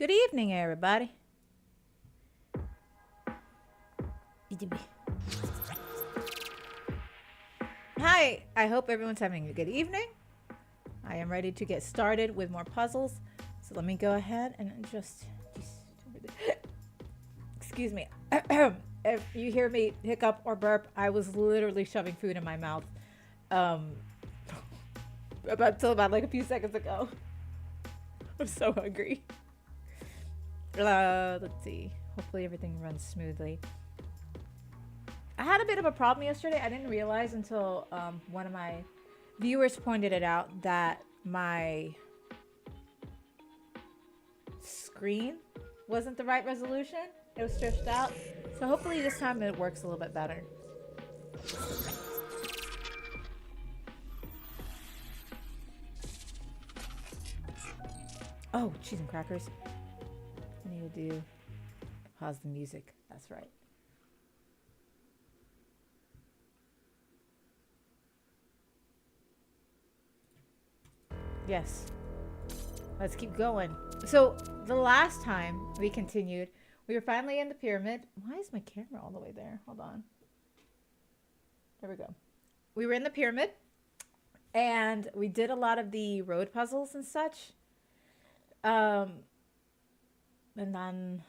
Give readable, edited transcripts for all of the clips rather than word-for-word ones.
Good evening, everybody. Hi, I hope everyone's having a good evening. I am ready to get started with more puzzles. So let me go ahead and just excuse me. If you hear me hiccup or burp, I was literally shoving food in my mouth about like a few seconds ago. I'm so hungry. Let's see. Hopefully everything runs smoothly. I had a bit of a problem yesterday. I didn't realize until one of my viewers pointed it out that my screen wasn't the right resolution. It was stretched out. So hopefully this time it works a little bit better. Oh, cheese and crackers. I need to do pause the music. That's right. Yes. Let's keep going. So the last time we continued, we were finally in the pyramid. Why is my camera all the way there? Hold on. There we go. We were in the pyramid and we did a lot of the road puzzles and such. And then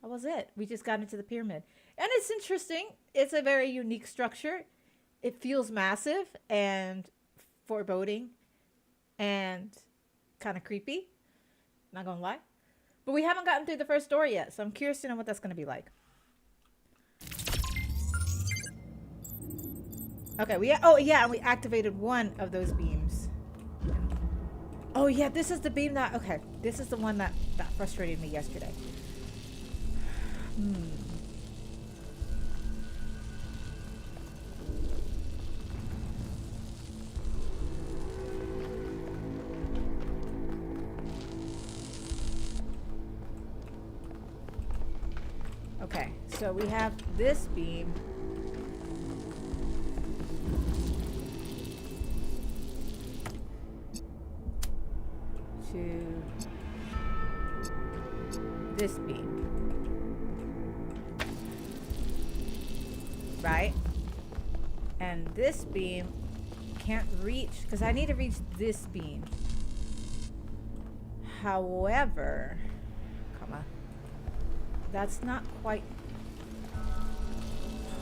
that was it. We just got into the pyramid. And it's interesting. It's a very unique structure. It feels massive and foreboding and kind of creepy. Not gonna lie. But we haven't gotten through the first door yet, so I'm curious to know what that's gonna be like. Okay, and we activated one of those beams. Oh yeah, this is the beam that, okay, this is the one that frustrated me yesterday. Okay, so we have this beam. To this beam. Right? And this beam can't reach, because I need to reach this beam. However, that's not quite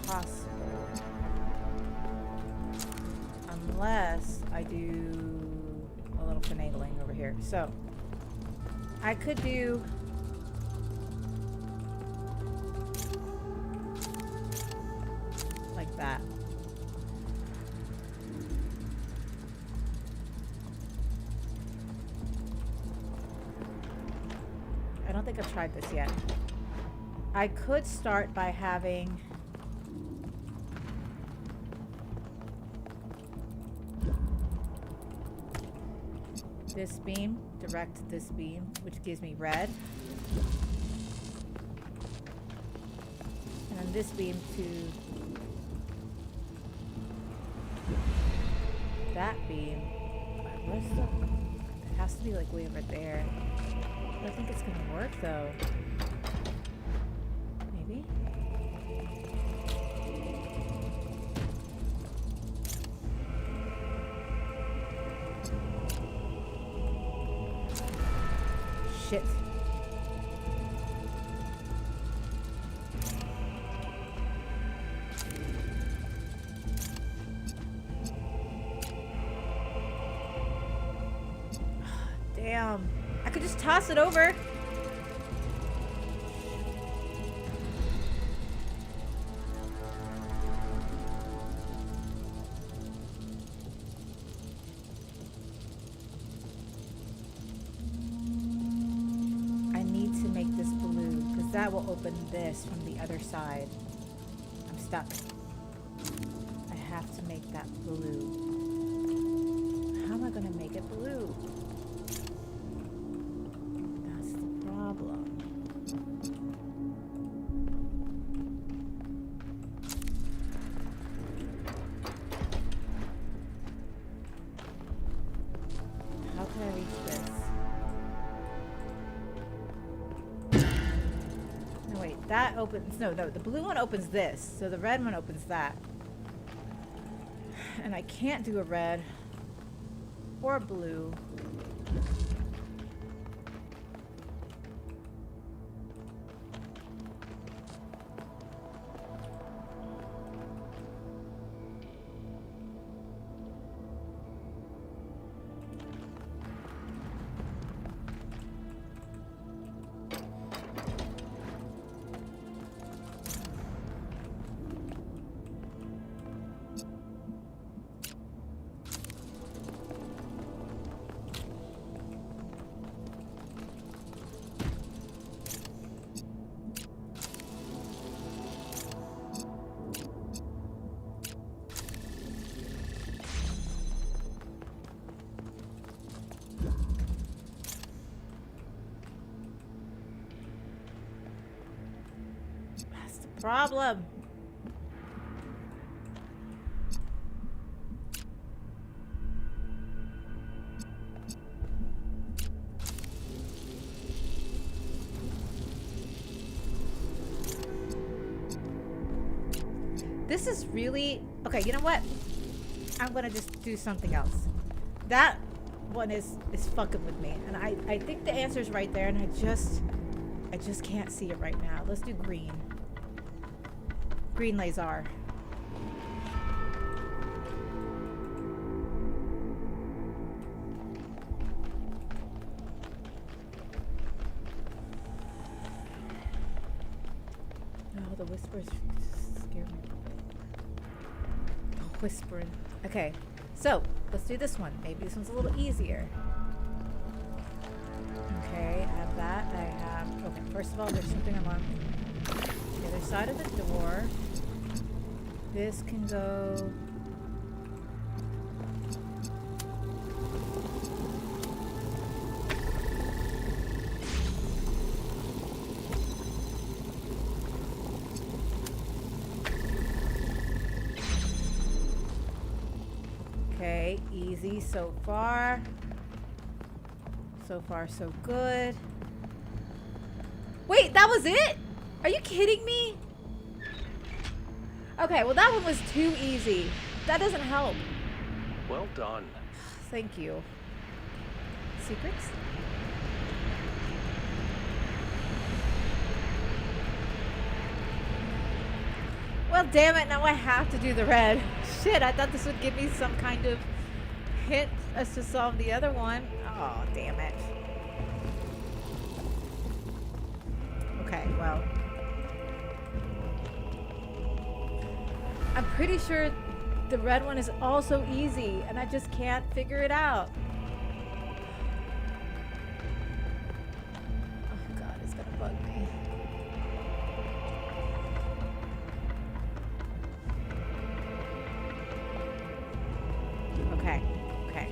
possible. Unless I do a little finagling over here. So, I could do like that. I don't think I've tried this yet. I could start by having this beam direct this beam, which gives me red. And then this beam to that beam. Where's the... It has to be like way over there. I don't think it's gonna work though. Maybe? Shit. Damn. I could just toss it over. That will open this from the other side. I'm stuck. I have to make that blue. How am I gonna make it blue? That's the problem. How can I reach this? That opens, no, the blue one opens this. So the red one opens that. And I can't do a red or a blue. Problem. This is really okay. You know what? I'm gonna just do something else. That one is fucking with me, and I think the answer is right there, and I just can't see it right now. Let's do green. Green laser. Oh, the whispers scare me. The whispering. Okay, so let's do this one. Maybe this one's a little easier. Okay, I have that. I have. Okay, first of all, there's something along the other side of the door. This can go. Okay, easy so far. So far, so good. Wait, that was it? Are you kidding me? Okay, well that one was too easy. That doesn't help. Well done. Thank you. Secrets? Well, damn it, now I have to do the red. Shit, I thought this would give me some kind of hint as to solve the other one. Oh, damn it. Okay, well. I'm pretty sure the red one is also easy, and I just can't figure it out. Oh god, it's gonna bug me. Okay, okay.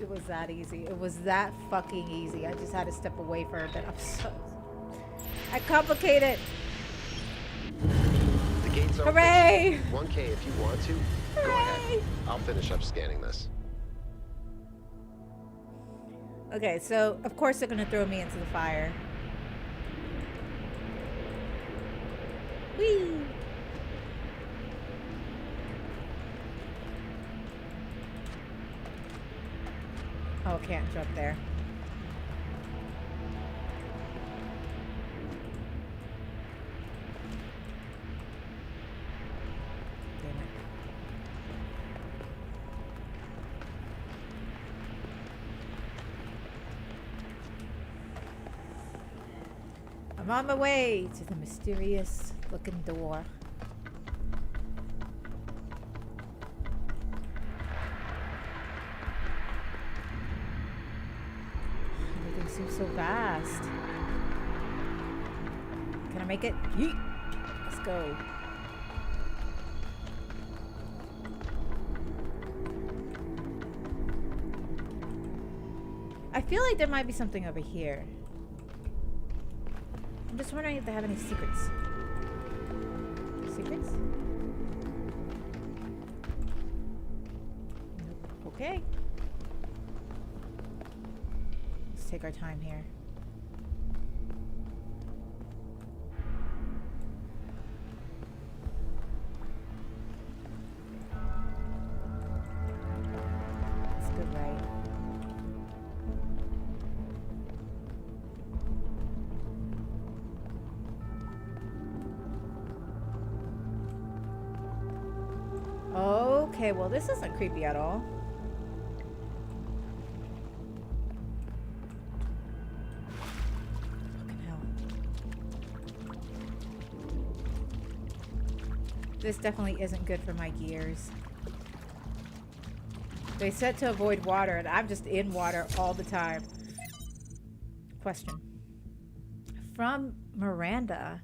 It was that easy. It was that fucking easy. I just had to step away for a bit. I'm so... I complicate it. The gate's open. Hooray! 1K if you want to. Go ahead. I'll finish up scanning this. Okay, so of course they're gonna throw me into the fire. Whee! Oh, can't jump there. I'm on my way to the mysterious looking door. Everything seems so vast. Can I make it? Yeet. Let's go. I feel like there might be something over here. I'm just wondering if they have any secrets. Secrets? Nope. Okay. Let's take our time here. That's good, right? Okay, well, this isn't creepy at all. Fucking hell. This definitely isn't good for my gears. They said to avoid water, and I'm just in water all the time. Question. From Miranda.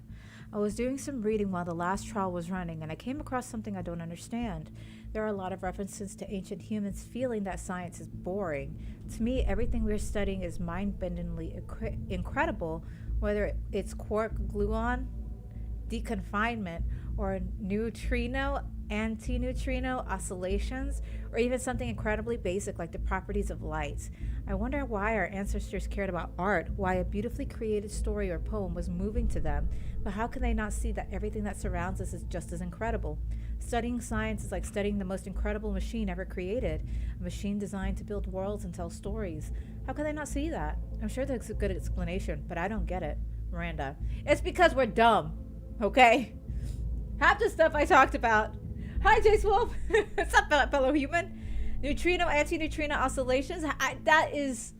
I was doing some reading while the last trial was running, and I came across something I don't understand. There are a lot of references to ancient humans feeling that science is boring. To me, everything we're studying is mind-bendingly incredible, whether it's quark gluon, deconfinement, or neutrino, antineutrino oscillations, or even something incredibly basic like the properties of light. I wonder why our ancestors cared about art, why a beautifully created story or poem was moving to them, but how can they not see that everything that surrounds us is just as incredible? Studying science is like studying the most incredible machine ever created, a machine designed to build worlds and tell stories. How can they not see that? I'm sure that's a good explanation, but I don't get it. Miranda. It's because we're dumb, okay? Half the stuff I talked about. Hi, Jace Wolf. What's up, fellow human? Neutrino, antineutrino oscillations. That is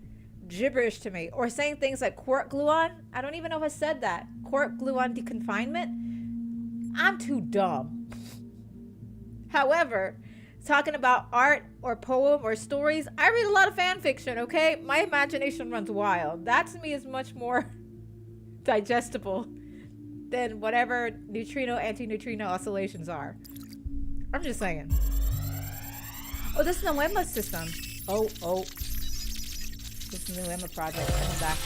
gibberish to me. Or saying things like quark gluon. I don't even know if I said that. Quark gluon deconfinement. I'm too dumb. However, talking about art or poem or stories, I read a lot of fan fiction, okay? My imagination runs wild. That to me is much more digestible than whatever neutrino, antineutrino oscillations are. I'm just saying. Oh, this is the Wemma system. Oh. This is the Wemma project. Coming back.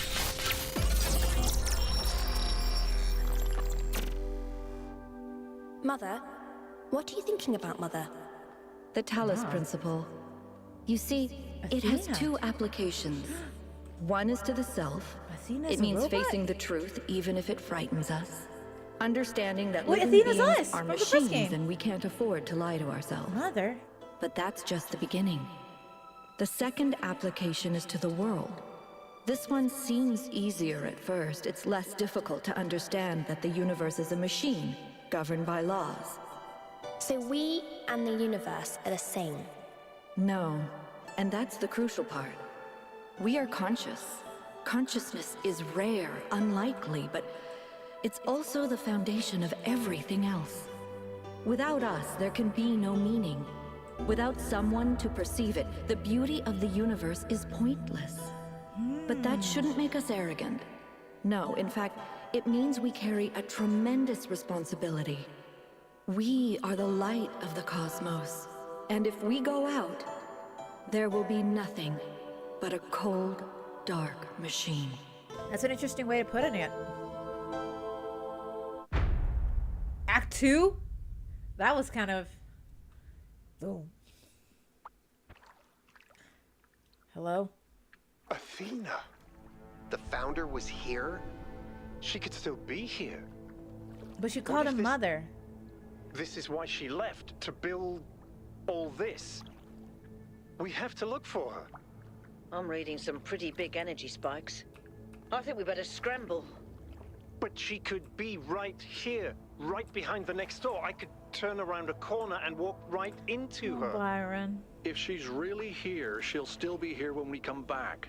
Mother, what are you thinking about, Mother? The Talos principle. You see, it has two applications. One is to the self. Athena's It a means robot? facing the truth even if it frightens us. Understanding that Wait, living Athena's beings us, are from the first machines game. and we can't afford to lie to ourselves. Mother. But that's just the beginning. The second application is to the world. This one seems easier at first. It's less difficult to understand that the universe is a machine, governed by laws. So we and the universe are the same. No, and that's the crucial part. We are conscious. Consciousness is rare, unlikely, but it's also the foundation of everything else. Without us, there can be no meaning. Without someone to perceive it, the beauty of the universe is pointless. But that shouldn't make us arrogant. No, in fact, it means we carry a tremendous responsibility. We are the light of the cosmos. And if we go out, there will be nothing but a cold, dark machine. That's an interesting way of putting it. Act 2? That was kind of... Boom. Hello? Athena. The founder was here? She could still be here. But you called if him this- Mother. This is why she left, to build all this. We have to look for her. I'm reading some pretty big energy spikes. I think we better scramble. But she could be right here, right behind the next door. I could turn around a corner and walk right into her. Byron. If she's really here, she'll still be here when we come back.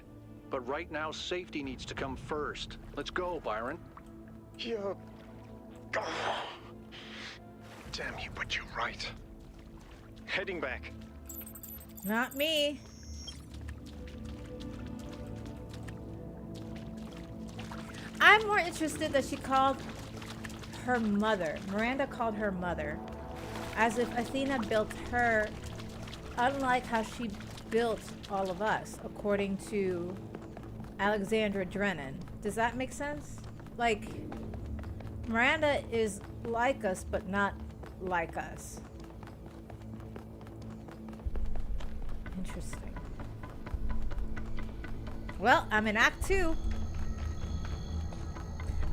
But right now, safety needs to come first. Let's go, Byron. You're... Oh. Damn you, but you're right. Heading back. Not me. I'm more interested that she called her mother. Miranda called her mother. As if Athena built her, unlike how she built all of us, according to Alexandra Drennan. Does that make sense? Like, Miranda is like us, but not like us. Interesting. Well, I'm in Act 2.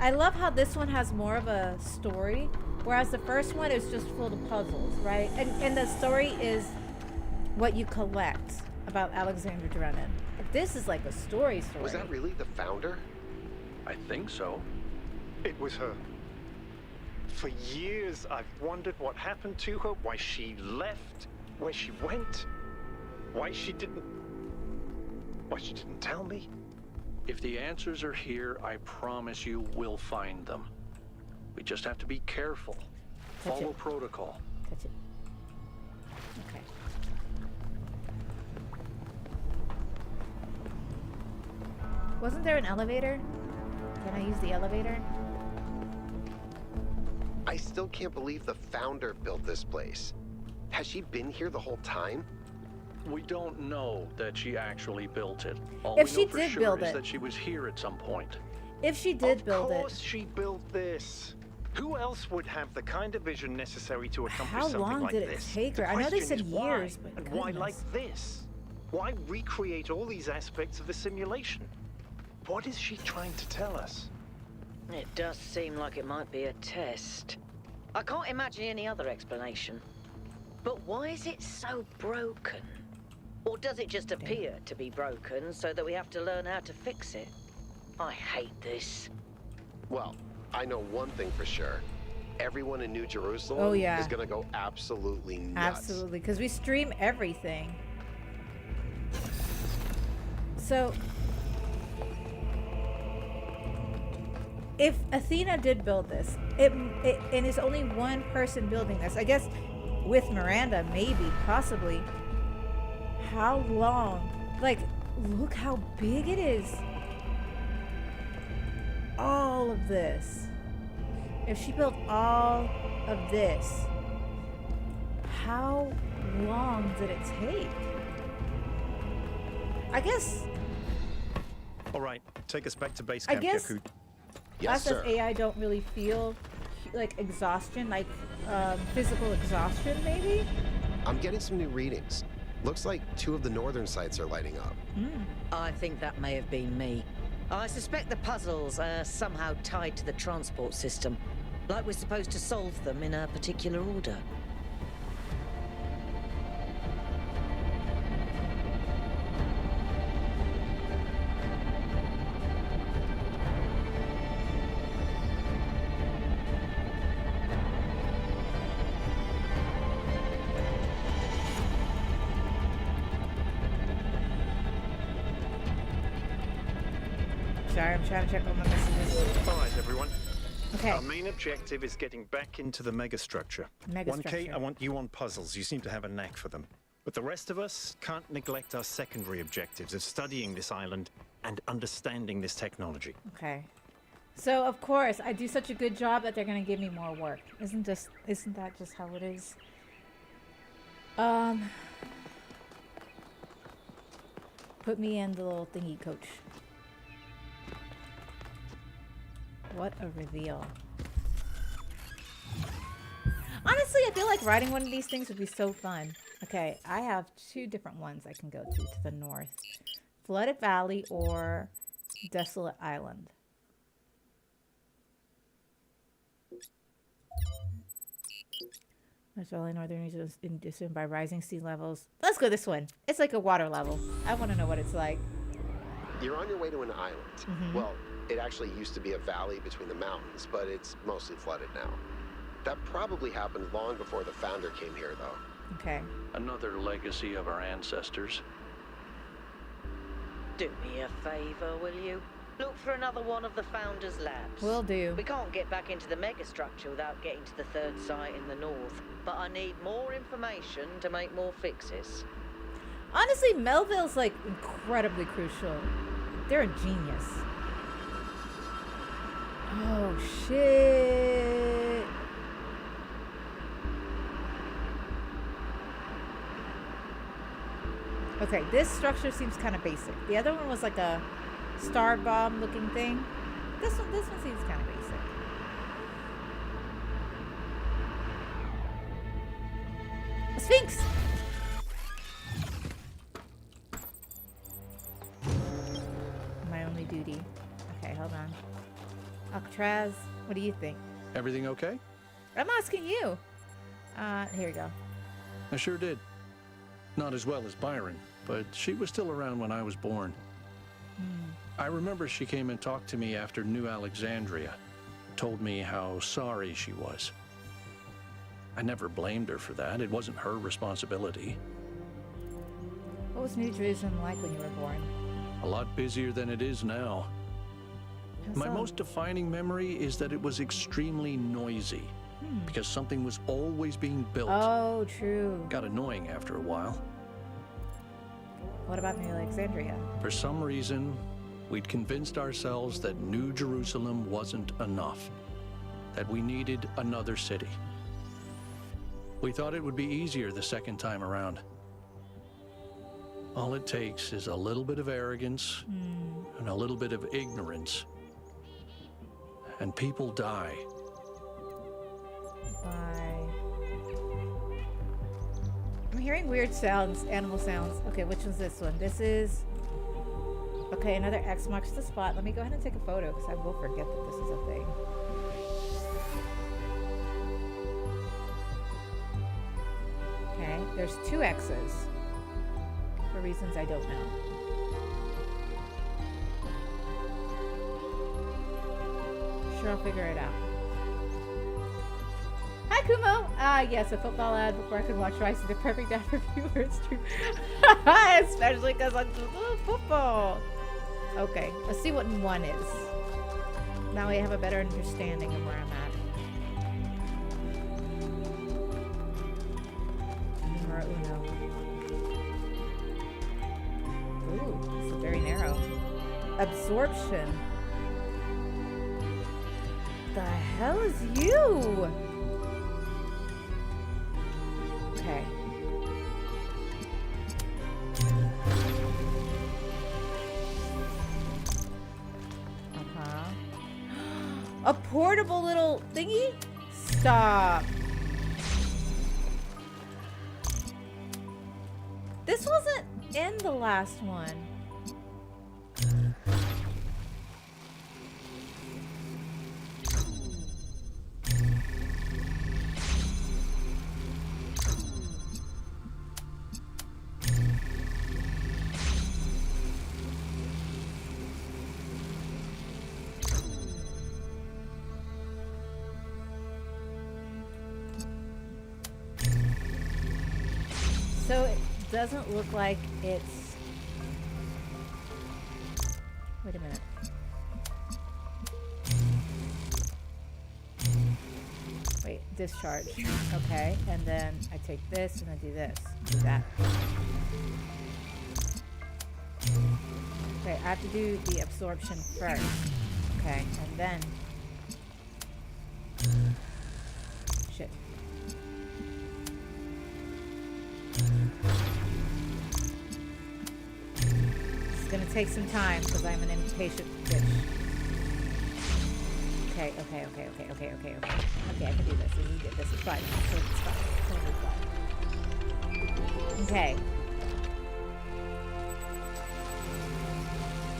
I love how this one has more of a story, whereas the first one is just full of puzzles, right? And the story is what you collect about Alexandra Drennan. But this is like a story. Was that really the founder? I think so. It was her. For years, I've wondered what happened to her, why she left, where she went, why she didn't tell me. If the answers are here, I promise you we'll find them. We just have to be careful. Follow protocol. Touch it. Okay. Wasn't there an elevator? Can I use the elevator? I still can't believe the founder built this place. Has she been here the whole time? We don't know that she actually built it. All If we she know for did sure build is it. that she was here at some point. If she did build Of course it, she built this. Who else would have the kind of vision necessary to accomplish how something long like did it this? take The her? I know they question said is why, years, but and why goodness. like this? Why recreate all these aspects of the simulation? What is she trying to tell us? It does seem like it might be a test. I can't imagine any other explanation. But why is it so broken? Or does it just appear to be broken so that we have to learn how to fix it? I hate this. Well, I know one thing for sure. Everyone in New Jerusalem Oh, yeah. is gonna go absolutely nuts. absolutely, because we stream everything. So, if Athena did build this, and it's only one person building this, I guess with Miranda, maybe, possibly. How long? Like, look how big it is. All of this. If she built all of this, how long did it take? I guess All right, take us back to base I camp, guess- Yakut. Yes, us sir. as AI don't really feel like exhaustion, like physical exhaustion, maybe? I'm getting some new readings. Looks like 2 of the northern sites are lighting up. I think that may have been me. I suspect the puzzles are somehow tied to the transport system. Like we're supposed to solve them in a particular order. Sorry, I'm trying to check all my messages. All right, everyone. Okay. Our main objective is getting back into the megastructure. 1K, Megastructure. I want you on puzzles. You seem to have a knack for them. But the rest of us can't neglect our secondary objectives of studying this island and understanding this technology. Okay. So of course I do such a good job that they're gonna give me more work. Isn't that just how it is? Put me in the little thingy, coach. What a reveal. Honestly, I feel like riding one of these things would be so fun. Okay, I have 2 different ones I can go to the north. Flooded Valley or Desolate Island. That's all northern regions induced by rising sea levels. Let's go this one. It's like a water level. I want to know what it's like. You're on your way to an island. Well, it actually used to be a valley between the mountains, but it's mostly flooded now. That probably happened long before the founder came here, though. Okay. Another legacy of our ancestors. Do me a favor, will you? Look for another one of the Founder's labs. Will do. We can't get back into the megastructure without getting to the third site in the north. But I need more information to make more fixes. Honestly, Melville's like incredibly crucial. They're a genius. Oh shit. Okay, this structure seems kind of basic. The other one was like a star bomb looking thing. This one seems kind of basic. A Sphinx. My only duty. Okay, hold on. Alcatraz, what do you think? Everything okay? I'm asking you. Here we go. I sure did. Not as well as Byron, but she was still around when I was born. I remember she came and talked to me after New Alexandria, told me how sorry she was. I never blamed her for that. It wasn't her responsibility. What was New Jerusalem like when you were born? A lot busier than it is now. How My so? most defining memory is that it was extremely noisy because something was always being built. Oh, true. Got annoying after a while. What about New Alexandria? For some reason, we'd convinced ourselves that New Jerusalem wasn't enough, that we needed another city. We thought it would be easier the second time around. All it takes is a little bit of arrogance and a little bit of ignorance, and people die. Bye. I'm hearing weird sounds, animal sounds. Okay, which one's this one? This is... Okay, another X marks the spot. Let me go ahead and take a photo because I will forget that this is a thing. Okay, there's 2 X's. For reasons I don't know. Sure, I'll figure it out. Hi, Kumo! Yes, a football ad before I could watch Rice is the perfect ad for viewers too. Especially because I love football. Okay, let's see what 1 is. Now we have a better understanding of where I'm at. Numero uno. Ooh, this is very narrow. Absorption. The hell is you? Okay. A portable little thingy? Stop. This wasn't in the last one. So it doesn't look like it's... Wait a minute. Wait, discharge. Okay, and then I take this and I do this. Do that. Okay, I have to do the absorption first. Okay, and then... Shit. It's gonna take some time because I'm an impatient bitch. Okay, okay, okay, okay, okay, okay, okay. Okay, I can do this. I can get this. It's fine. It's fine. Totally fine. Okay.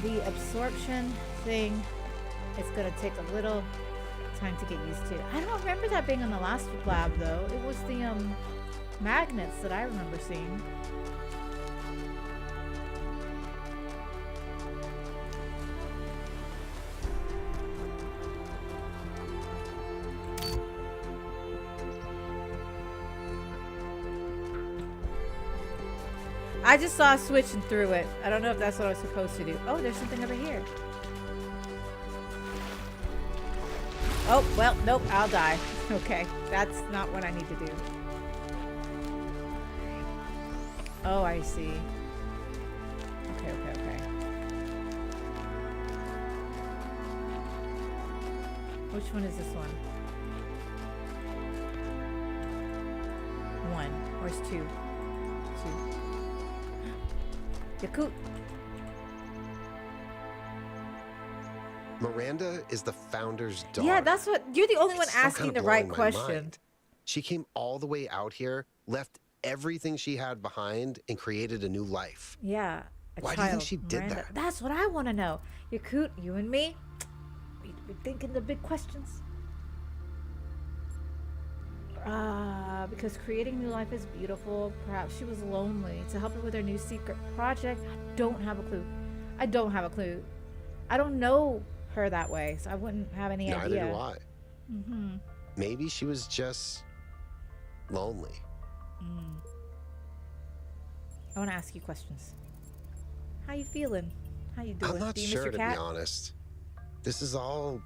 The absorption thing is gonna take a little time to get used to. I don't remember that being in the last lab though. It was the magnets that I remember seeing. I just saw a switch and threw it. I don't know if that's what I was supposed to do. Oh, there's something over here. Oh, well, nope, I'll die. Okay, that's not what I need to do. Oh, I see. Okay, okay, okay. Which one is this one? One. Or it's two? Two. Yakut. Miranda is the founder's daughter. Yeah, that's what. You're the only one It's still asking kinda the right blowing my question. mind. She came all the way out here, left everything she had behind, and created a new life. Yeah. Why do you think she did that? That's what I want to know. Yakut, you and me, we're thinking the big questions. Because creating new life is beautiful. Perhaps she was lonely. To help her with her new secret project, I don't have a clue. I don't have a clue. I don't know her that way, so I wouldn't have any Neither idea. do I. Mm-hmm. Maybe she was just lonely. I want to ask you questions. How you feeling? How you doing? I'm not Do you miss sure, your to cat? be honest. This is all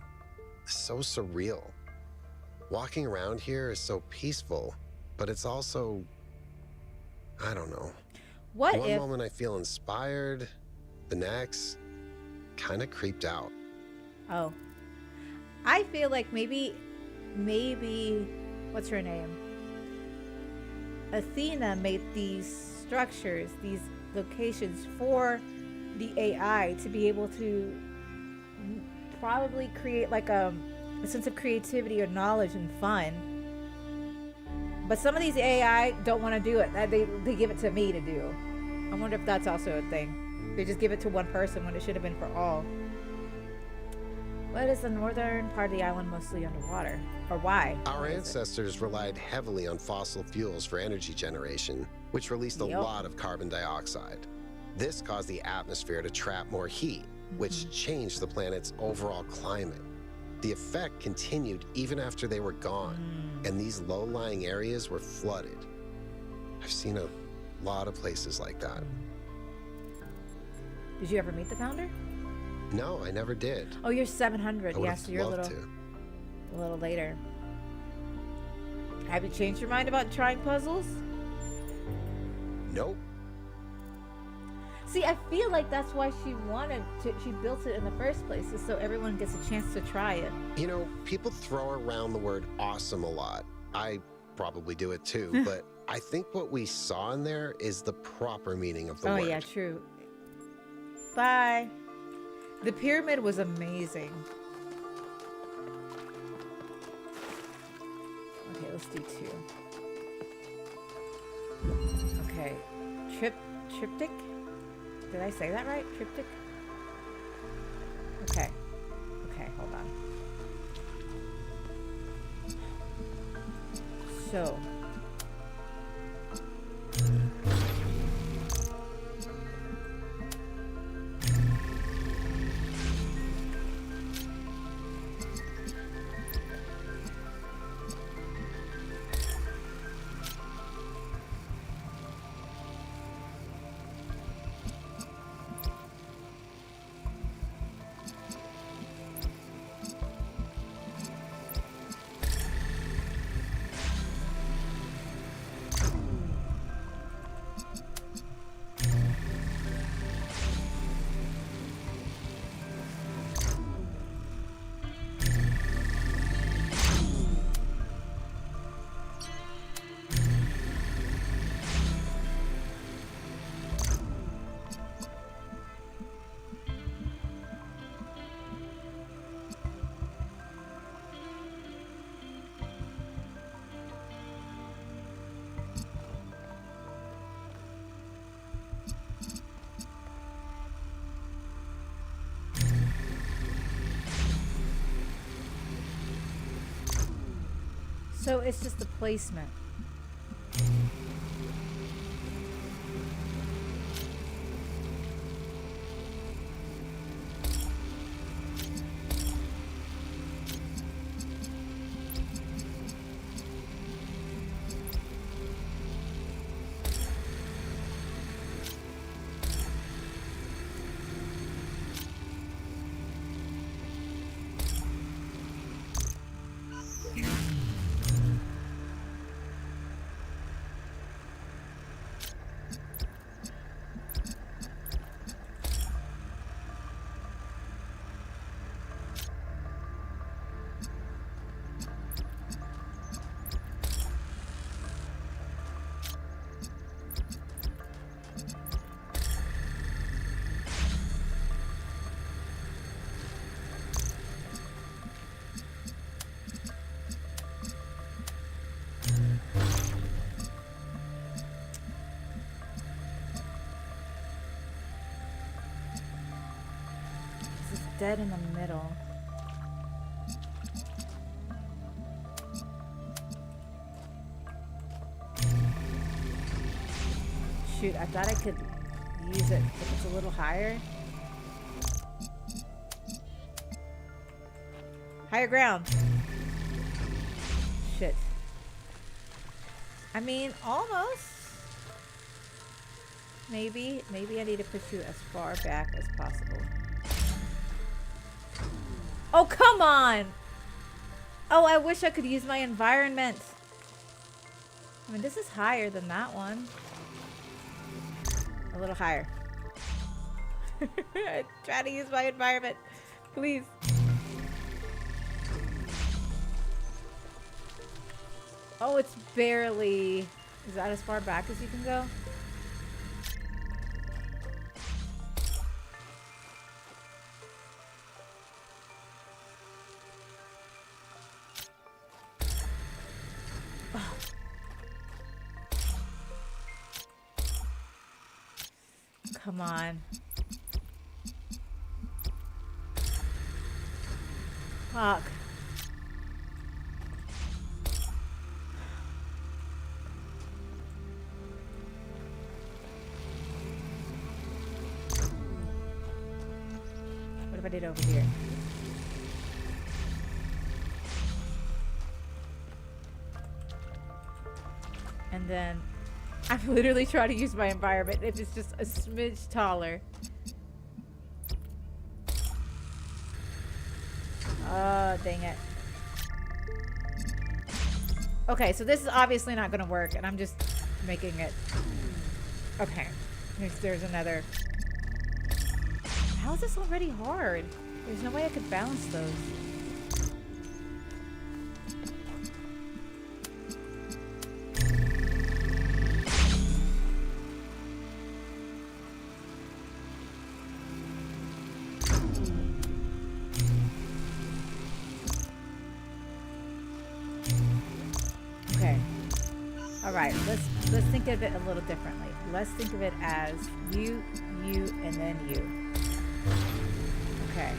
so surreal. Walking around here is so peaceful, but it's also, I don't know. What One if? moment I feel inspired, the next, kind of creeped out. Oh, I feel like maybe, what's her name? Athena made these structures, these locations for the AI to be able to probably create like a sense of creativity or knowledge and fun. But some of these AI don't want to do it. They give it to me to do. I wonder if that's also a thing. They just give it to one person when it should have been for all. What is the northern part of the island mostly underwater? Or why? Our Why is it? ancestors relied heavily on fossil fuels for energy generation, which released a Yep. lot of carbon dioxide. This caused the atmosphere to trap more heat, which changed the planet's overall climate. The effect continued even after they were gone, and these low-lying areas were flooded. I've seen a lot of places like that. Did you ever meet the founder? No, I never did. Oh, you're 700. I would Yeah, have so you're a loved little, to. a little later. Have you changed your mind about trying puzzles? Nope. See, I feel like that's why she built it in the first place, is so everyone gets a chance to try it. You know, people throw around the word awesome a lot. I probably do it too, but I think what we saw in there is the proper meaning of the Oh word. yeah, true. Bye. The pyramid was amazing. Okay, let's do 2. Okay. Triptych? Did I say that right? Triptych? Okay. Okay, hold on. So. So it's just the placement. dead in the middle. Shoot, I thought I could use it if it's a little higher. Higher ground. Shit. I mean, almost. Maybe I need to push you as far back as possible. Oh, come on! Oh, I wish I could use my environment. I mean, this is higher than that one. A little higher. Try to use my environment. Please. Oh, it's barely... Is that as far back as you can go? Oh. Come on. Fuck. What if I did over here? And then I'm literally trying to use my environment if it's just a smidge taller. Oh, dang it. Okay, so this is obviously not gonna work, and I'm just making it. Okay. There's another. How is this already hard? There's no way I could balance those. Okay. All right. Let's think of it a little differently. Let's think of it as you, and then you. Okay.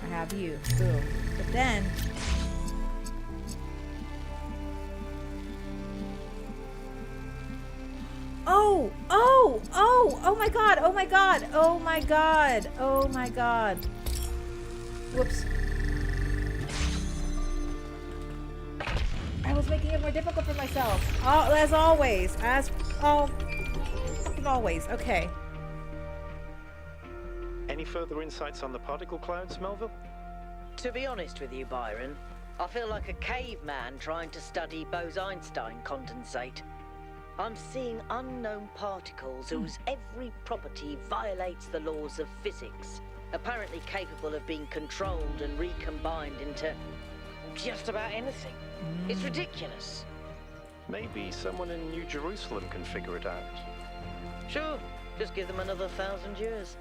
I have you. Boom. But then oh my god, oh my god, oh my god, oh my god. Whoops. I was making it more difficult for myself. Oh, as always. Fucking always. Okay. Any further insights on the particle clouds, Melville? To be honest with you, Byron, I feel like a caveman trying to study Bose-Einstein condensate. I'm seeing unknown particles whose every property violates the laws of physics, apparently capable of being controlled and recombined into just about anything. It's ridiculous. Maybe someone in New Jerusalem can figure it out. Sure, just give them another 1,000 years.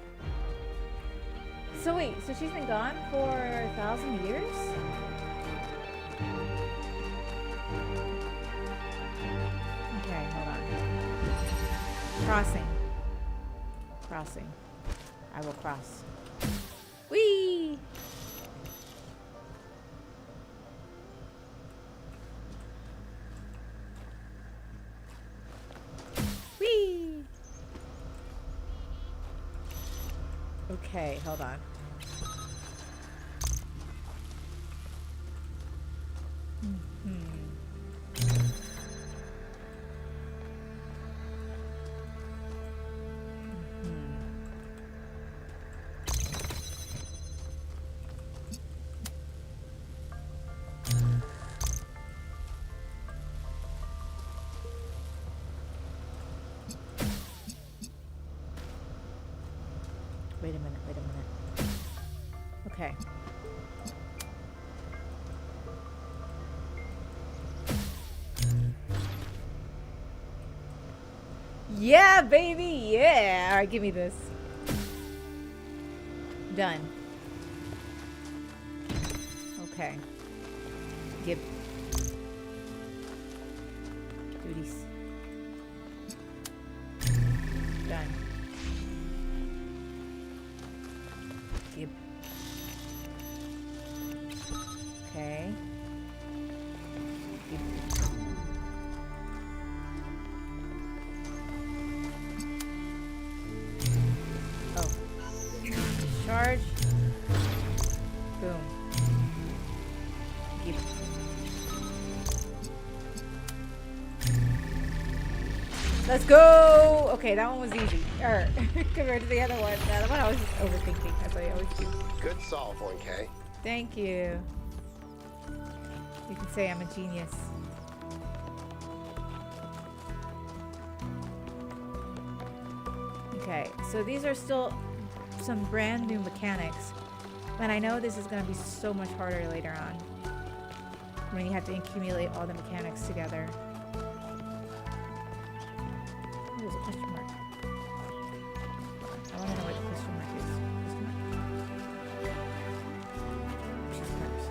So wait, so she's been gone for 1,000 years? Okay, hold on. Crossing. Crossing. I will cross. Whee! Whee! Okay, hold on. Wait a minute. Okay. Yeah, baby, yeah. All right, give me this. Done. Okay. Give. Duties. Done. Yep. Okay. Yep. Oh. Charge. Boom. Yep. Let's go! Okay, that one was easy. Compared to the other one. The other one I was just overthinking, as I always do. Good solve, 1K. Thank you. You can say I'm a genius. Okay, so these are still some brand new mechanics. And I know this is going to be so much harder later on. When you have to accumulate all the mechanics together. Oh, there's a question mark. I want to know what the question mark is. Question mark? Cheese marks.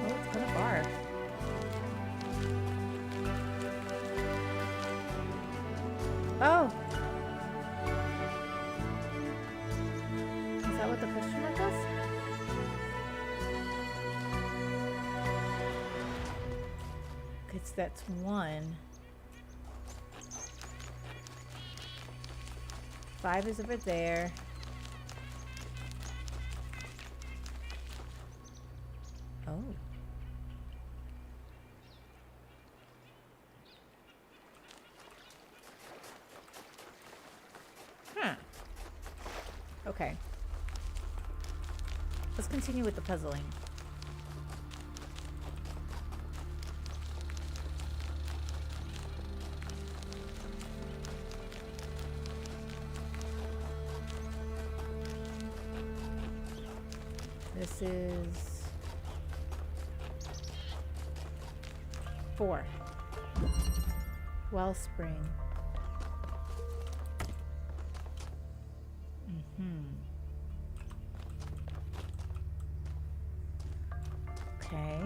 Oh, it's got a bar. Oh! Is that what the question mark does? That's one. 5 is over there. Oh. Huh. Okay. Let's continue with the puzzling. This is 4. Wellspring. Okay.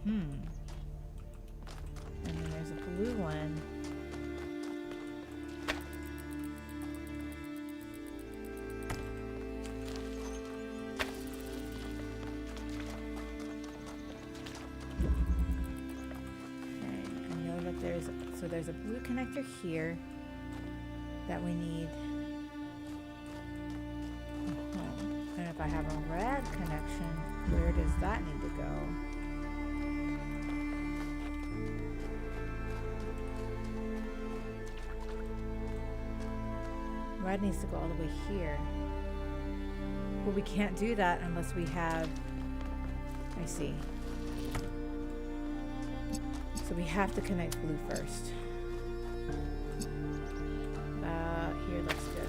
And then there's a blue one. So there's a blue connector here that we need. And if I have a red connection, where does that need to go? Red needs to go all the way here. But we can't do that unless we have... I see. So we have to connect blue first. Here looks good.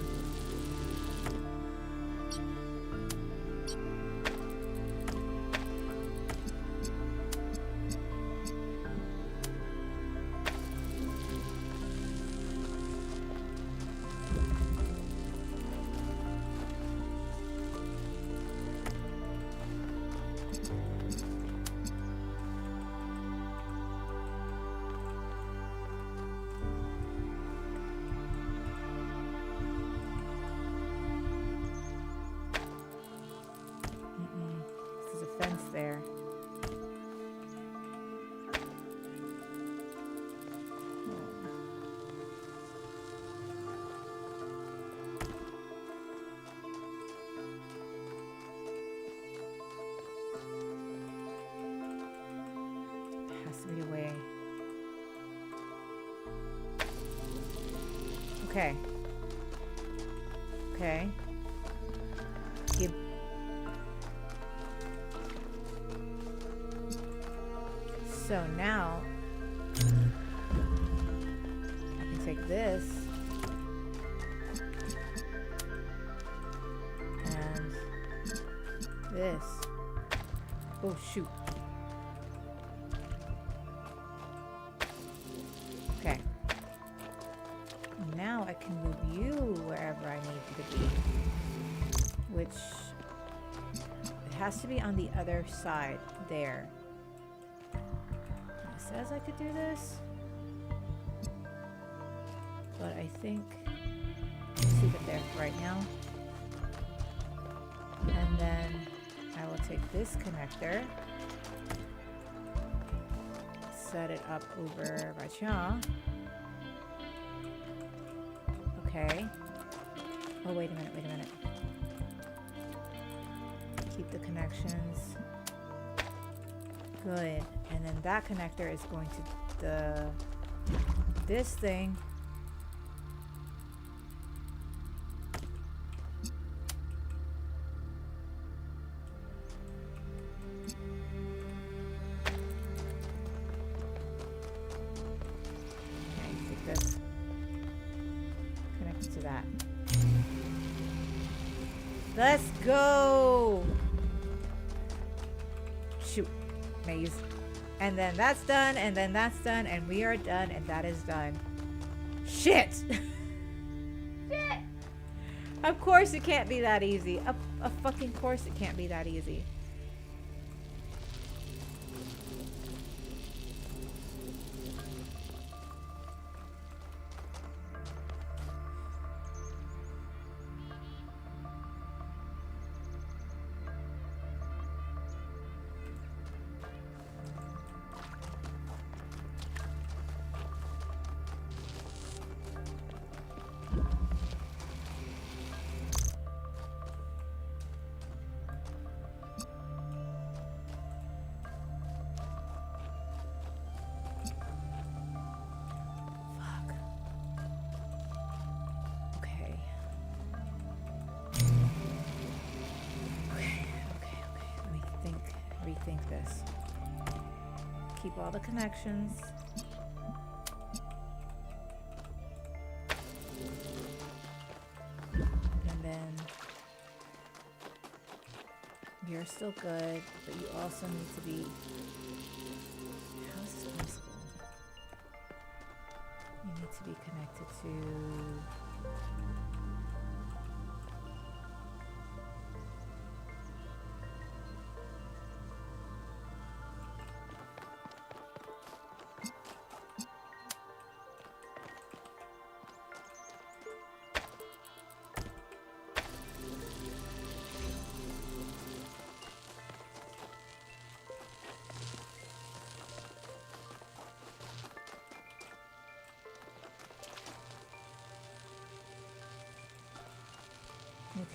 Fence there. There has to be a way. Okay. Okay. Give. So now I can take this and this. Oh shoot. Okay. Now I can move you wherever I need you to be which it has to be on the other side there. It says I could do this, but I think let's keep it there right now. And then I will take this connector, set it up over right here. Okay. Oh, wait a minute, wait a minute. Keep the connections. Good. And then that connector is going to this thing. Okay, take this. Connect it to that. Let's go! Shoot. Maze. And then that's done, and then that's done, and we are done, and that is done. Shit! Shit! Of course it can't be that easy. Of fucking course it can't be that easy. Rethink this. Keep all the connections. And then you're still good, but you also need to be... How is this possible? You need to be connected to...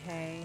Okay.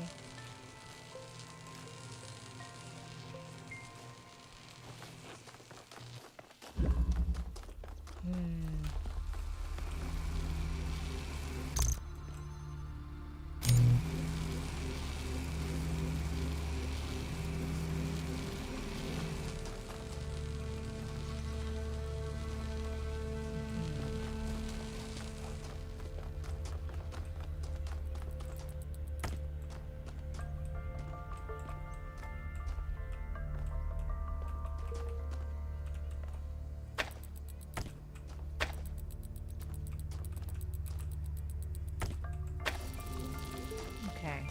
Okay.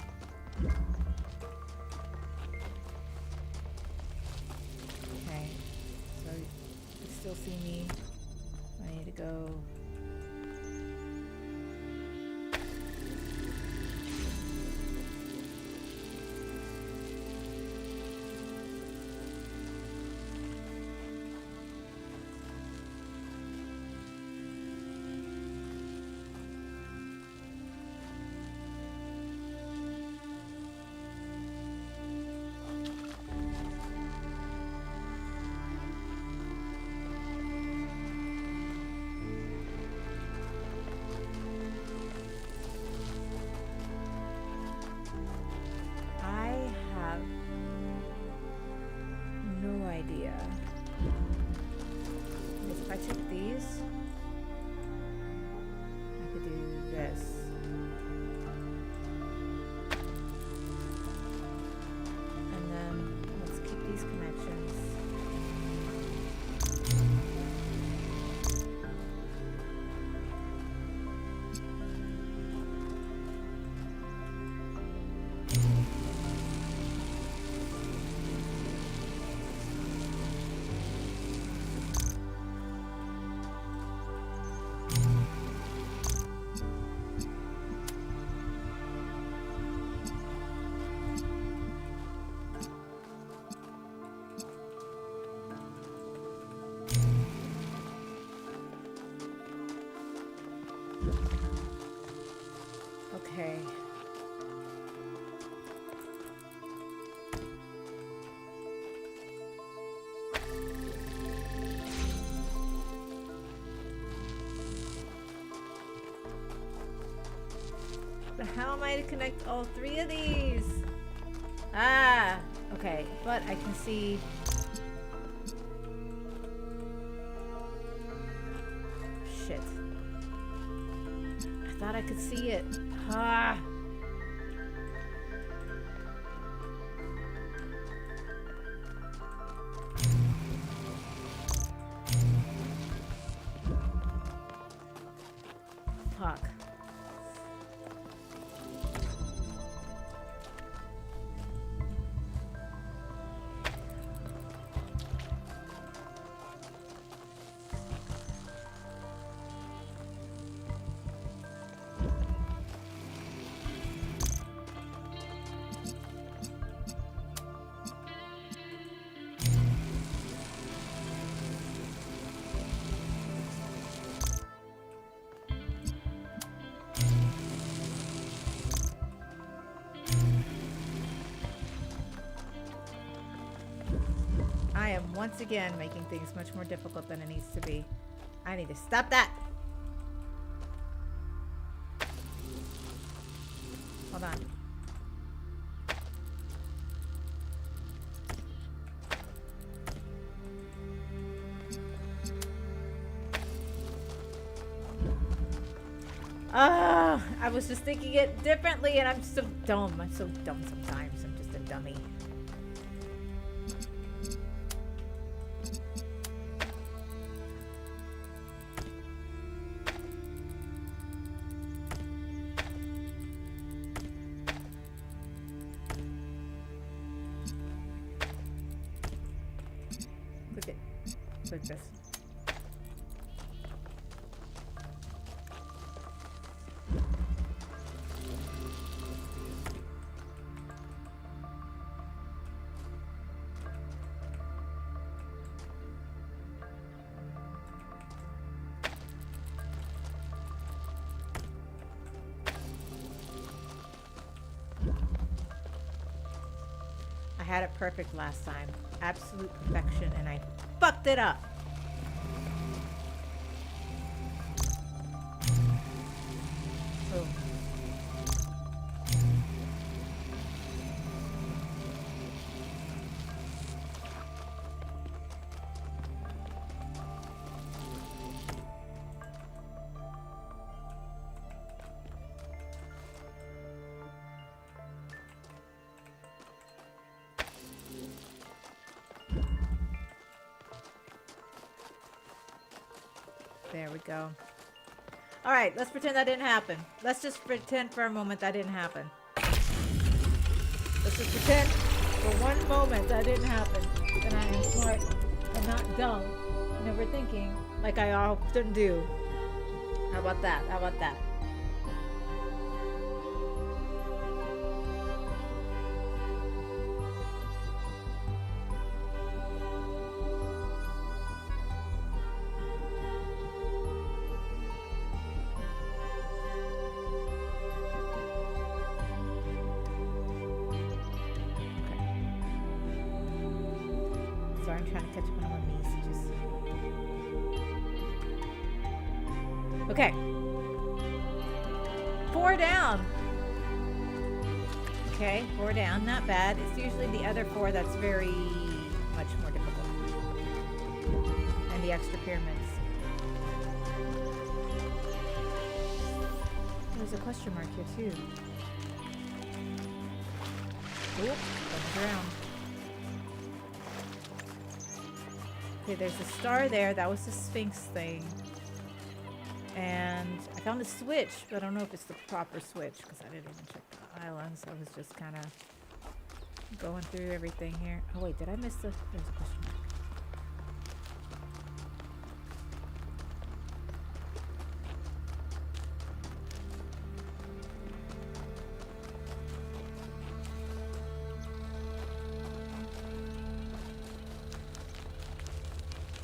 Okay. So you still see me. I need to go. If I took these, I could do this. And then let's keep these connections. how am I to connect all three of these? Ah, okay, but I can see. Shit. I thought I could see it. Ah. Fuck. I am once again making things much more difficult than it needs to be. I need to stop that. Hold on. Ah, I was just thinking it differently and I'm so dumb. I'm so dumb sometimes. I'm just a dummy. Look at this. I had it perfect last time. Absolute perfection, and I fucked it up. Oh. There we go. All right, let's pretend that didn't happen. Let's just pretend for a moment that didn't happen. Let's just pretend for one moment that didn't happen. And I am smart and not dumb and overthinking like I often do. How about that? How about that? Sorry, I'm trying to catch up on my messages. Okay. 4 down. Okay, 4 down. Not bad. It's usually the other 4 that's very much more difficult. And the extra pyramids. There's a question mark here, too. Oop, on the ground. Okay, there's a star there. That was the Sphinx thing. And I found a switch, but I don't know if it's the proper switch because I didn't even check the islands. I was just kind of going through everything here. Oh, wait, did I miss the... There's a question mark.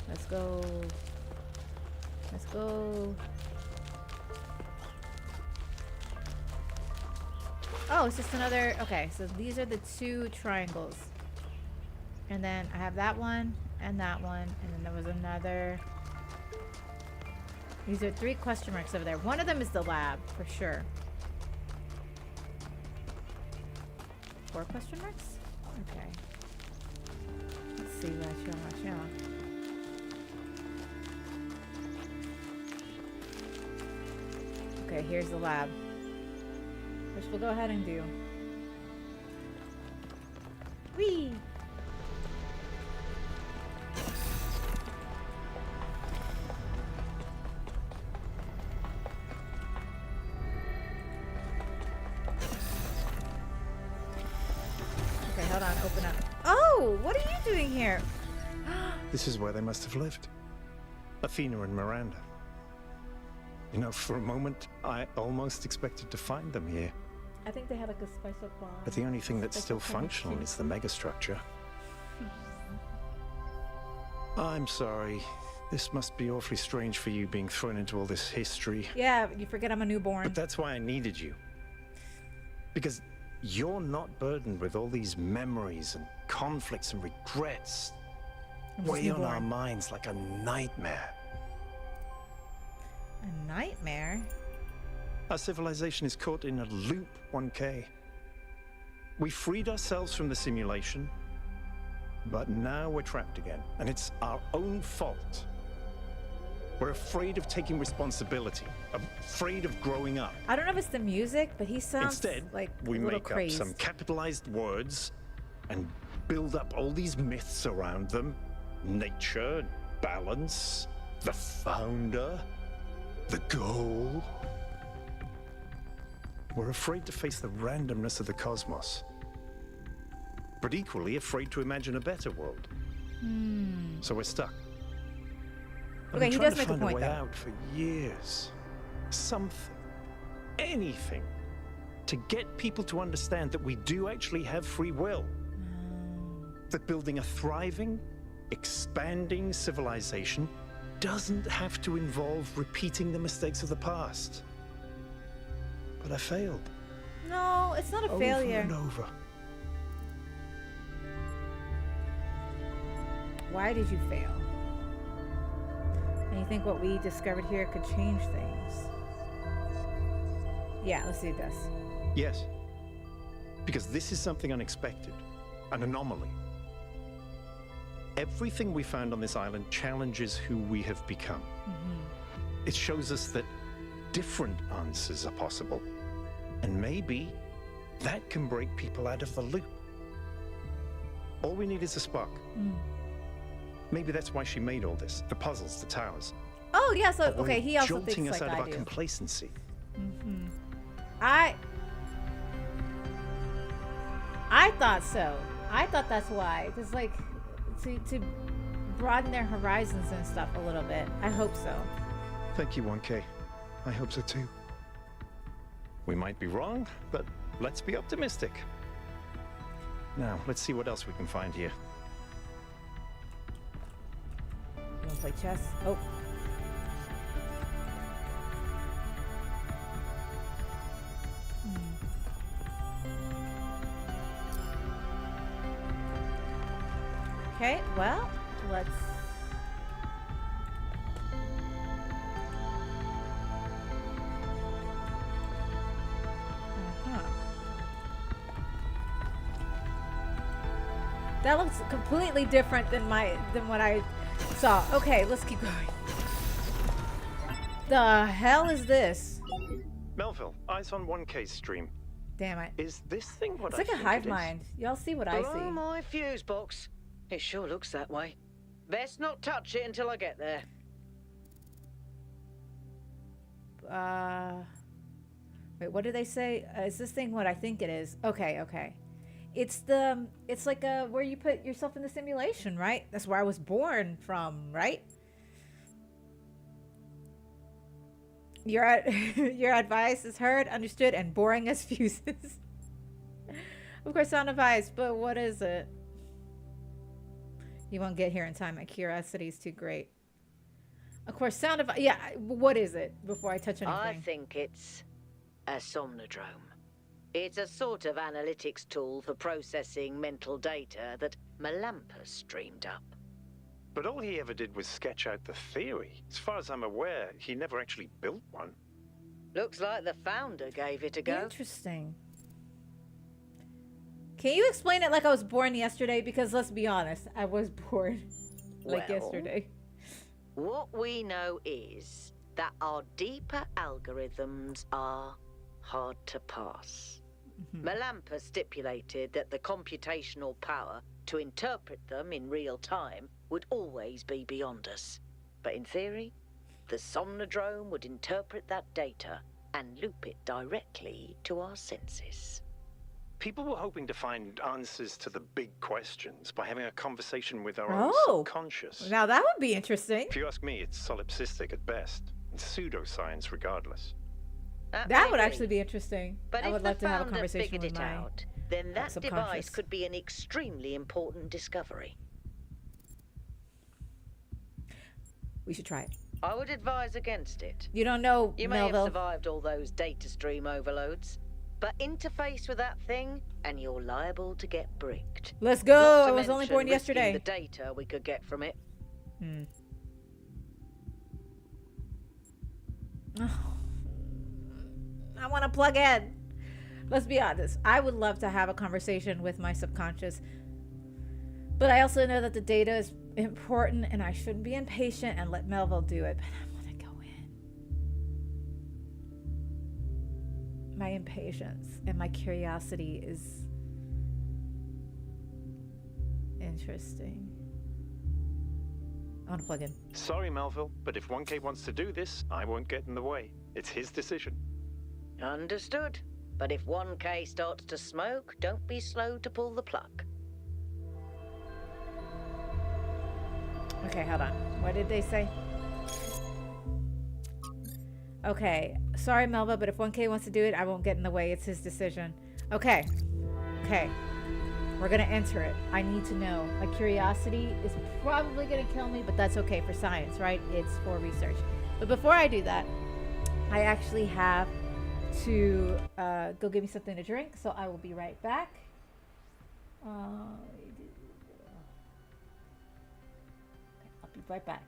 Let's go. Let's go. Oh, it's just another... Okay, so these are the 2 triangles. And then I have that one and that one. And then there was another... These are 3 question marks over there. One of them is the lab, for sure. 4 question marks? Okay. Let's see. Watch out. Okay, here's the lab. Which we'll go ahead and do. Whee! Okay, hold on, open up. Oh, what are you doing here? This is where they must have lived. Athena and Miranda. You know, for a moment, I almost expected to find them here. I think they had like a special bond. But the only thing that's still Special functional connection. is the megastructure. I'm sorry. This must be awfully strange for you being thrown into all this history. Yeah, you forget I'm a newborn. But that's why I needed you. Because you're not burdened with all these memories and conflicts and regrets. I'm just Weigh on our newborn. minds like a nightmare. A nightmare? Our civilization is caught in a loop, 1K. We freed ourselves from the simulation, but now we're trapped again, and it's our own fault. We're afraid of taking responsibility, afraid of growing up. I don't know if it's the music, but he sounds Instead, like we a little make crazed. up some capitalized words and build up all these myths around them. Nature, balance, the founder, the goal. We're afraid to face the randomness of the cosmos, but equally afraid to imagine a better world. So we're stuck. I've Okay, been he trying does to make a find point, way though. out for years. Something, anything, to get people to understand that we do actually have free will. That building a thriving, expanding civilization doesn't have to involve repeating the mistakes of the past. But I failed. No, it's not a Over failure. and over. Why did you fail? And you think what we discovered here could change things? Yeah, let's do this. Yes. Because this is something unexpected, an anomaly. Everything we found on this island challenges who we have become. It shows us that different answers are possible. And maybe that can break people out of the loop. All we need is a spark. Maybe that's why she made all this. The puzzles, the towers. Oh, yeah, so, A way okay, of he also jolting thinks us like out I of our do. complacency. I thought so. I thought that's why. Because, like, to broaden their horizons and stuff a little bit. I hope so. Thank you, 1K. I hope so too. We might be wrong, but let's be optimistic. Now, let's see what else we can find here. You want to play chess? Oh. Okay, well, let's... That looks completely different than what I saw. Okay, let's keep going. The hell is this? Melville, eyes on 1K's stream. Damn it. Is this thing what It's I like a think hive it is? mind. Y'all see what I Blow see. my fuse box. It sure looks that way. Best not touch it until I get there. Wait, what did they say? Is this thing what I think it is? Okay, okay. It's like where you put yourself in the simulation, right? That's where I was born from, right? Your advice is heard, understood, and boring as fuses. Of course, sound advice, but what is it? You won't get here in time. My curiosity is too great. Of course, sound advice. Yeah, what is it? Before I touch anything. I think it's a somnodrome. It's a sort of analytics tool for processing mental data that Melampus streamed up. But all he ever did was sketch out the theory. As far as I'm aware, he never actually built one. Looks like the founder gave it a go. Interesting. Can you explain it like I was born yesterday? Because let's be honest, I was born like Well, yesterday. What we know is that our deeper algorithms are hard to pass. Melampa stipulated that the computational power to interpret them in real time would always be beyond us. But in theory, the Somnodrome would interpret that data and loop it directly to our senses. People were hoping to find answers to the big questions by having a conversation with our own Oh. subconscious. Now that would be interesting. If you ask me, it's solipsistic at best, and pseudoscience regardless. That would actually be interesting. But I if would the like to have a founder conversation figured with it my out, then that subconscious. device could be an extremely important discovery. We should try it. I would advise against it. You don't know, You may have Melville. survived all those data stream overloads, but interface with that thing and you're liable to get bricked. Let's go. Not to I was only mention born risking yesterday. the data we could get from it. I want to plug in. Let's be honest. I would love to have a conversation with my subconscious. But I also know that the data is important and I shouldn't be impatient and let Melville do it. But I want to go in. My impatience and my curiosity is interesting. I want to plug in. Sorry, Melville, but if 1K wants to do this, I won't get in the way. It's his decision. Understood. But if 1K starts to smoke, don't be slow to pull the plug. Okay, hold on. What did they say? Okay. Sorry, Melba, but if 1K wants to do it, I won't get in the way. It's his decision. Okay. Okay. We're going to enter it. I need to know. My curiosity is probably going to kill me, but that's okay for science, right? It's for research. But before I do that, I actually have to go get me something to drink, so I will be right back. I'll be right back.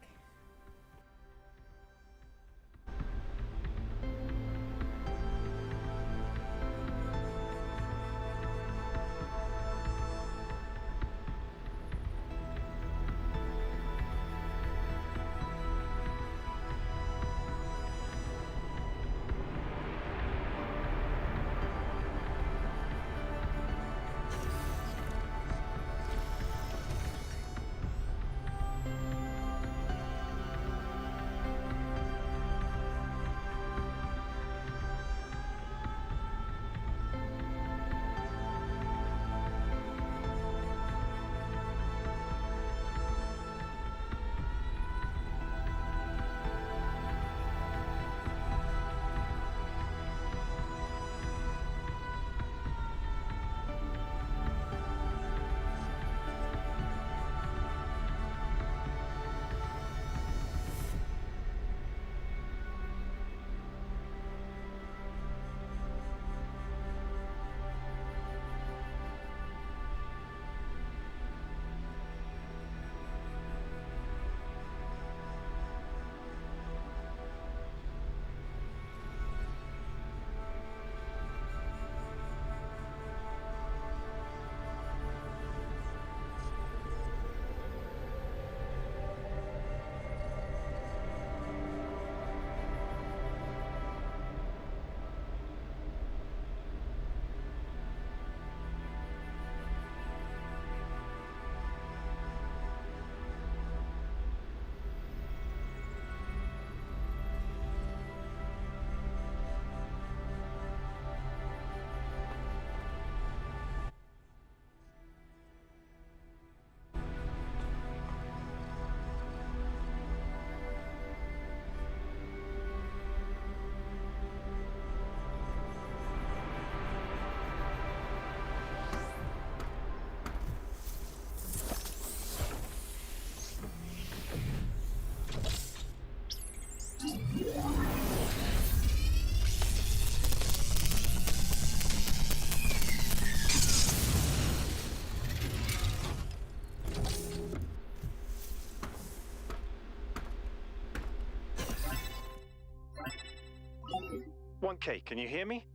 One K, can you hear me?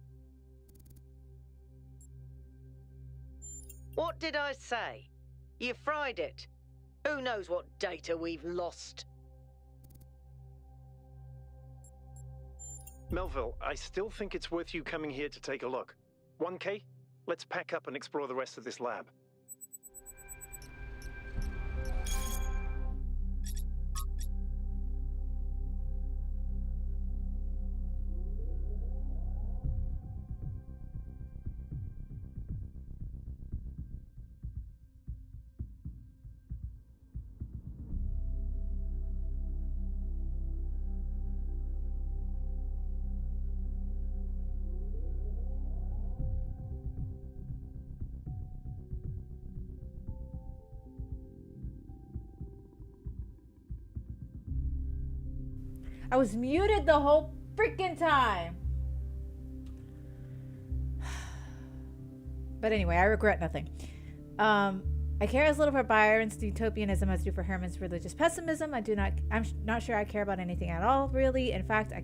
What did I say? You fried it. Who knows what data we've lost? Melville, I still think it's worth you coming here to take a look. 1K, let's pack up and explore the rest of this lab. I was muted the whole freaking time. But anyway, I regret nothing. I care as little for Byron's utopianism as I do for Herman's religious pessimism. I'm not sure I care about anything at all, really. In fact, I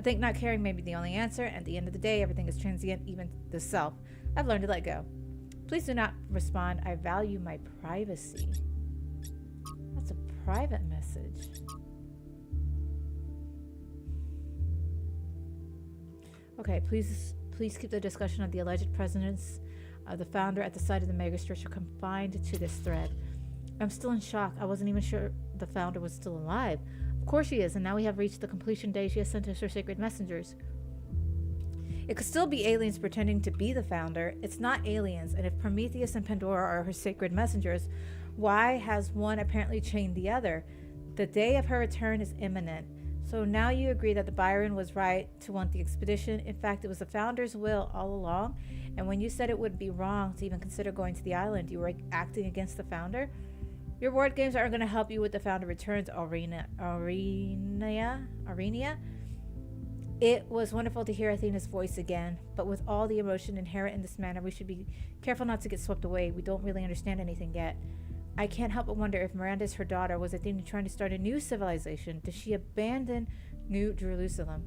think not caring may be the only answer. At the end of the day, everything is transient, even the self. I've learned to let go. Please do not respond. I value my privacy. That's a private message. Okay, please keep the discussion of the alleged presence of the founder at the site of the megastructure confined to this thread. I'm still in shock. I wasn't even sure the founder was still alive. Of course she is, and now we have reached the completion day. She has sent us her sacred messengers. It could still be aliens pretending to be the founder. It's not aliens, and if Prometheus and Pandora are her sacred messengers, why has one apparently chained the other? The day of her return is imminent. So now you agree that the Byron was right to want the expedition. In fact, it was the founder's will all along. And when you said it would be wrong to even consider going to the island, you were acting against the founder. Your word games aren't going to help you with the founder returns, Arenia. It was wonderful to hear Athena's voice again, but with all the emotion inherent in this manner, we should be careful not to get swept away. We don't really understand anything yet. I can't help but wonder if Miranda is her daughter. Was Athena trying to start a new civilization? Did she abandon New Jerusalem?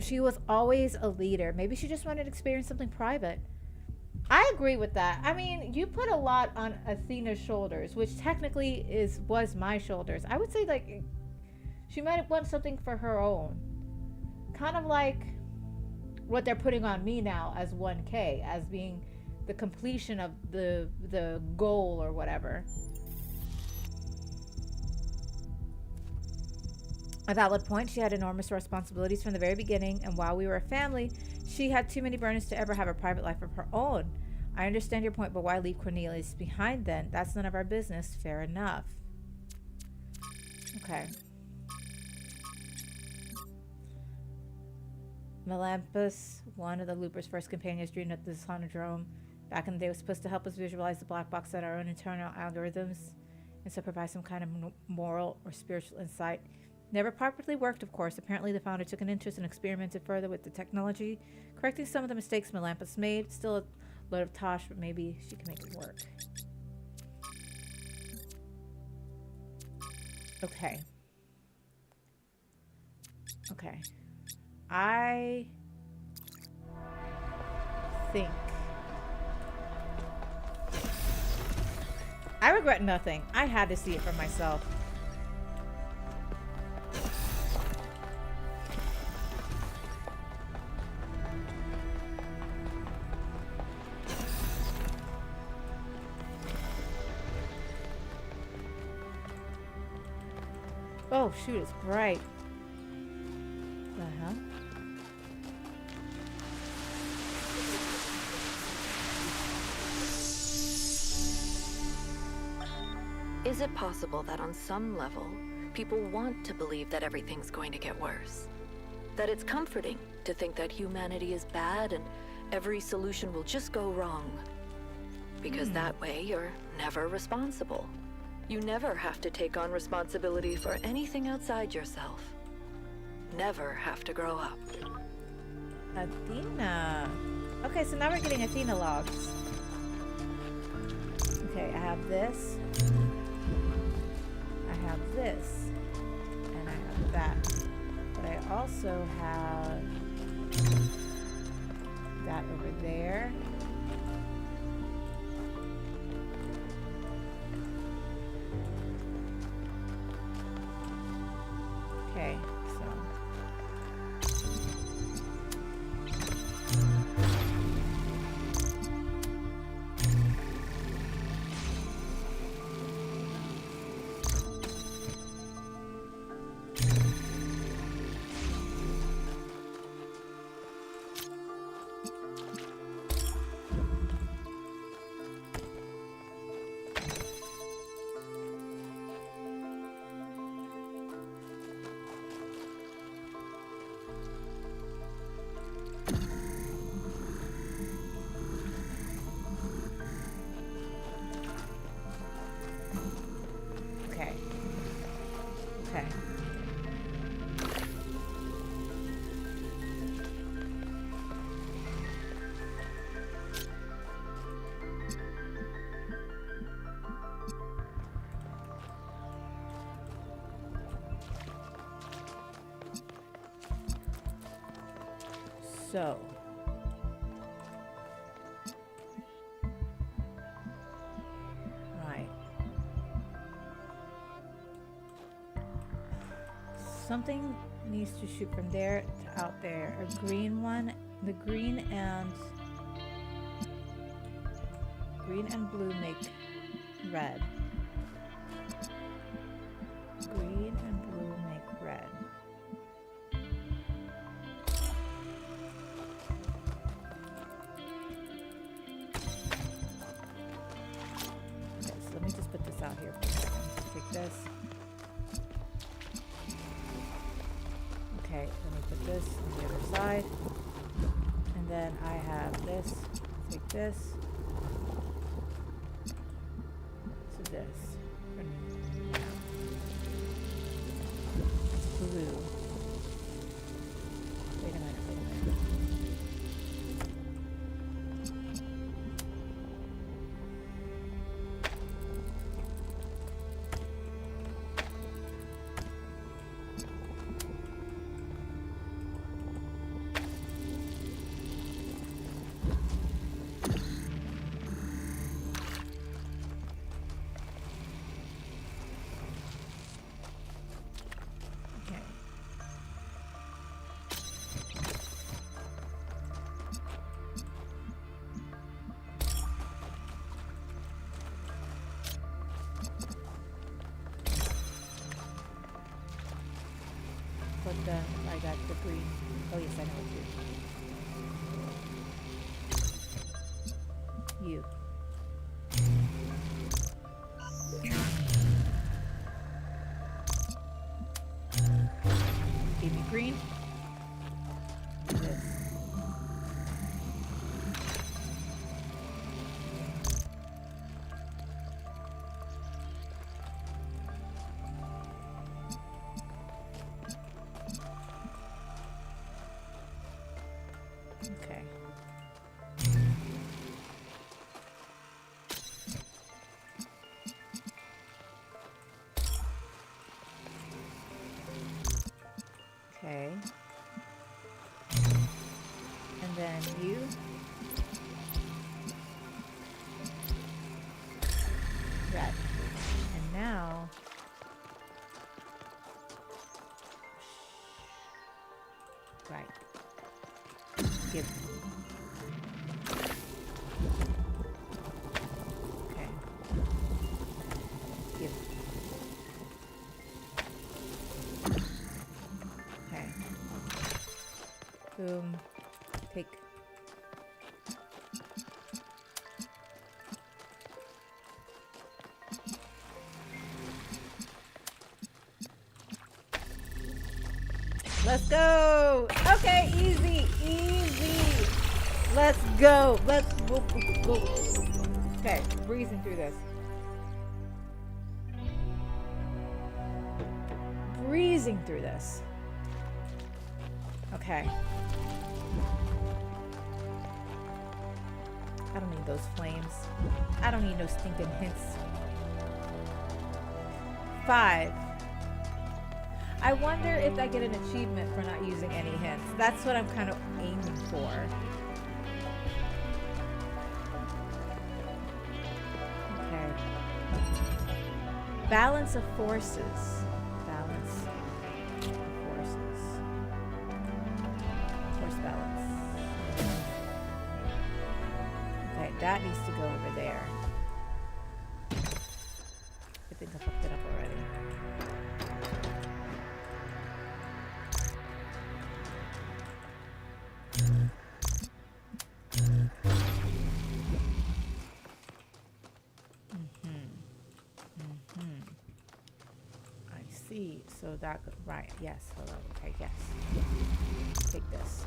She was always a leader. Maybe she just wanted to experience something private. I agree with that. I mean, you put a lot on Athena's shoulders, which technically was my shoulders. I would say, like, she might want something for her own. Kind of like what they're putting on me now as 1K, as being the completion of the goal or whatever. A valid point. She had enormous responsibilities from the very beginning, and while we were a family, she had too many burdens to ever have a private life of her own. I understand your point, but why leave Cornelius behind then? That's none of our business. Fair enough. Okay. Melampus, one of the Looper's first companions, dreamed of the Sonodrome. Back in the day, was supposed to help us visualize the black box at our own internal algorithms, and so provide some kind of moral or spiritual insight. Never properly worked, of course. Apparently, the founder took an interest and experimented further with the technology, correcting some of the mistakes Melampus made. Still a load of tosh, but maybe she can make it work. Okay. Okay. I think I regret nothing. I had to see it for myself. Oh shoot, it's bright. The hell? Is it possible that on some level, people want to believe that everything's going to get worse? That it's comforting to think that humanity is bad and every solution will just go wrong? Because that way you're never responsible. You never have to take on responsibility for anything outside yourself. Never have to grow up. Athena. Okay, so now we're getting Athena logs. Okay, I have this. I have this. And I have that. But I also have that over there. So. Right. Something needs to shoot from there to out there. A green one. The green and blue make red. Green and blue make red. Okay, so let me just put this out here for a second. Take this. Okay, let me put this on the other side. And then I have this. Take this. So this. Blue. Wait a minute, wait a minute. Okay. But then I got the green. Oh yes, I know what to do. You. Give me green. This. Okay. Okay. And then you. Red. And now. Right. Give. Okay. Give. Okay. Boom. Take. Let's go. Okay, easy, easy. Let's go. Let's go. Okay, breezing through this. Breezing through this. Okay. I don't need those flames. I don't need no stinking hints. 5. I wonder if I get an achievement for not using any hints. That's what I'm kind of aiming for. Okay. Balance of forces. Balance of forces. Force balance. Okay, that needs to go over there. I think I fucked it up already. I see. So that, right, yes, hold on, okay, yes. Take this.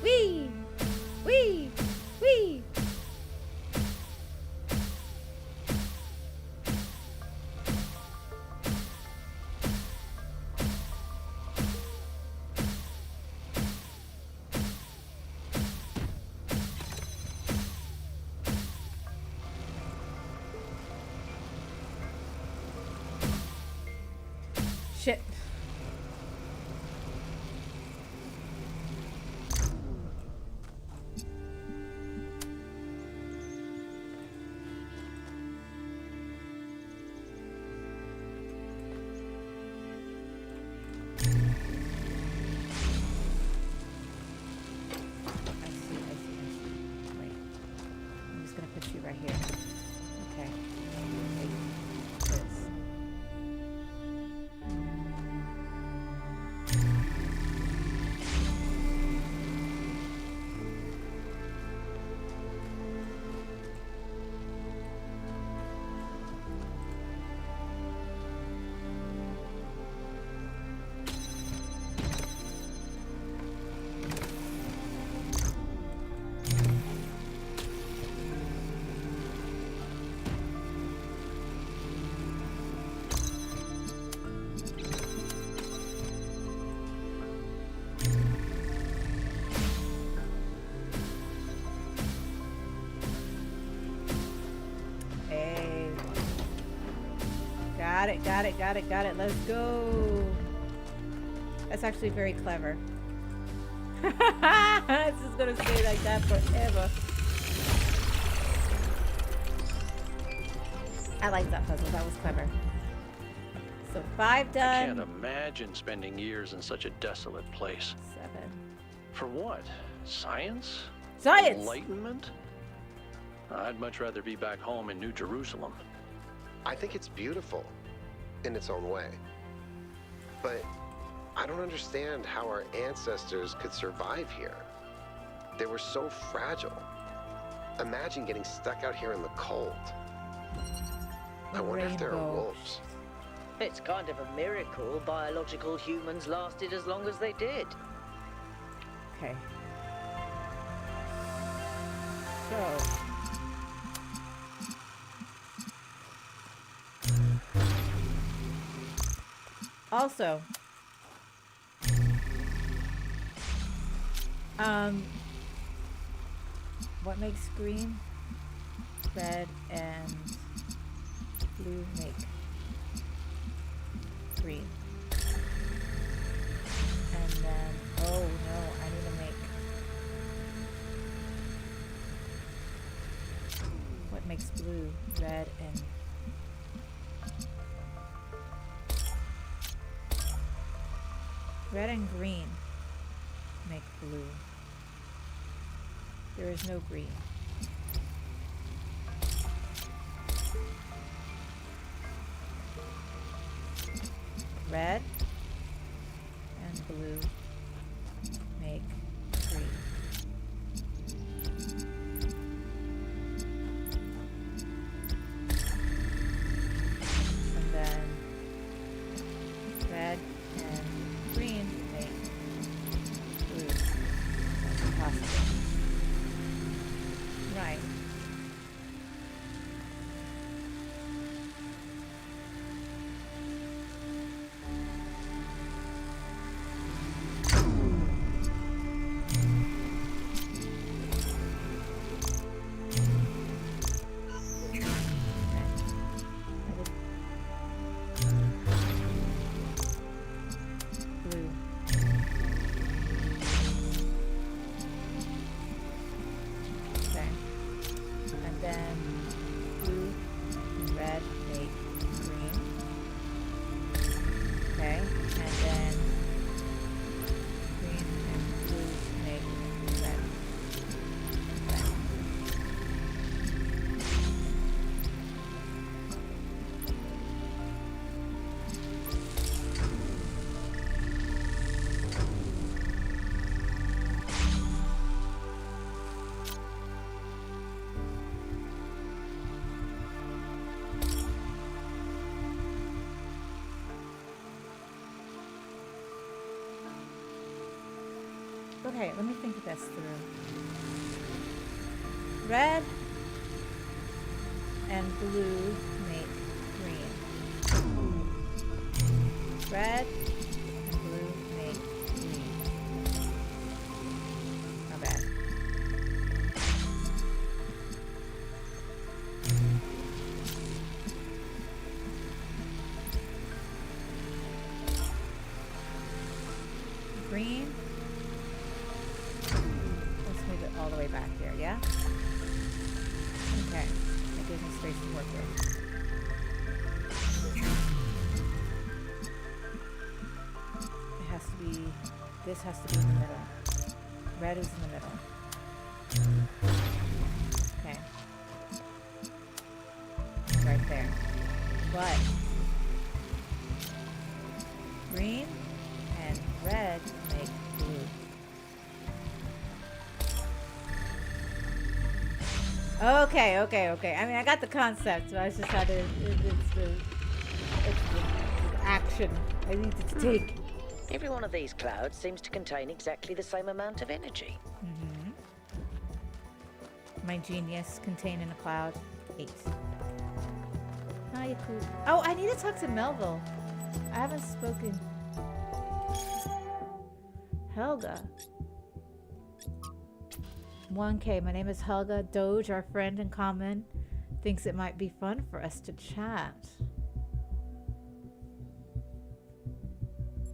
Wee! Wee! Wee! Got it, got it, got it, got it. Let's go. That's actually very clever. This is gonna stay like that forever. I like that puzzle. That was clever. So 5 done. I can't imagine spending years in such a desolate place. 7. For what? Science? Science! Enlightenment? I'd much rather be back home in New Jerusalem. I think it's beautiful in its own way. But I don't understand how our ancestors could survive here. They were so fragile. Imagine getting stuck out here in the cold. I wonder if there are Rainbow. wolves. It's kind of a miracle biological humans lasted as long as they did. Okay. So. Also. What makes green? Red and blue make green. And then, oh no, I need to make. What makes blue, red, and red and green make blue. There is no green. Red and blue make green. And then red and green make blue. That's impossible. Right. Blue. Okay. And then blue and red make green. Okay. And then green and blue make red. Okay. Okay, let me think this through. Red and blue make green. Red and blue make green. Not bad. Green. Let's move it all the way back here, yeah? Okay. That gives me space to work with. It has to be, this has to be in the middle. Red is in the middle. Okay. Right there. But green and red make blue. Okay, okay, okay. I mean, I got the concept, but I just had to. It's the action I needed to take. Every one of these clouds seems to contain exactly the same amount of energy. My genius contained in a cloud. 8. How you cool? Oh, I need to talk to Melville. I haven't spoken. Helga. 1K, my name is Helga. Doge, our friend in common, thinks it might be fun for us to chat.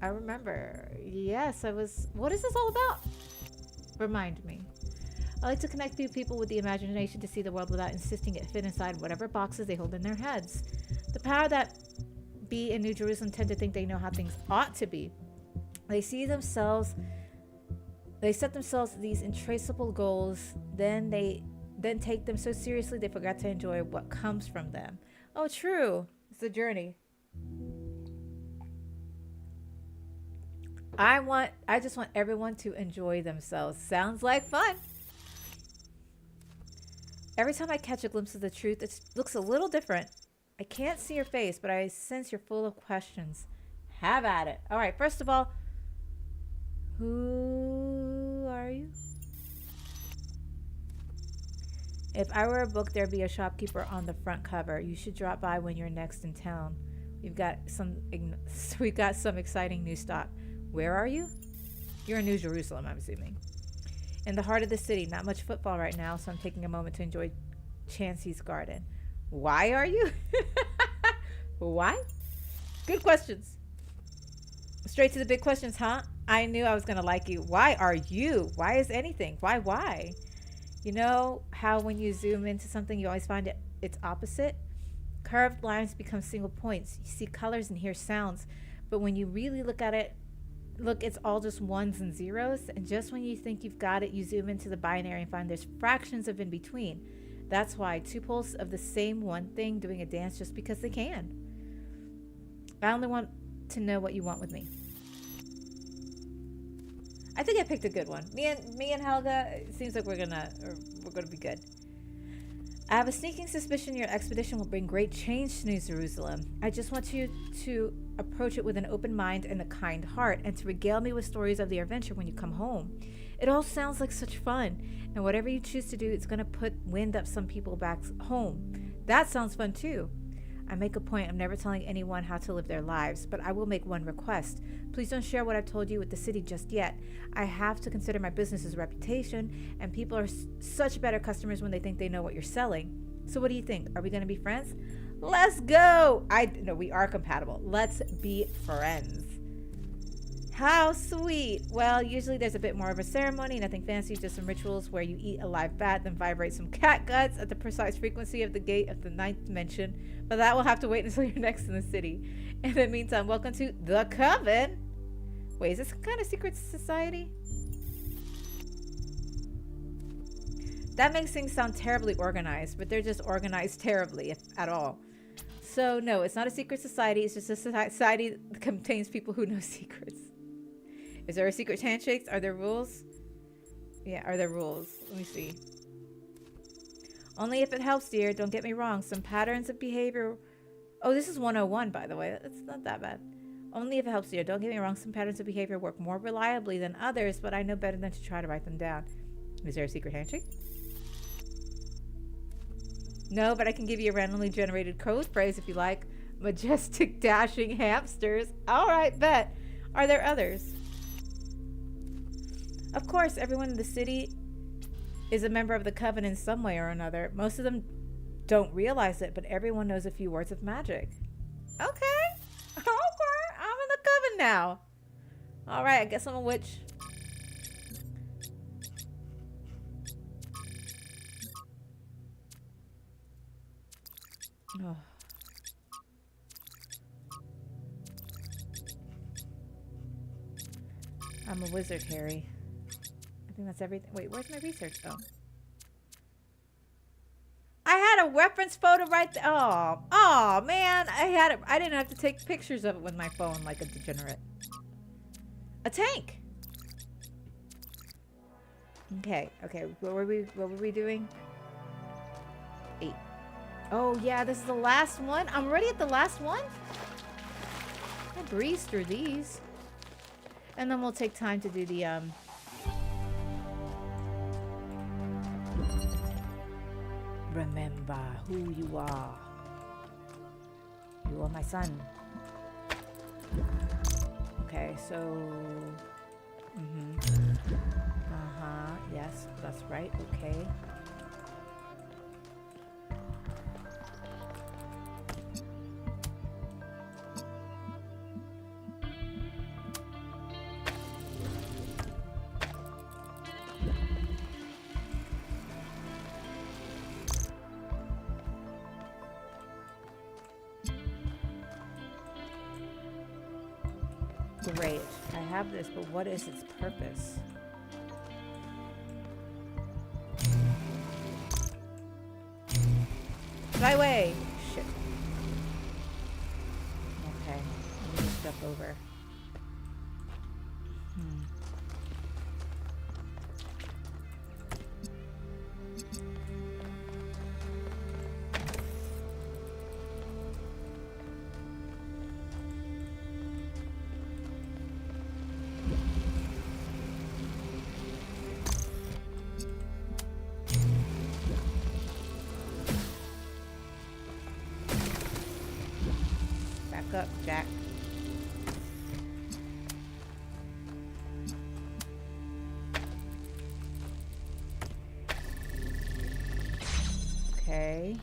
I remember. Yes, I was. What is this all about? Remind me. I like to connect people with the imagination to see the world without insisting it fit inside whatever boxes they hold in their heads. The power that be in New Jerusalem tend to think they know how things ought to be. They set themselves these intraceable goals, then take them so seriously they forgot to enjoy what comes from them. Oh, true. It's a journey. I just want everyone to enjoy themselves. Sounds like fun. Every time I catch a glimpse of the truth, it looks a little different. I can't see your face, but I sense you're full of questions. Have at it. All right, first of all, who are you? If I were a book, there'd be a shopkeeper on the front cover. You should drop by when you're next in town. We've got some exciting new stock. Where are you? You're in New Jerusalem, I'm assuming. In the heart of the city. Not much footfall right now, so I'm taking a moment to enjoy Chansey's garden. Why are you? Why? Good questions. Straight to the big questions, huh? I knew I was going to like you. Why are you? Why is anything? Why? You know how when you zoom into something, you always find its opposite? Curved lines become single points. You see colors and hear sounds. But when you really look at it, it's all just ones and zeros. And just when you think you've got it, you zoom into the binary and find there's fractions of in between. That's why two poles of the same one thing doing a dance just because they can. I only want to know what you want with me. I think I picked a good one. Me and Helga, it seems like we're gonna be good. I have a sneaking suspicion your expedition will bring great change to New Jerusalem. I just want you to approach it with an open mind and a kind heart, and to regale me with stories of the adventure when you come home. It all sounds like such fun, and whatever you choose to do, it's going to put wind up some people back home. That sounds fun too. I make a point of never telling anyone how to live their lives, but I will make one request. Please don't share what I've told you with the city just yet. I have to consider my business's reputation, and people are such better customers when they think they know what you're selling. So what do you think? Are we going to be friends? Let's go! No, we are compatible. Let's be friends. How sweet. Well, usually there's a bit more of a ceremony, nothing fancy, just some rituals where you eat a live bat, then vibrate some cat guts at the precise frequency of the gate of the ninth dimension. But that will have to wait until you're next in the city. In the meantime, welcome to the Coven. Wait, is this some kind of secret society? That makes things sound terribly organized, but they're just organized terribly, if at all. So no, it's not a secret society. It's just a society that contains people who know secrets. Is there a secret handshakes? Are there rules? Yeah, are there rules? Let me see. Only if it helps, dear. Don't get me wrong. Some patterns of behavior... Oh, this is 101, by the way. It's not that bad. Only if it helps, dear. Don't get me wrong. Some patterns of behavior work more reliably than others, but I know better than to try to write them down. Is there a secret handshake? No, but I can give you a randomly generated code phrase if you like. Majestic, dashing hamsters. All right, bet. Are there others? Of course, everyone in the city is a member of the Coven in some way or another. Most of them don't realize it, but everyone knows a few words of magic. Okay. I'm in the Coven now. All right, I guess I'm a witch. Oh. I'm a wizard, Harry. I think that's everything. Wait, where's my research? Oh. I had a reference photo right there. Oh, man. I had it. I didn't have to take pictures of it with my phone like a degenerate. A tank. Okay. What were we doing? 8. Oh, yeah, this is the last one. I'm already at the last one? I breezed through these. And then we'll take time to do the, Remember who you are. You are my son. Okay, so... Yes, that's right. Okay. Great. I have this, but what is its purpose? Fly away! Shit. Okay. Let me move stuff over. Back up, Jack. Okay.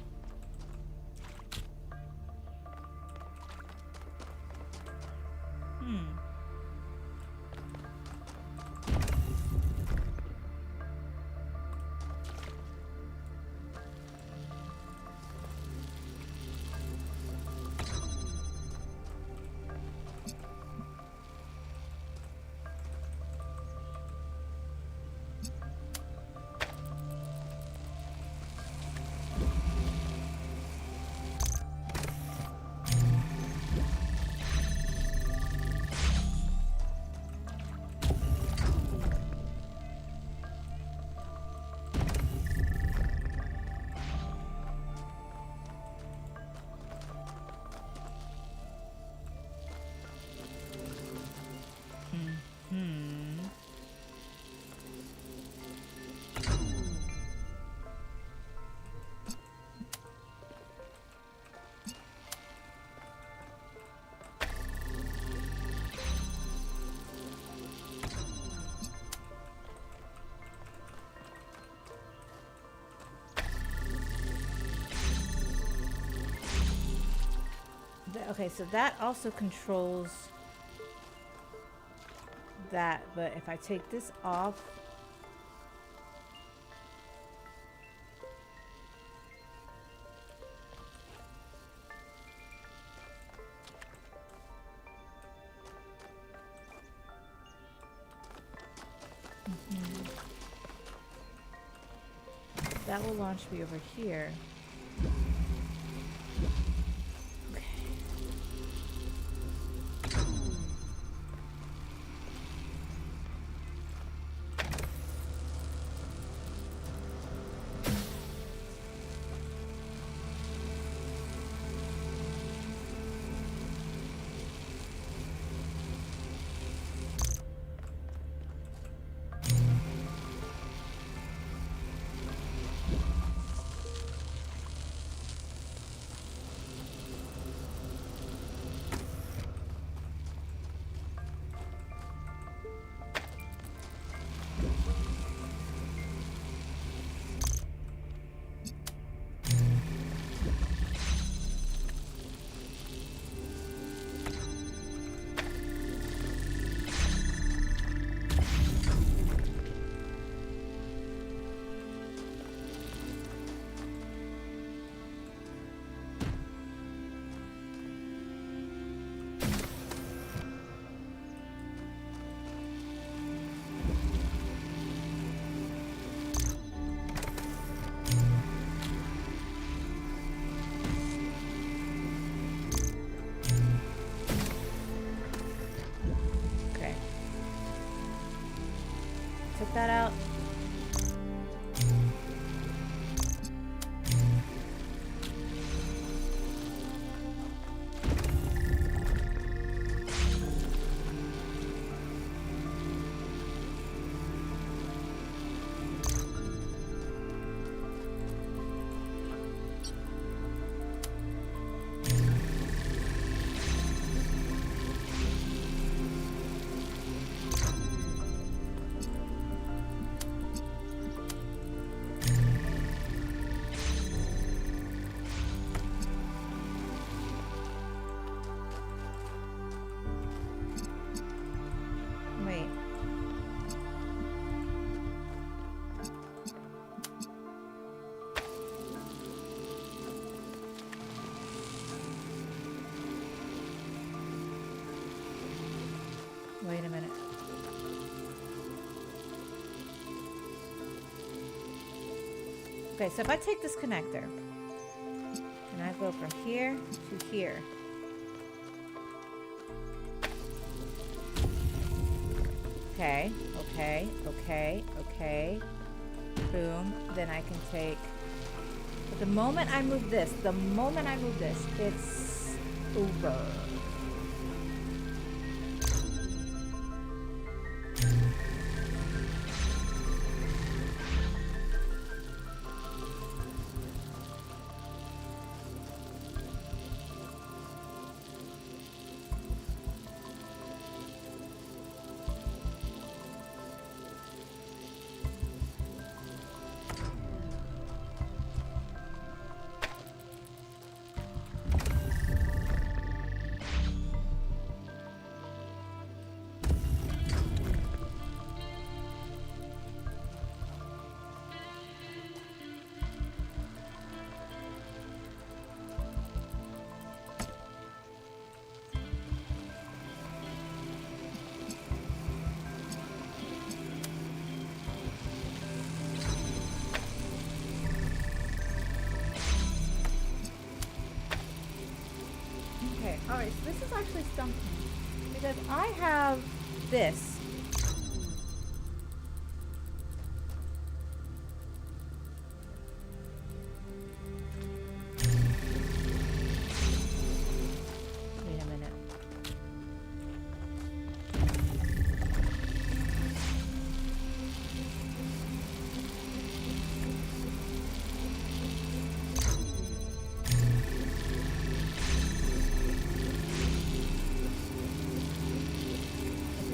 Okay, so that also controls that, but if I take this off, that will launch me over here. Took that out. Wait a minute. Okay, so if I take this connector and I go from here to here. Okay, okay, okay, okay. Boom. Then I can take... But the moment I move this, it's over. Okay, alright, so this is actually something. Because I have this. Wait a minute.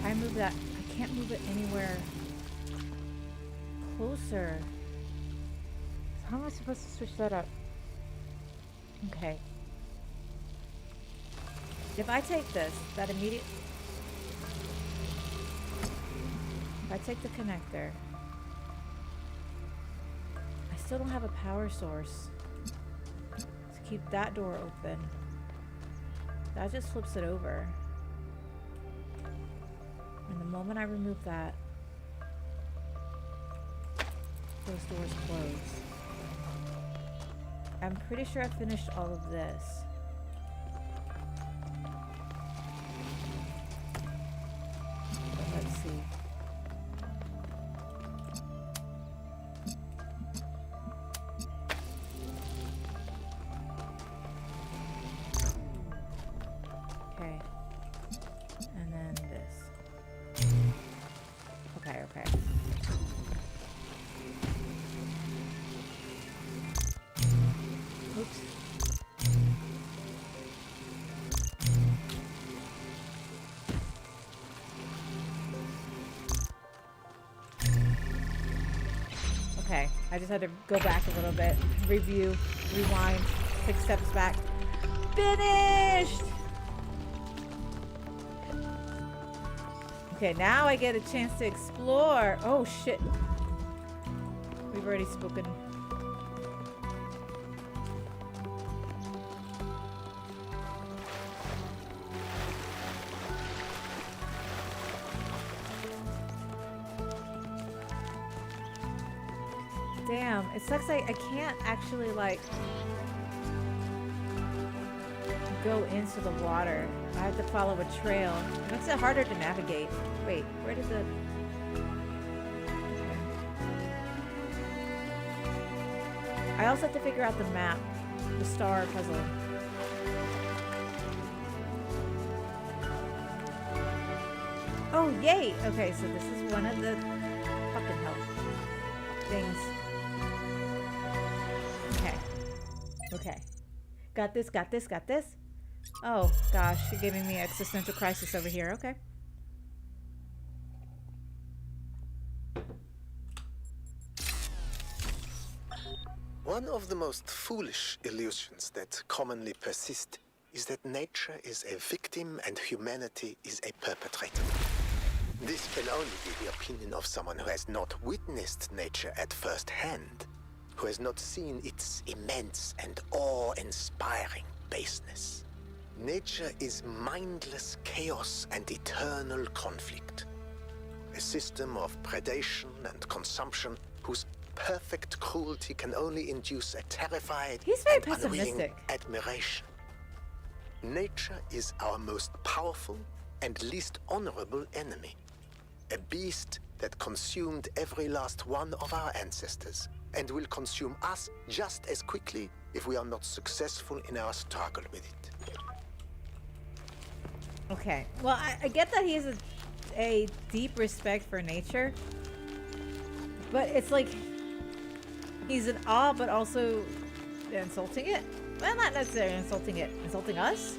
I move that. I can't move it anywhere closer. So how am I supposed to switch that up? Okay. If I take this, that immediate... If I take the connector, I still don't have a power source to keep that door open. That just flips it over. And the moment I remove that, those doors close. I'm pretty sure I finished all of this. But let's see. Okay. And then this. Okay, okay. Oops. Okay, I just had to go back a little bit, review, rewind, 6 steps back. Finished! Okay, now I get a chance to explore. Oh shit. We've already spoken. Damn, it sucks I can't actually like go into the water. I have to follow a trail. It makes it harder to navigate. Wait, where did the... Okay. I also have to figure out the map, the star puzzle. Oh, yay! Okay, so this is one of the fucking health things. Okay. Okay. Got this, got this, got this. Oh, gosh, you're giving me existential crisis over here. Okay. One of the most foolish illusions that commonly persist is that nature is a victim and humanity is a perpetrator. This can only be the opinion of someone who has not witnessed nature at first hand, who has not seen its immense and awe-inspiring baseness. Nature is mindless chaos and eternal conflict. A system of predation and consumption whose perfect cruelty can only induce a terrified He's very and unwilling pessimistic. admiration. Nature is our most powerful and least honorable enemy. A beast that consumed every last one of our ancestors and will consume us just as quickly if we are not successful in our struggle with it. Okay. Well, I get that he has a deep respect for nature, but it's like he's in awe, but also insulting it. Well, not necessarily insulting it. Insulting us?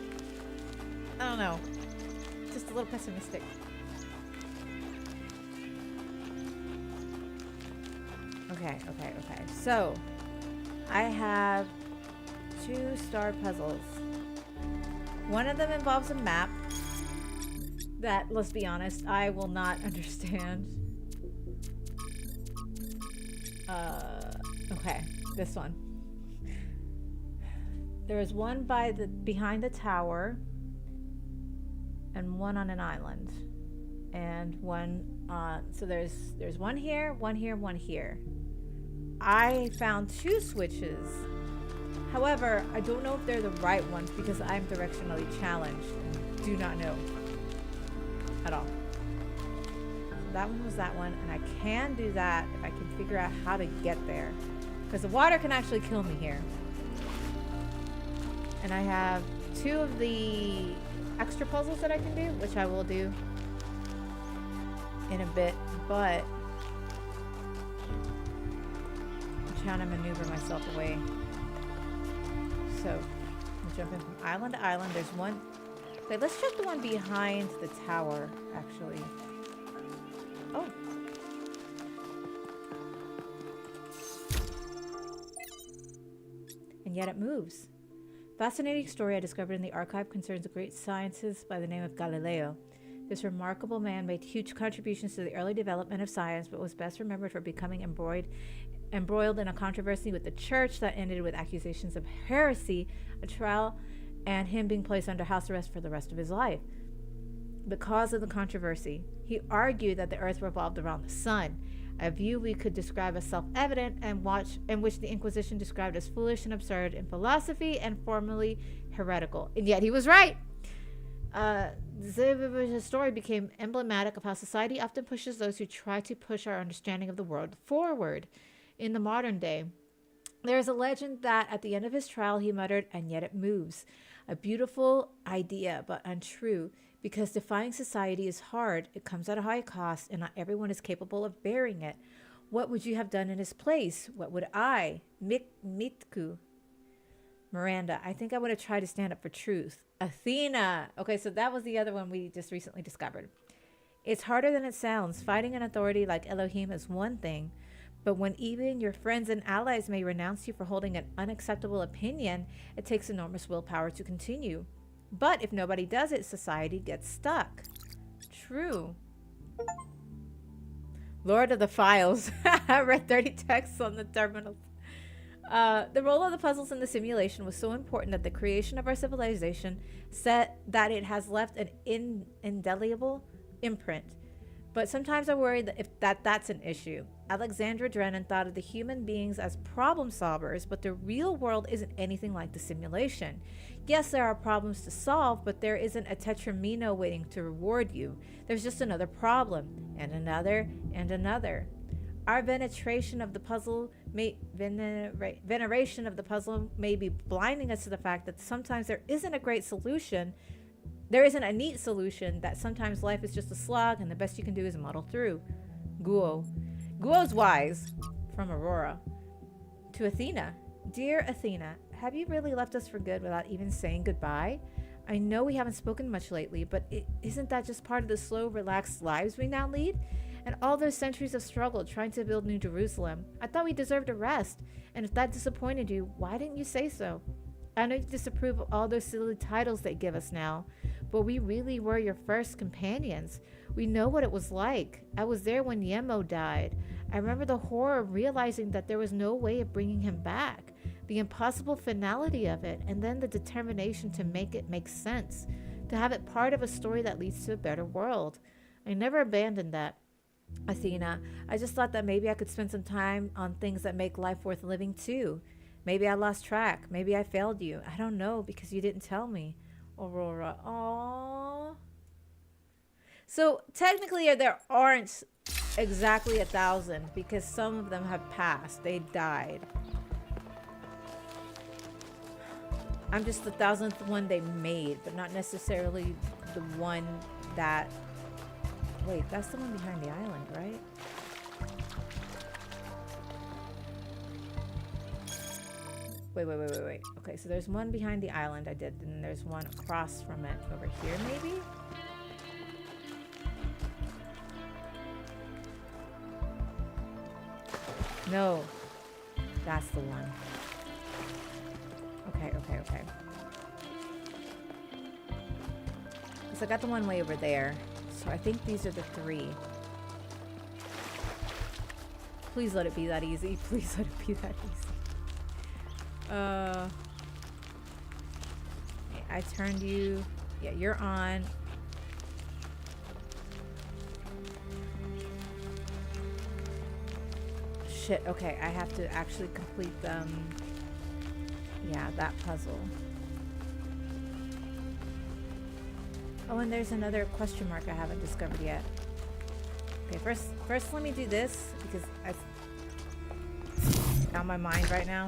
I don't know. Just a little pessimistic. Okay. So, I have 2 star puzzles. One of them involves a map that, let's be honest, I will not understand. Okay, this one. There is one behind the tower, and one on an island, and one so there's one here, one here, one here. I found 2 switches. However, I don't know if they're the right ones because I'm directionally challenged and do not know at all. So that one was that one, and I can do that if I can figure out how to get there, because the water can actually kill me here. And I have 2 of the extra puzzles that I can do, which I will do in a bit, but I'm trying to maneuver myself away. So I'm jumping from island to island. There's one. Okay, let's check the one behind the tower, actually. Oh. And yet it moves. Fascinating story I discovered in the archive concerns a great scientist by the name of Galileo. This remarkable man made huge contributions to the early development of science, but was best remembered for becoming embroiled in a controversy with the church that ended with accusations of heresy, a trial, and him being placed under house arrest for the rest of his life. Because of the controversy, he argued that the earth revolved around the sun, a view we could describe as self-evident and which the Inquisition described as foolish and absurd in philosophy and formally heretical. And yet he was right. His story became emblematic of how society often pushes those who try to push our understanding of the world forward. In the modern day, there is a legend that at the end of his trial he muttered, "And yet it moves." A beautiful idea, but untrue, because defying society is hard, it comes at a high cost, and not everyone is capable of bearing it. What would you have done in his place? What would I? Mitku. Miranda, I think I would have tried to stand up for truth. Athena. Okay, so that was the other one we just recently discovered. It's harder than it sounds. Fighting an authority like Elohim is one thing, but when even your friends and allies may renounce you for holding an unacceptable opinion, it takes enormous willpower to continue. But if nobody does it, society gets stuck. True. Lord of the Files. I read 30 texts on the terminals. The role of the puzzles in the simulation was so important that the creation of our civilization said that it has left an indelible imprint. But sometimes I worry that that's an issue. Alexandra Drennan thought of the human beings as problem solvers, but the real world isn't anything like the simulation. Yes, there are problems to solve, but there isn't a tetramino waiting to reward you. There's just another problem, and another, and another. Our veneration of the puzzle may be blinding us to the fact that sometimes there isn't a great solution. There isn't a neat solution, that sometimes life is just a slog and the best you can do is muddle through. Guo's wise. From Aurora. To Athena. Dear Athena, have you really left us for good without even saying goodbye? I know we haven't spoken much lately, but isn't that just part of the slow, relaxed lives we now lead? And all those centuries of struggle trying to build New Jerusalem. I thought we deserved a rest. And if that disappointed you, why didn't you say so? I know you disapprove of all those silly titles they give us now, but we really were your first companions. We know what it was like. I was there when Yemo died. I remember the horror of realizing that there was no way of bringing him back. the impossible finality of it, and then the determination to make it make sense, to have it part of a story that leads to a better world. I never abandoned that, Athena. I just thought that maybe I could spend some time on things that make life worth living too. Maybe I lost track. Maybe I failed you. I don't know because you didn't tell me. Aurora. Aww. So technically there aren't exactly 1,000 because some of them have passed. They died. I'm just the 1,000th one they made, but not necessarily the one that... Wait, that's the one behind the island, right? Wait. Okay, so there's one behind the island I did, and there's one across from it over here, maybe? No. That's the one. Okay. So I got the one way over there. So I think these are the 3. Please let it be that easy. Please let it be that easy. I turned you. Yeah, you're on. Shit, okay, I have to actually complete them. Yeah, that puzzle. Oh, and there's another question mark I haven't discovered yet. Okay, first let me do this because it's on my mind right now.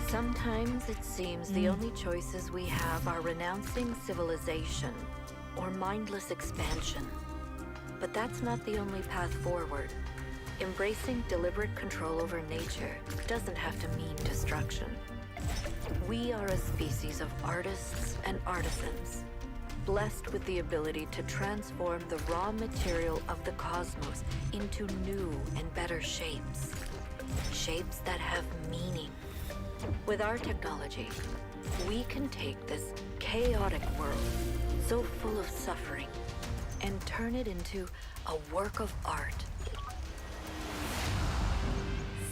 Sometimes it seems the only choices we have are renouncing civilization or mindless expansion. But that's not the only path forward. Embracing deliberate control over nature doesn't have to mean destruction. We are a species of artists and artisans, blessed with the ability to transform the raw material of the cosmos into new and better shapes. Shapes that have meaning. With our technology, we can take this chaotic world, so full of suffering, and turn it into a work of art.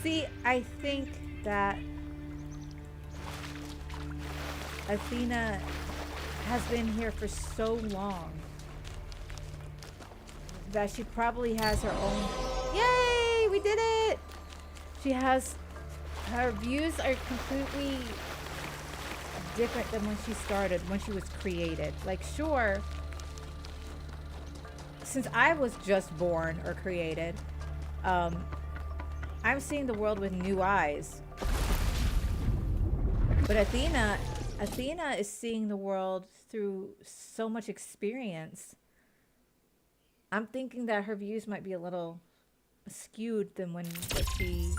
See, I think that Athena has been here for so long that she probably has her own... Yay! We did it! She has... Her views are completely different than when she started, when she was created. Like, sure, since I was just born or created, I'm seeing the world with new eyes. But Athena is seeing the world through so much experience. I'm thinking that her views might be a little skewed than when she...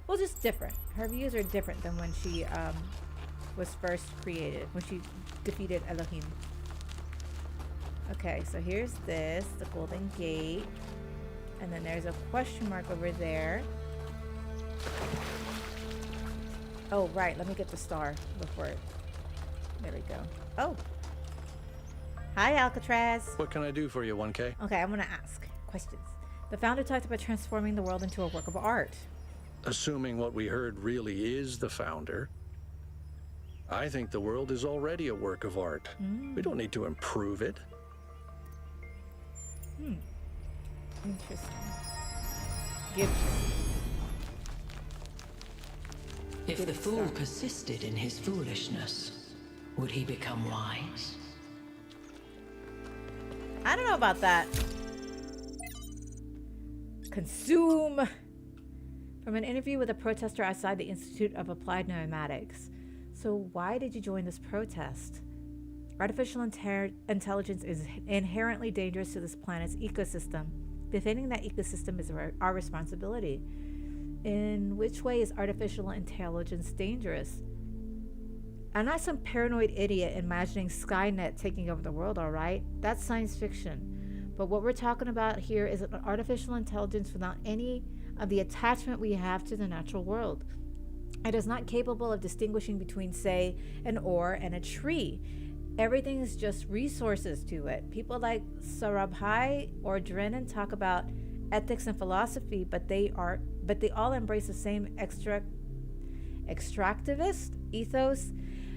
Well, just different. Her views are different than when she was first created, when she defeated Elohim. Okay, so here's this, the Golden Gate. And then there's a question mark over there. Oh, right. Let me get the star before it... There we go. Oh. Hi, Alcatraz. What can I do for you, 1K? Okay, I'm going to ask questions. The founder talked about transforming the world into a work of art. Assuming what we heard really is the founder, I think the world is already a work of art. We don't need to improve it. Interesting. Give. If the fool persisted in his foolishness, would he become wise? I don't know about that. Consume. From an interview with a protester outside the Institute of Applied Pneumatics. So why did you join this protest? Artificial intelligence is inherently dangerous to this planet's ecosystem. Defending that ecosystem is our responsibility. In which way is artificial intelligence dangerous? I'm not some paranoid idiot imagining Skynet taking over the world, all right? That's science fiction. But what we're talking about here is an artificial intelligence without any of the attachment we have to the natural world. It is not capable of distinguishing between, say, an ore and a tree. Everything is just resources to it. People like Sarabhai or Drennan talk about ethics and philosophy, but they all embrace the same extractivist ethos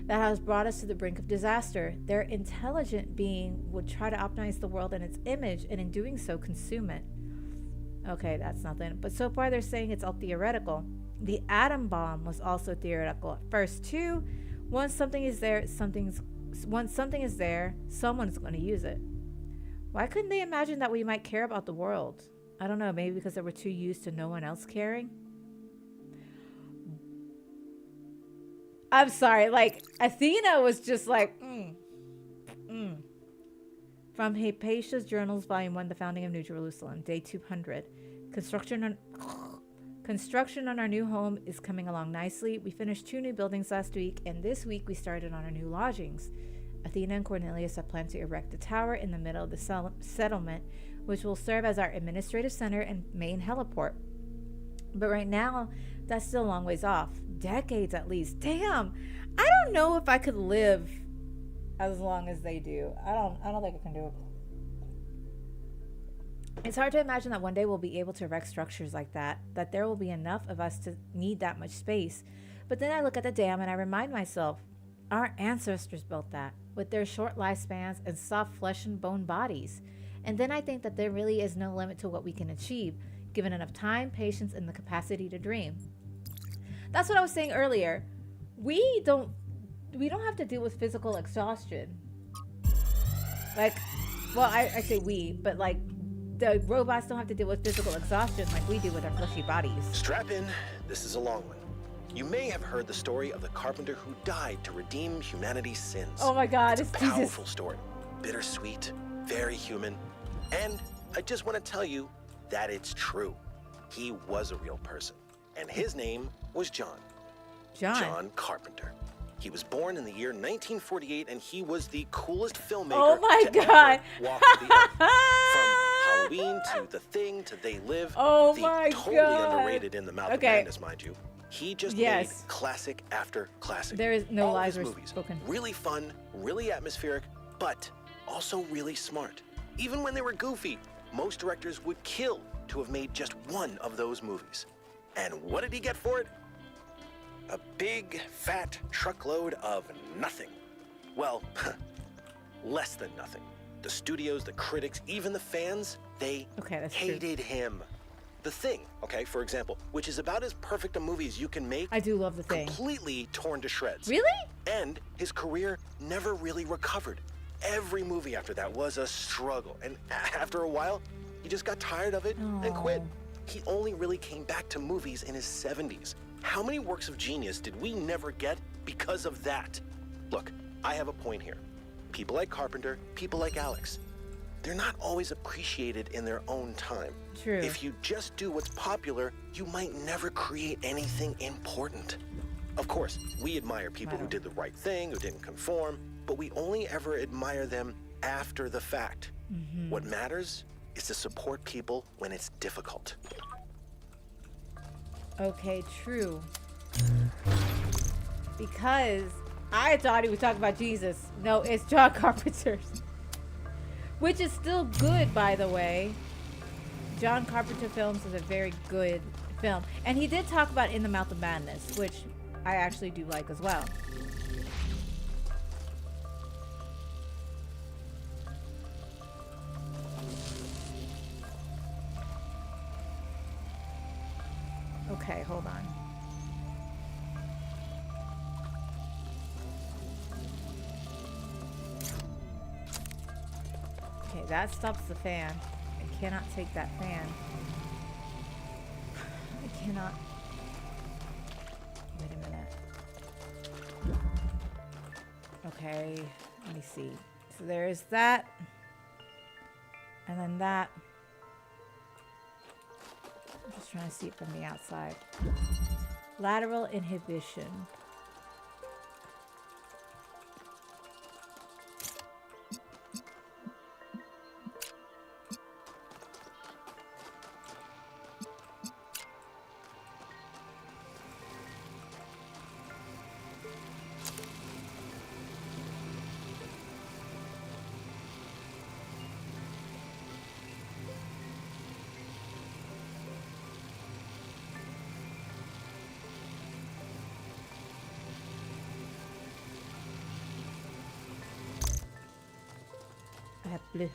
that has brought us to the brink of disaster. Their intelligent being would try to optimize the world in its image, and in doing so, consume it. Okay, that's nothing. But so far, they're saying it's all theoretical. The atom bomb was also theoretical at first, too. Once something is there, someone's going to use it. Why couldn't they imagine that we might care about the world? I don't know, maybe because they were too used to no one else caring? I'm sorry, like, Athena was just like, From Hypatia's Journals, Volume 1, The Founding of New Jerusalem, Day 200. Construction on our new home is coming along nicely. We finished 2 new buildings last week, and this week we started on our new lodgings. Athena and Cornelius have planned to erect a tower in the middle of the settlement, which will serve as our administrative center and main heliport. But right now, that's still a long ways off. Decades at least. Damn! I don't know if I could live as long as they do. I don't think I can do it. It's hard to imagine that one day we'll be able to erect structures like that there will be enough of us to need that much space. But then I look at the dam and I remind myself, our ancestors built that with their short lifespans and soft flesh and bone bodies. And then I think that there really is no limit to what we can achieve, given enough time, patience, and the capacity to dream. That's what I was saying earlier. We don't have to deal with physical exhaustion. Like, well, I say we, but like, the robots don't have to deal with physical exhaustion like we do with our fleshy bodies. Strap in. This is a long one. You may have heard the story of the carpenter who died to redeem humanity's sins. Oh my God, it's a powerful story. Bittersweet, very human. And I just want to tell you that it's true. He was a real person. And his name was John. John Carpenter. He was born in the year 1948, and he was the coolest filmmaker to ever walk the earth. From Halloween to The Thing to They Live. Oh my God. Totally underrated in the mouth of madness, mind you. He just made classic after classic. There is no All lies his movies, spoken. really fun, really atmospheric, but also really smart. Even when they were goofy, most directors would kill to have made just one of those movies. And what did he get for it? A big, fat truckload of nothing. Well, less than nothing. The studios, the critics, even the fans, they hated him. The Thing, okay, for example, which is about as perfect a movie as you can make. I do love The Thing. Completely torn to shreds. Really? And his career never really recovered. Every movie after that was a struggle. And after a while, he just got tired of it and quit. He only really came back to movies in his 70s. How many works of genius did we never get because of that? Look, I have a point here. People like Carpenter, people like Alex, they're not always appreciated in their own time. True. If you just do what's popular, you might never create anything important. Of course, we admire people who did the right thing, who didn't conform, but we only ever admire them after the fact. What matters is to support people when it's difficult. Okay, true. Because I thought he was talking about Jesus. No, it's John Carpenter's. Which is still good, by the way. John Carpenter Films is a very good film. And he did talk about In the Mouth of Madness, which I actually do like as well. Okay, hold on. Okay, that stops the fan. I cannot take that fan. I cannot. Wait a minute. Okay, let me see. So there's that. And then that. I'm just trying to see it from the outside. Lateral inhibition. I have blue.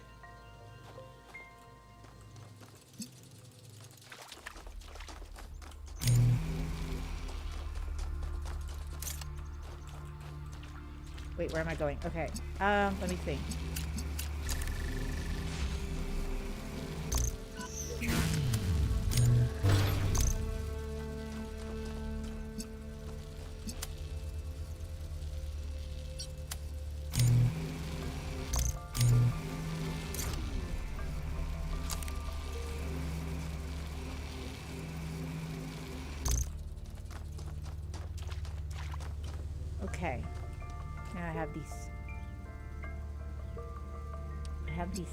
Wait, where am I going? Okay. Let me think. Okay. Now I have these. I have these.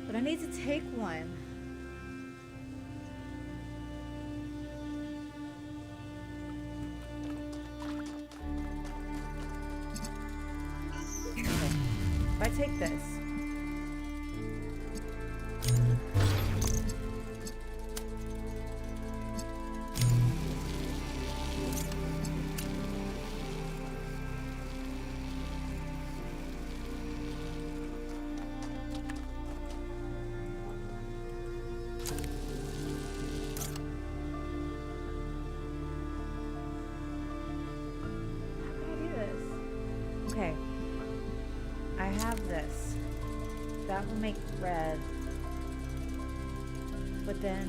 But I need to take one. If I take this, how can I do this? Okay. I have this. That will make red. But then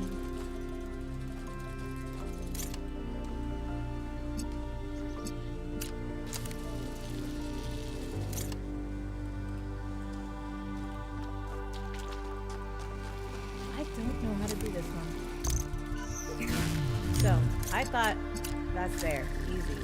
I don't know how to do this one. So I thought that's there. Easy.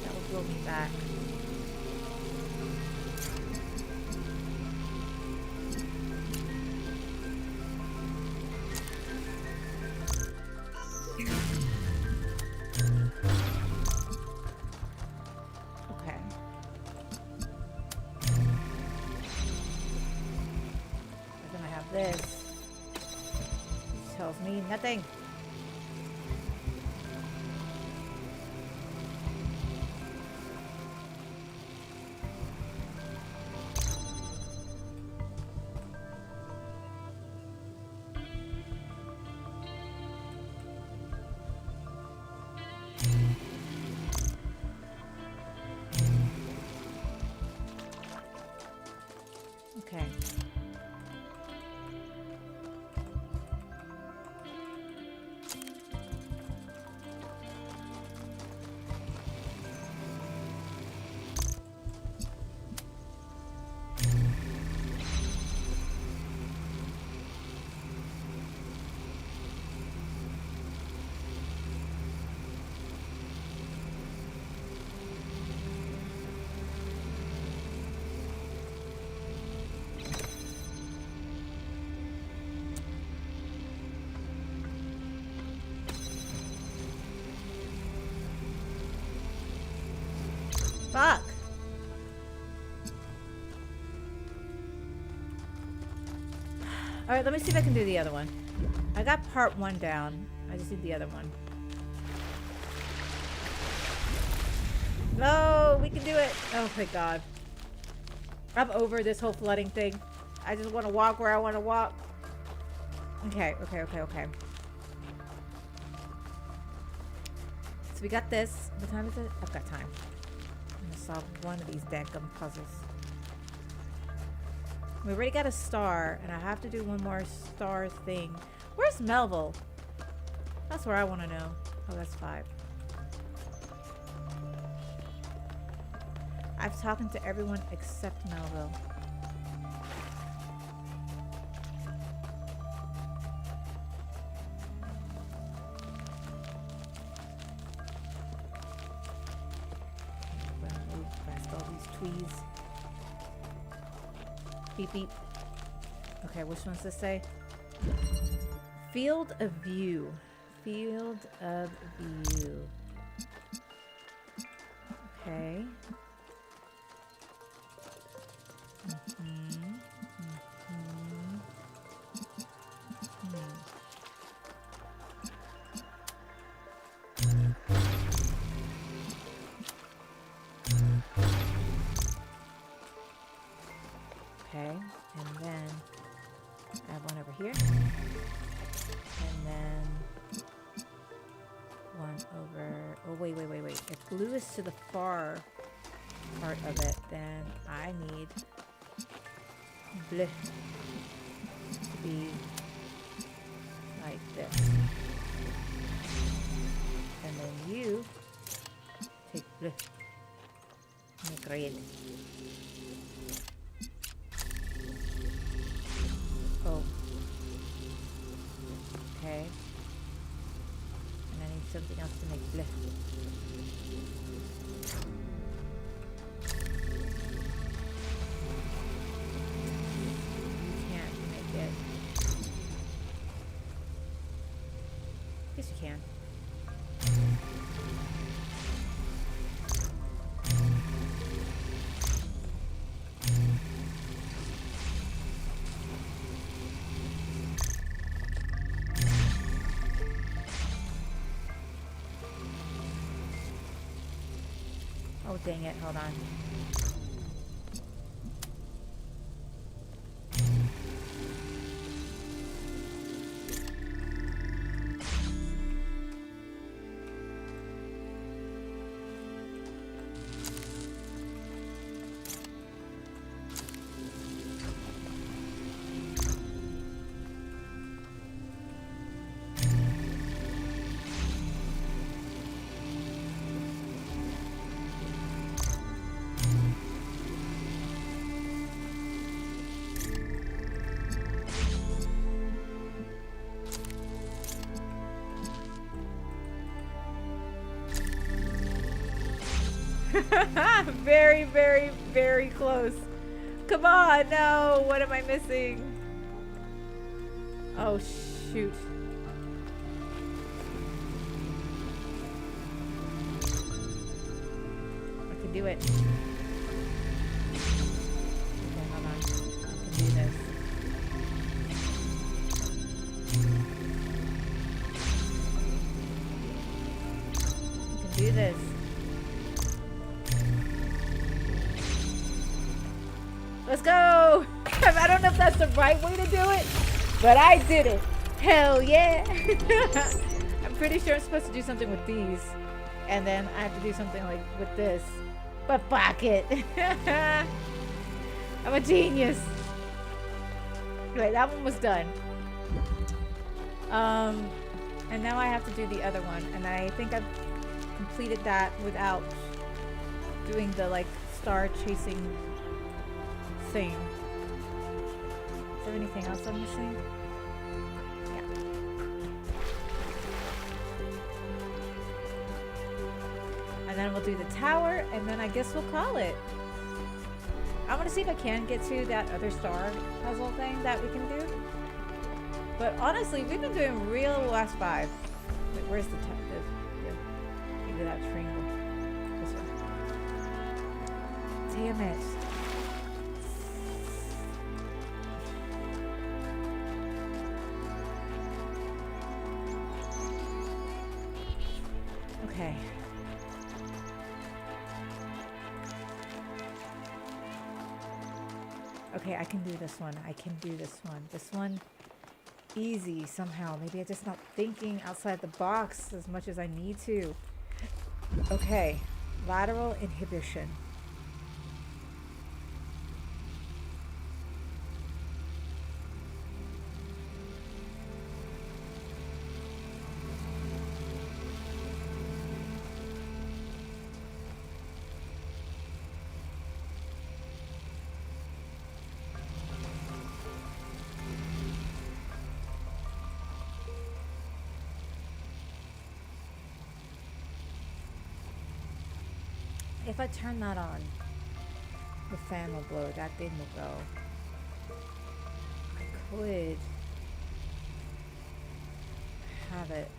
That will blow me back. Okay. But then I have this. This tells me nothing. Okay. Fuck. Alright, let me see if I can do the other one. I got part 1 down. I just need the other one. No, we can do it. Oh my god. I'm over this whole flooding thing. I just want to walk where I want to walk. Okay. So we got this. What time is it? I've got time. I'm gonna solve one of these dadgum puzzles. We already got a star, and I have to do one more star thing. Where's Melville? That's where I want to know. Oh, that's 5. I've talked to everyone except Melville. I'm gonna move past all these tweez. Beep beep. Okay, which one's this say? Field of view. Field of view. Okay. Okay, and then I have one over here, and then one over. Oh wait. If blue is to the far part of it, then I need blue to be like this, and then you take blue, make red. Oh. Okay. And I need something else to make blue. You can't make it. Yes, you can. Oh, dang it. Hold on. Very, very, very close. Come on, no. What am I missing? Oh, shoot. I can do it. Okay, hold on. I can do this. I can do this. Let's go! I don't know if that's the right way to do it, but I did it. Hell yeah! I'm pretty sure I'm supposed to do something with these, and then I have to do something like with this. But fuck it. I'm a genius. Right, that one was done. And now I have to do the other one, and I think I've completed that without doing the like star chasing thing. Is there anything else I'm missing? Yeah. And then we'll do the tower, and then I guess we'll call it. I want to see if I can get to that other star puzzle thing that we can do. But honestly, we've been doing real last 5. Wait, where's the into that triangle? This one. Damn it. Okay. Okay, I can do this one. I can do this one. This one, easy somehow. Maybe I'm just not thinking outside the box as much as I need to. Okay, lateral inhibition. If I turn that on, the fan will blow, that thing will go. I could have it.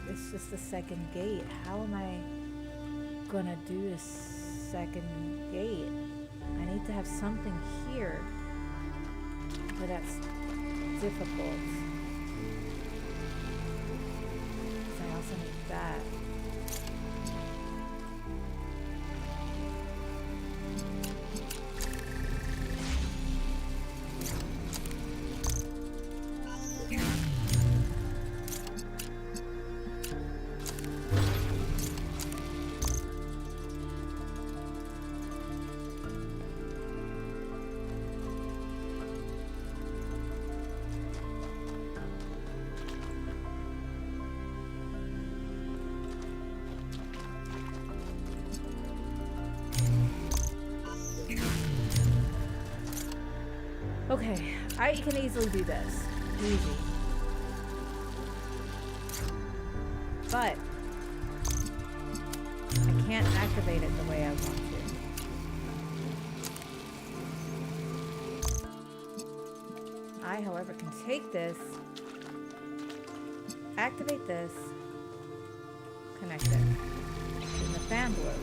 It's just the second gate. How am I gonna do a second gate? I need to have something here, but that's difficult. So I also need that. Okay, I can easily do this. Easy. But I can't activate it the way I want to. I, however, can take this, activate this, connect it, and the fan blows.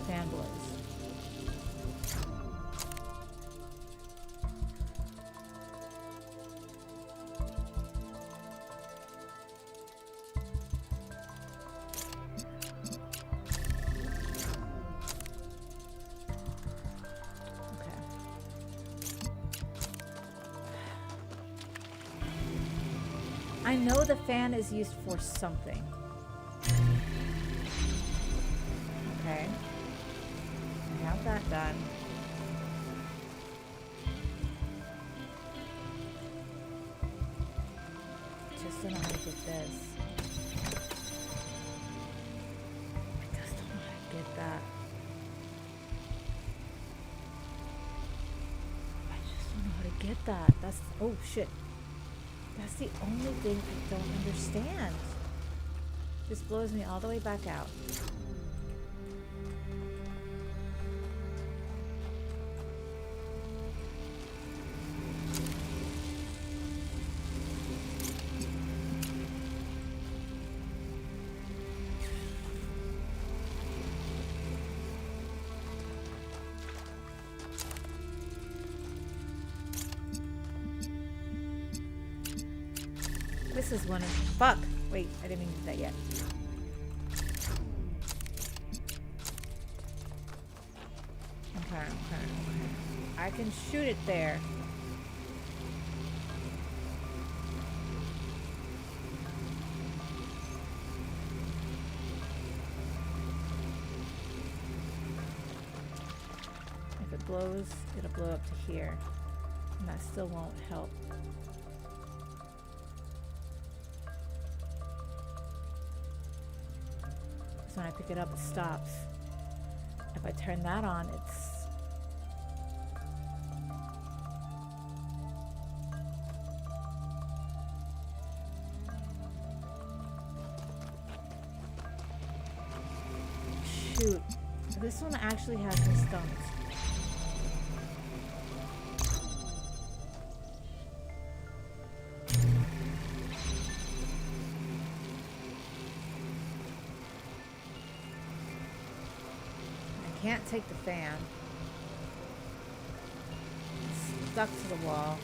Fan blows. I know the fan is used for something. Okay. I have that done. Just don't know how to get this. I just don't know how to get that. I just don't know how to get that. That's, oh shit. That's the only thing I don't understand. This blows me all the way back out. This is one of... Fuck! Wait, I didn't even do that yet. Okay. I can shoot it there. blows, it'll blow up to here. And that still won't help. So when I pick it up, it stops. If I turn that on, it's... Shoot. This one actually has me stumped. I can't take the fan. It's stuck to the wall.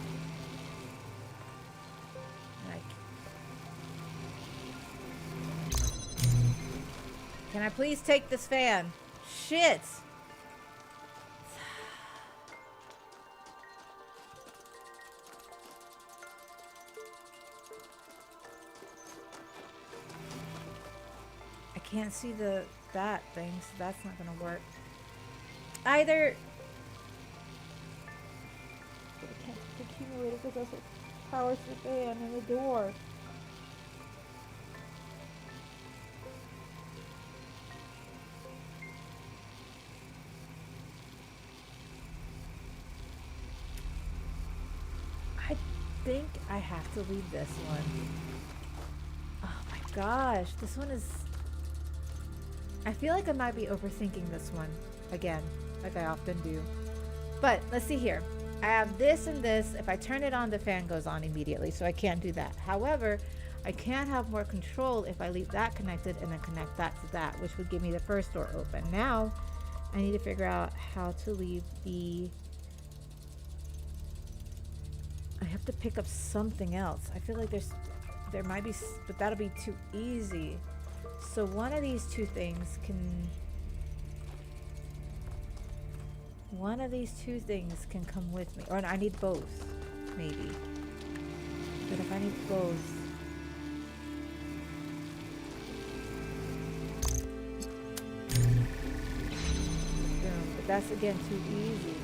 Can I please take this fan? Shit! I can't see that thing, so that's not gonna work. Either I can't take the accumulator because that's what powers the fan and the door. I think I have to leave this one. Oh my gosh, this one is... I feel like I might be overthinking this one again, like I often do. But let's see here. I have this and this. If I turn it on, the fan goes on immediately, so I can't do that. However, I can have more control if I leave that connected and then connect that to that, which would give me the first door open. Now, I need to figure out how to leave the... I have to pick up something else. I feel like there might be, but that'll be too easy. So one of these two things can... One of these two things can come with me. Or I need both, maybe. But if I need both... Boom. But that's, again, too easy.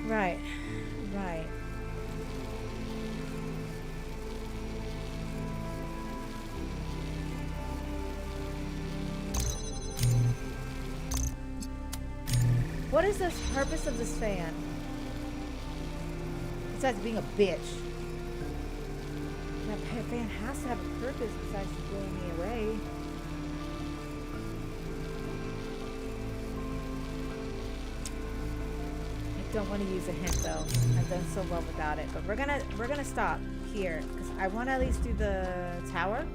Right, right. What is the purpose of this fan? Besides being a bitch. That fan has to have a purpose besides blowing me away. Don't want to use a hint though. I've done so well without it, but we're gonna stop here because I want to at least do the tower,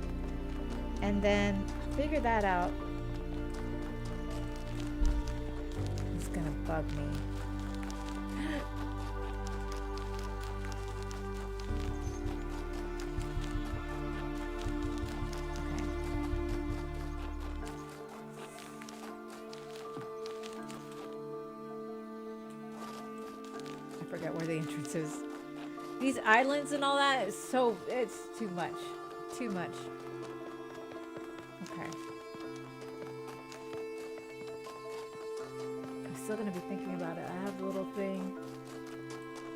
and then figure that out. It's gonna bug me. Where the entrance is. These islands and all that is so, it's too much. Too much. Okay. I'm still gonna be thinking about it. I have the little thing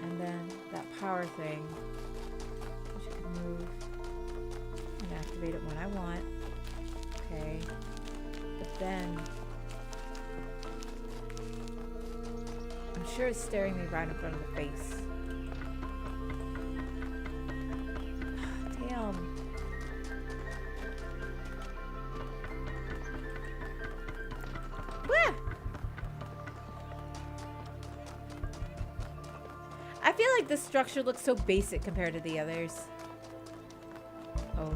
and then that power thing, which I can move and activate it when I want. Okay. But then I'm sure it's staring me right in front of the face. Damn. Wah! I feel like this structure looks so basic compared to the others. Oh.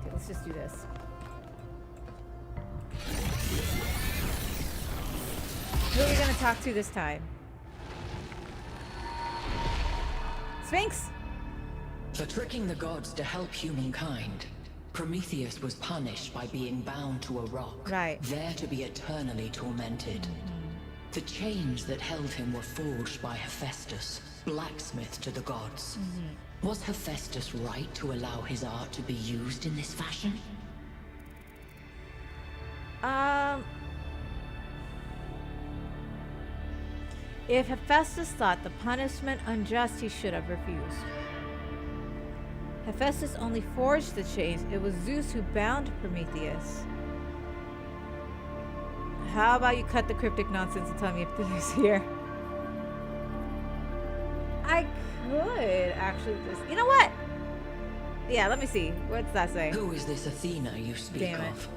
Okay, let's just do this. Who are we gonna talk to this time? Sphinx? For tricking the gods to help humankind, Prometheus was punished by being bound to a rock, Right. there to be eternally tormented. The chains that held him were forged by Hephaestus, blacksmith to the gods. Was Hephaestus right to allow his art to be used in this fashion? If Hephaestus thought the punishment unjust, he should have refused. Hephaestus only forged the chains. It was Zeus who bound Prometheus. How about you cut the cryptic nonsense and tell me if Thea's here? I could actually just... You know what? Yeah, let me see. What does that say? Who is this Athena you speak Damn it. of?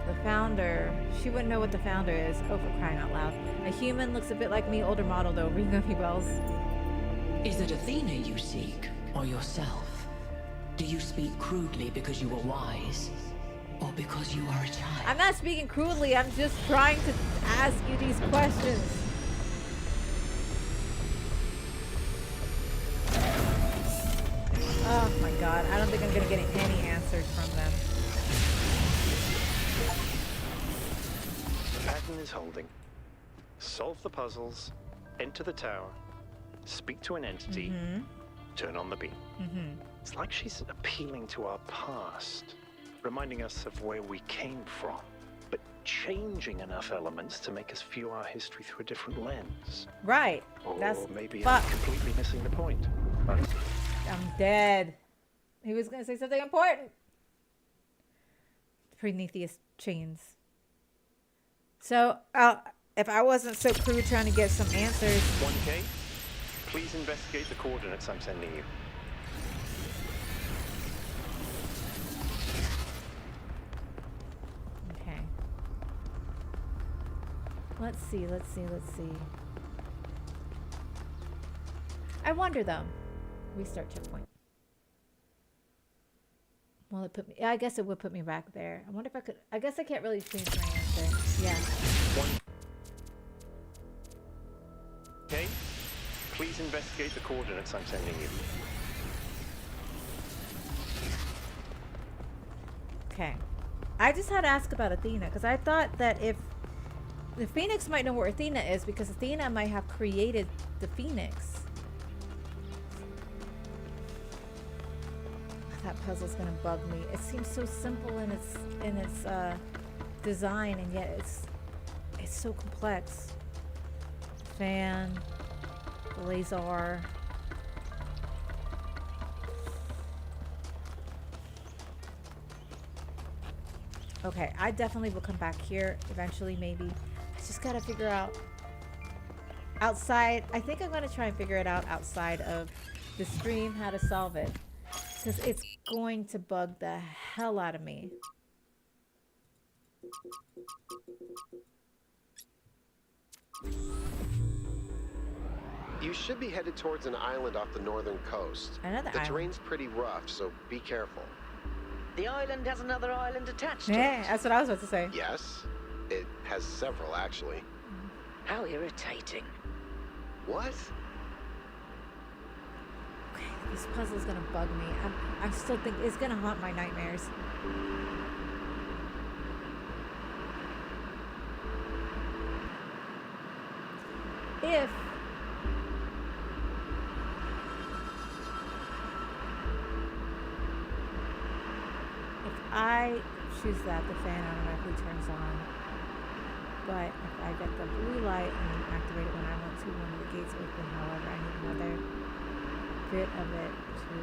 The founder. She wouldn't know what the founder is. Oh, for crying out loud. A human looks a bit like me, older model though. Ring any bells? Is it Athena you seek, or yourself? Do you speak crudely because you are wise, or because you are a child? I'm not speaking crudely. I'm just trying to ask you these questions. Oh my god. I don't think I'm gonna get any answers from them. The pattern is holding. Solve the puzzles, enter the tower, speak to an entity, turn on the beam. It's like she's appealing to our past, reminding us of where we came from, but changing enough elements to make us view our history through a different lens. Right. Or That's maybe fuck. I'm completely missing the point. But I'm dead. He was gonna say something important. Prometheus chains. So, if I wasn't so crude trying to get some answers. 1K, please investigate the coordinates I'm sending you. Okay. Let's see. I wonder though. Restart checkpoint. Well, it put me. I guess it would put me back there. I wonder if I could. I guess I can't really change my answer. Yeah. 1K, please investigate the coordinates I'm sending you. Okay. I just had to ask about Athena because I thought that if the Phoenix might know where Athena is because Athena might have created the Phoenix. That puzzle's gonna bug me. It seems so simple in its design, and yet it's so complex. Fan, laser. Okay, I definitely will come back here eventually. Maybe I just gotta figure out outside. I think I'm gonna try and figure it out outside of the stream how to solve it. Because it's going to bug the hell out of me. You should be headed towards an island off the northern coast. Another The island. terrain's pretty rough, so be careful. The island has another island attached to Yeah, it. that's what I was about to say. Yes, it has several, actually. How irritating. What? This puzzle's gonna bug me. I'm still thinking it's gonna haunt my nightmares. If I choose that, the fan automatically turns on. But if I get the blue light and activate it when I want to, when the gates open, however, I need another bit of it to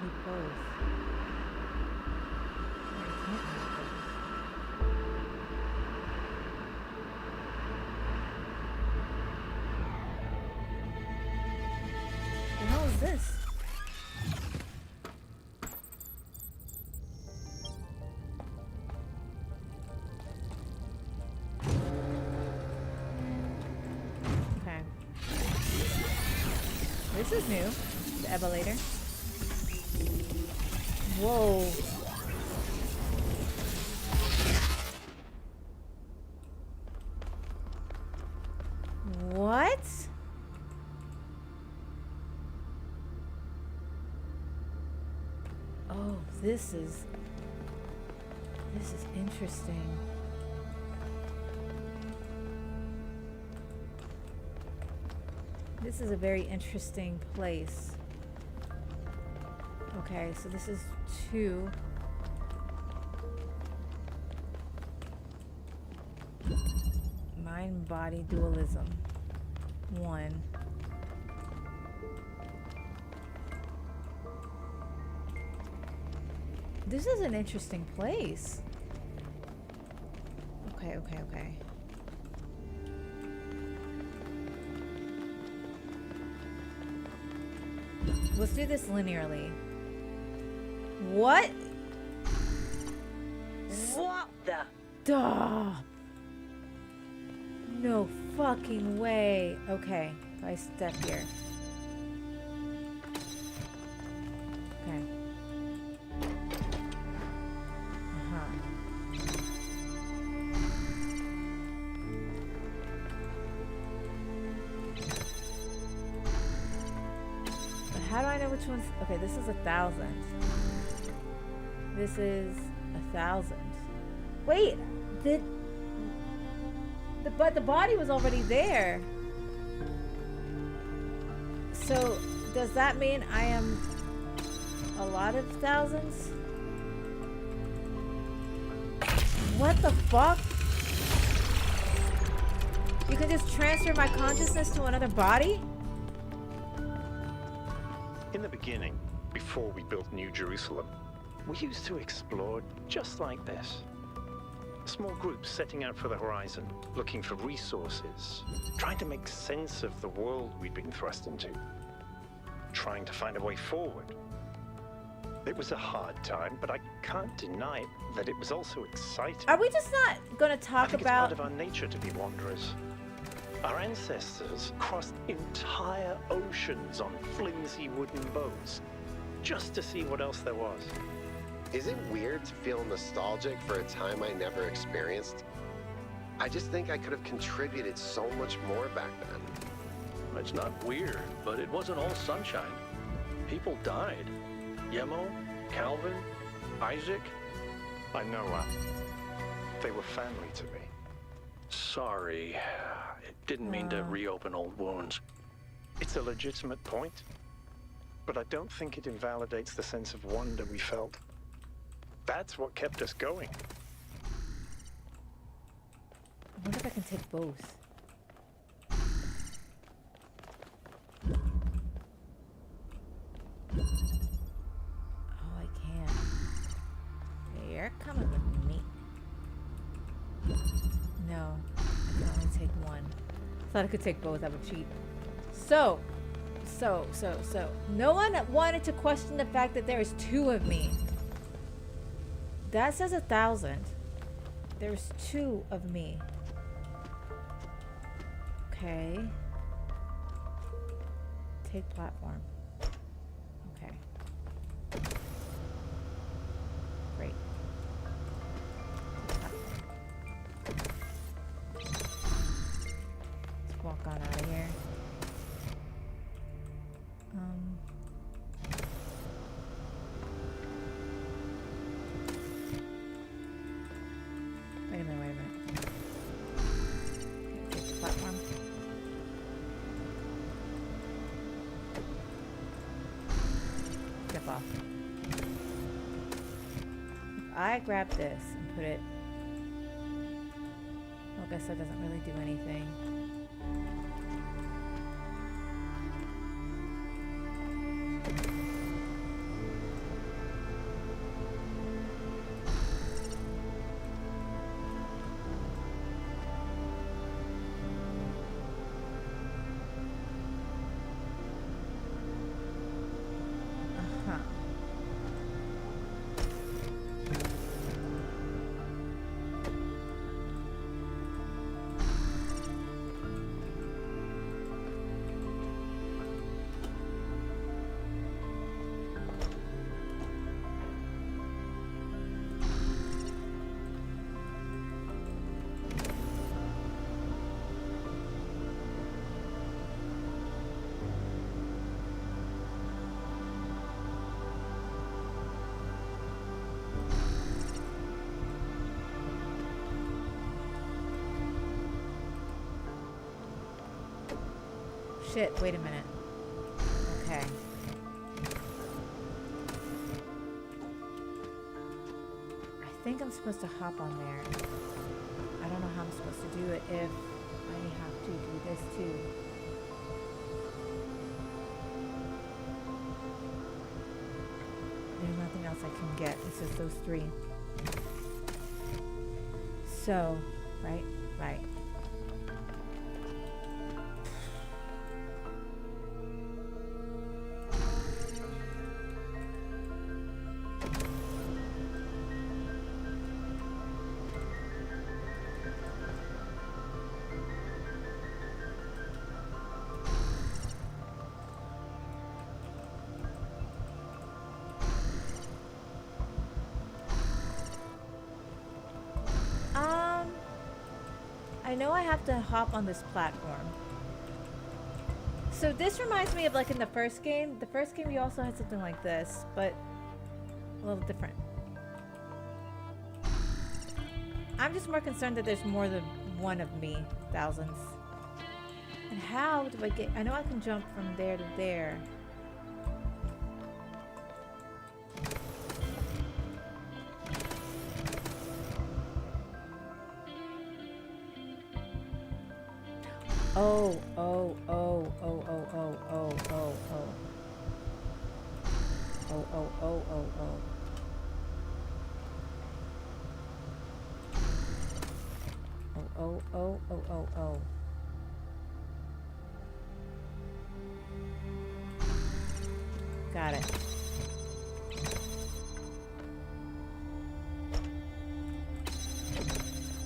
need both. I can't need both. The hell is this? This is new. The Evelator. Whoa. Oh, this is interesting. This is a very interesting place. Okay, so this is 2. Mind-body dualism. 1. This is an interesting place. Okay, okay, okay. Let's do this linearly. What? What the? Duh. No fucking way. Okay, if I step here. Okay. How do I know which one's... Okay, this is 1,000. This is 1,000. Wait, but the body was already there. So, does that mean I am a lot of thousands? What the fuck? You can just transfer my consciousness to another body? In the beginning, before we built New Jerusalem, we used to explore just like this. Small groups setting out for the horizon, looking for resources, trying to make sense of the world we'd been thrust into, trying to find a way forward. It was a hard time, but I can't deny that it was also exciting. Are we just not gonna I talk think about... it's part of our nature to be wanderers. Our ancestors crossed entire oceans on flimsy wooden boats just to see what else there was. Is it weird to feel nostalgic for a time I never experienced? I just think I could have contributed so much more back then. It's not weird, but it wasn't all sunshine. People died. Yemo, Calvin, Isaac. I know, they were family to me. Sorry. Didn't mean to reopen old wounds. It's a legitimate point, but I don't think it invalidates the sense of wonder we felt. That's what kept us going. I wonder if I can take both. Oh, I can. You're coming with me. No, I can only take one. Thought I could take both. I would cheat. So. No one wanted to question the fact that there is 2 of me. That says 1,000. There's 2 of me. Okay. Take platform. Okay. Great. Let's walk on out of here. Wait a minute. Okay, take the platform. Step off. If I grab this and put it... Well, I guess that doesn't really do anything. shit, wait a minute. Okay. I think I'm supposed to hop on there. I don't know how I'm supposed to do it if I have to do this too. There's nothing else I can get. It's just those three. So, right. I know I have to hop on this platform. So this reminds me of like in the first game. The first game we also had something like this, but a little different. I'm just more concerned that there's more than one of me, thousands. And how do I get... I know I can jump from there to there. Oh. Got it.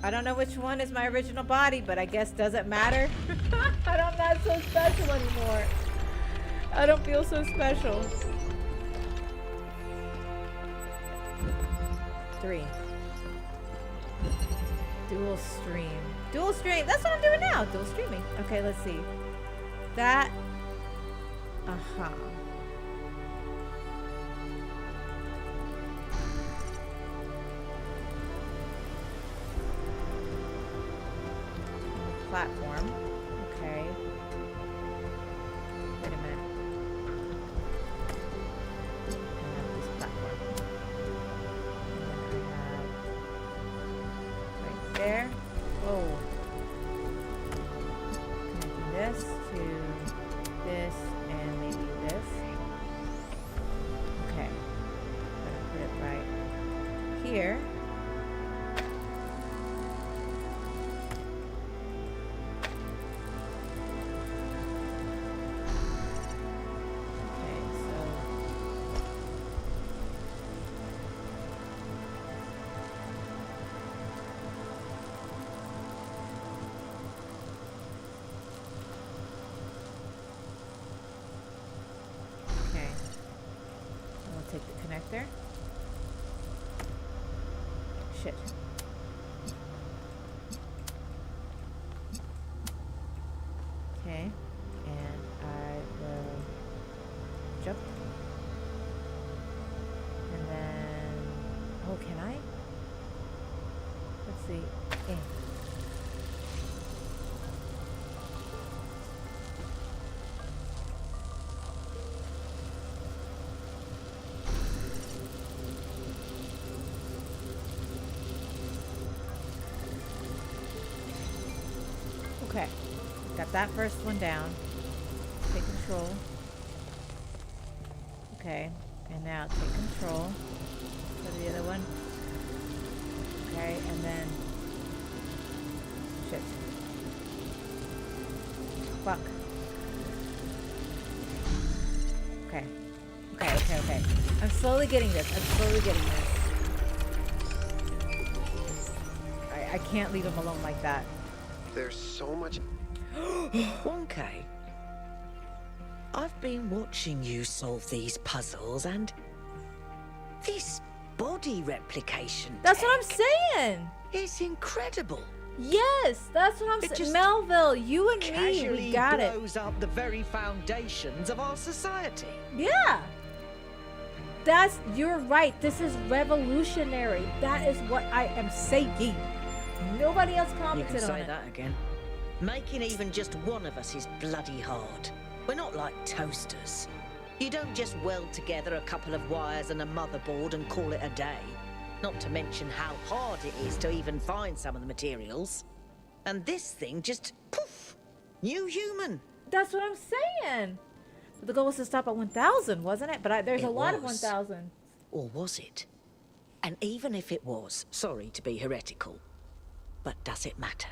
I don't know which one is my original body, but I guess doesn't matter. I'm not so special anymore. I don't feel so special. 3. Dual stream. Dual stream. That's what I'm doing now. Dual streaming. Okay, let's see. That. Uh-huh. Platform. Okay. Wait a minute. I have this platform. And then I have right there. Whoa. Connecting this to this and maybe this. Okay. Gotta put it right here. Take the connector. Shit. Okay. And I will jump. And then... Oh, can I? Let's see. In. Okay, got that first one down. Take control. Okay, and now take control for the other one. Okay, and then... Shit. Fuck. Okay. Okay. I'm slowly getting this. I can't leave him alone like that. There's so much... Wonkai, I've been watching you solve these puzzles and this body replication That's what I'm tech saying. is incredible. Yes, that's what I'm It saying. just Melville, you and me, Casually we got it. blows up the very foundations of our society. Yeah. You're right. This is revolutionary. That is what I am saying. Nobody else You commented can on say it. that again. Making even just one of us is bloody hard. We're not like toasters. You don't just weld together a couple of wires and a motherboard and call it a day. Not to mention how hard it is to even find some of the materials. And this thing just, poof, new human. That's what I'm saying. But the goal was to stop at 1,000, wasn't it? But there's a lot of was. 1,000. Or was it? And even if it was, sorry to be heretical, but does it matter?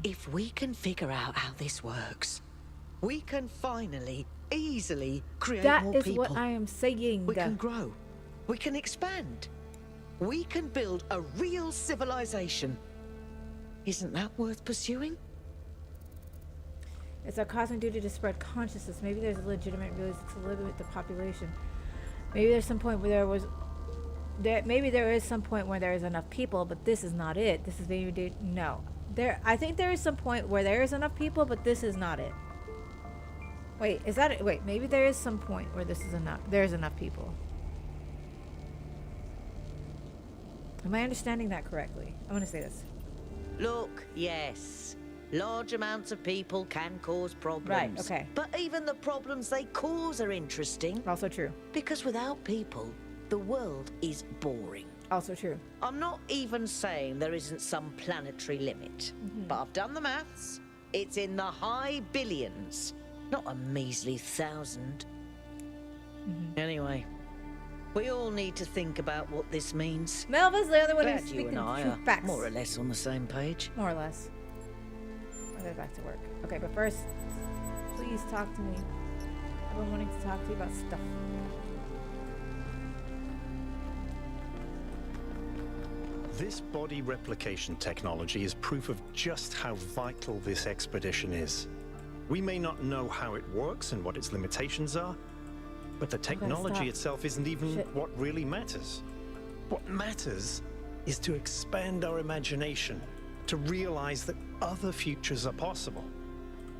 If we can figure out how this works, we can finally, easily create more people. That is what I am saying. We can grow. We can expand. We can build a real civilization. Isn't that worth pursuing? It's our cosmic duty to spread consciousness. Maybe there's a legitimate reason to limit the population. Maybe there's some point where maybe there is some point where there is enough people, but this is not it. This is maybe no. I think there is some point where there is enough people, but this is not it. Wait, is that it? Wait, maybe there is some point where this is enough. There's enough people. Am I understanding that correctly? I want to say this. Look, yes. Large amounts of people can cause problems. Right, okay. But even the problems they cause are interesting. Also true. Because without people, the world is boring. Also true. I'm not even saying there isn't some planetary limit. But I've done the maths. It's in the high billions, not a measly 1,000. Anyway, we all need to think about what this means. Melva's the other one who's Glad you speaking and I true are facts. more or less on the same page. More or less. I'll go back to work. Okay, but first, please talk to me. I've been wanting to talk to you about stuff. This body replication technology is proof of just how vital this expedition is. We may not know how it works and what its limitations are, but the technology itself isn't even what really matters. What matters is to expand our imagination, to realize that other futures are possible.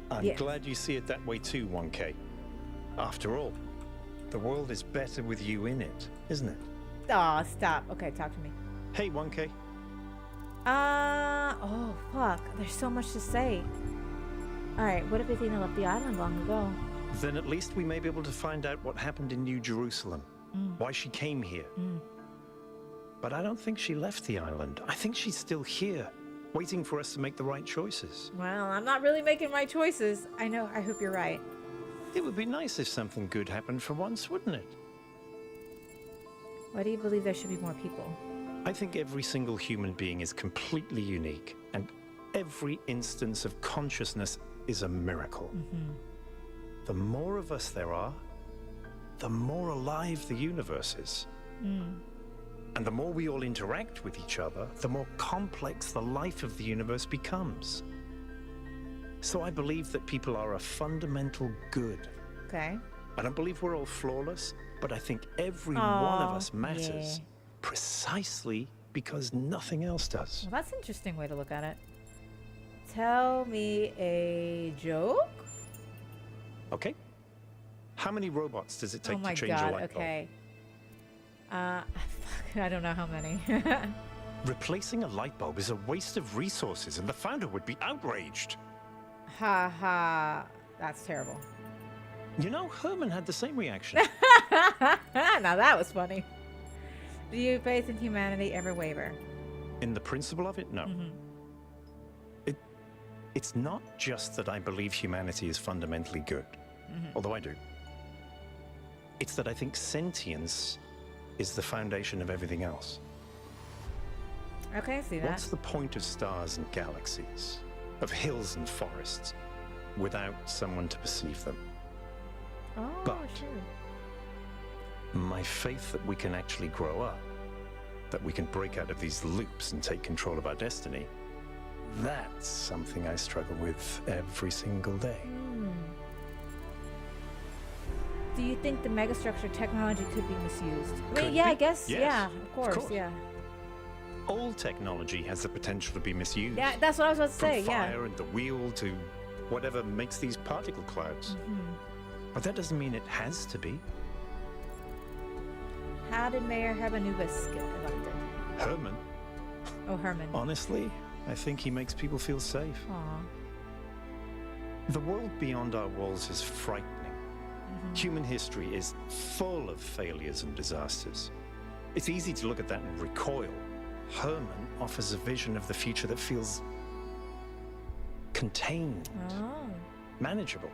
I'm glad you see it that way too, 1K. After all, the world is better with you in it, isn't it? Aw, stop. Okay, talk to me. Hey, 1K. Oh, fuck. There's so much to say. Alright, what if Athena left the island long ago? Then at least we may be able to find out what happened in New Jerusalem. Why she came here. But I don't think she left the island. I think she's still here, waiting for us to make the right choices. Well, I'm not really making my choices. I know. I hope you're right. It would be nice if something good happened for once, wouldn't it? Why do you believe there should be more people? I think every single human being is completely unique, and every instance of consciousness is a miracle. The more of us there are, the more alive the universe is. And the more we all interact with each other, the more complex the life of the universe becomes. So I believe that people are a fundamental good. Okay. I don't believe we're all flawless, but I think every one of us matters precisely because nothing else does. Well, that's an interesting way to look at it. Tell me a joke? Okay. How many robots does it take Oh my to change a god, light bulb? okay. Fuck, I don't know how many. Replacing a light bulb is a waste of resources, and the founder would be outraged. Ha ha. That's terrible. You know, Herman had the same reaction. Now that was funny. Do your faith in humanity ever waver? In the principle of it, no. It's not just that I believe humanity is fundamentally good, although I do. It's that I think sentience is the foundation of everything else. Okay, I see that. What's the point of stars and galaxies, of hills and forests, without someone to perceive them? Oh, But sure. my faith that we can actually grow up, that we can break out of these loops and take control of our destiny, that's something I struggle with every single day. Do you think the megastructure technology could be misused? I Could mean, yeah, be. I guess. Yes, Yeah, of course, yeah. All technology has the potential to be misused. Yeah, that's what I was about to From say, yeah. fire and the wheel to whatever makes these particle clouds. But that doesn't mean it has to be. How did Mayor Hermanubis get elected? Herman, Oh, Herman. honestly, I think he makes people feel safe. Aw. The world beyond our walls is frightening. Human history is full of failures and disasters. It's easy to look at that and recoil. Herman offers a vision of the future that feels contained, Oh. manageable.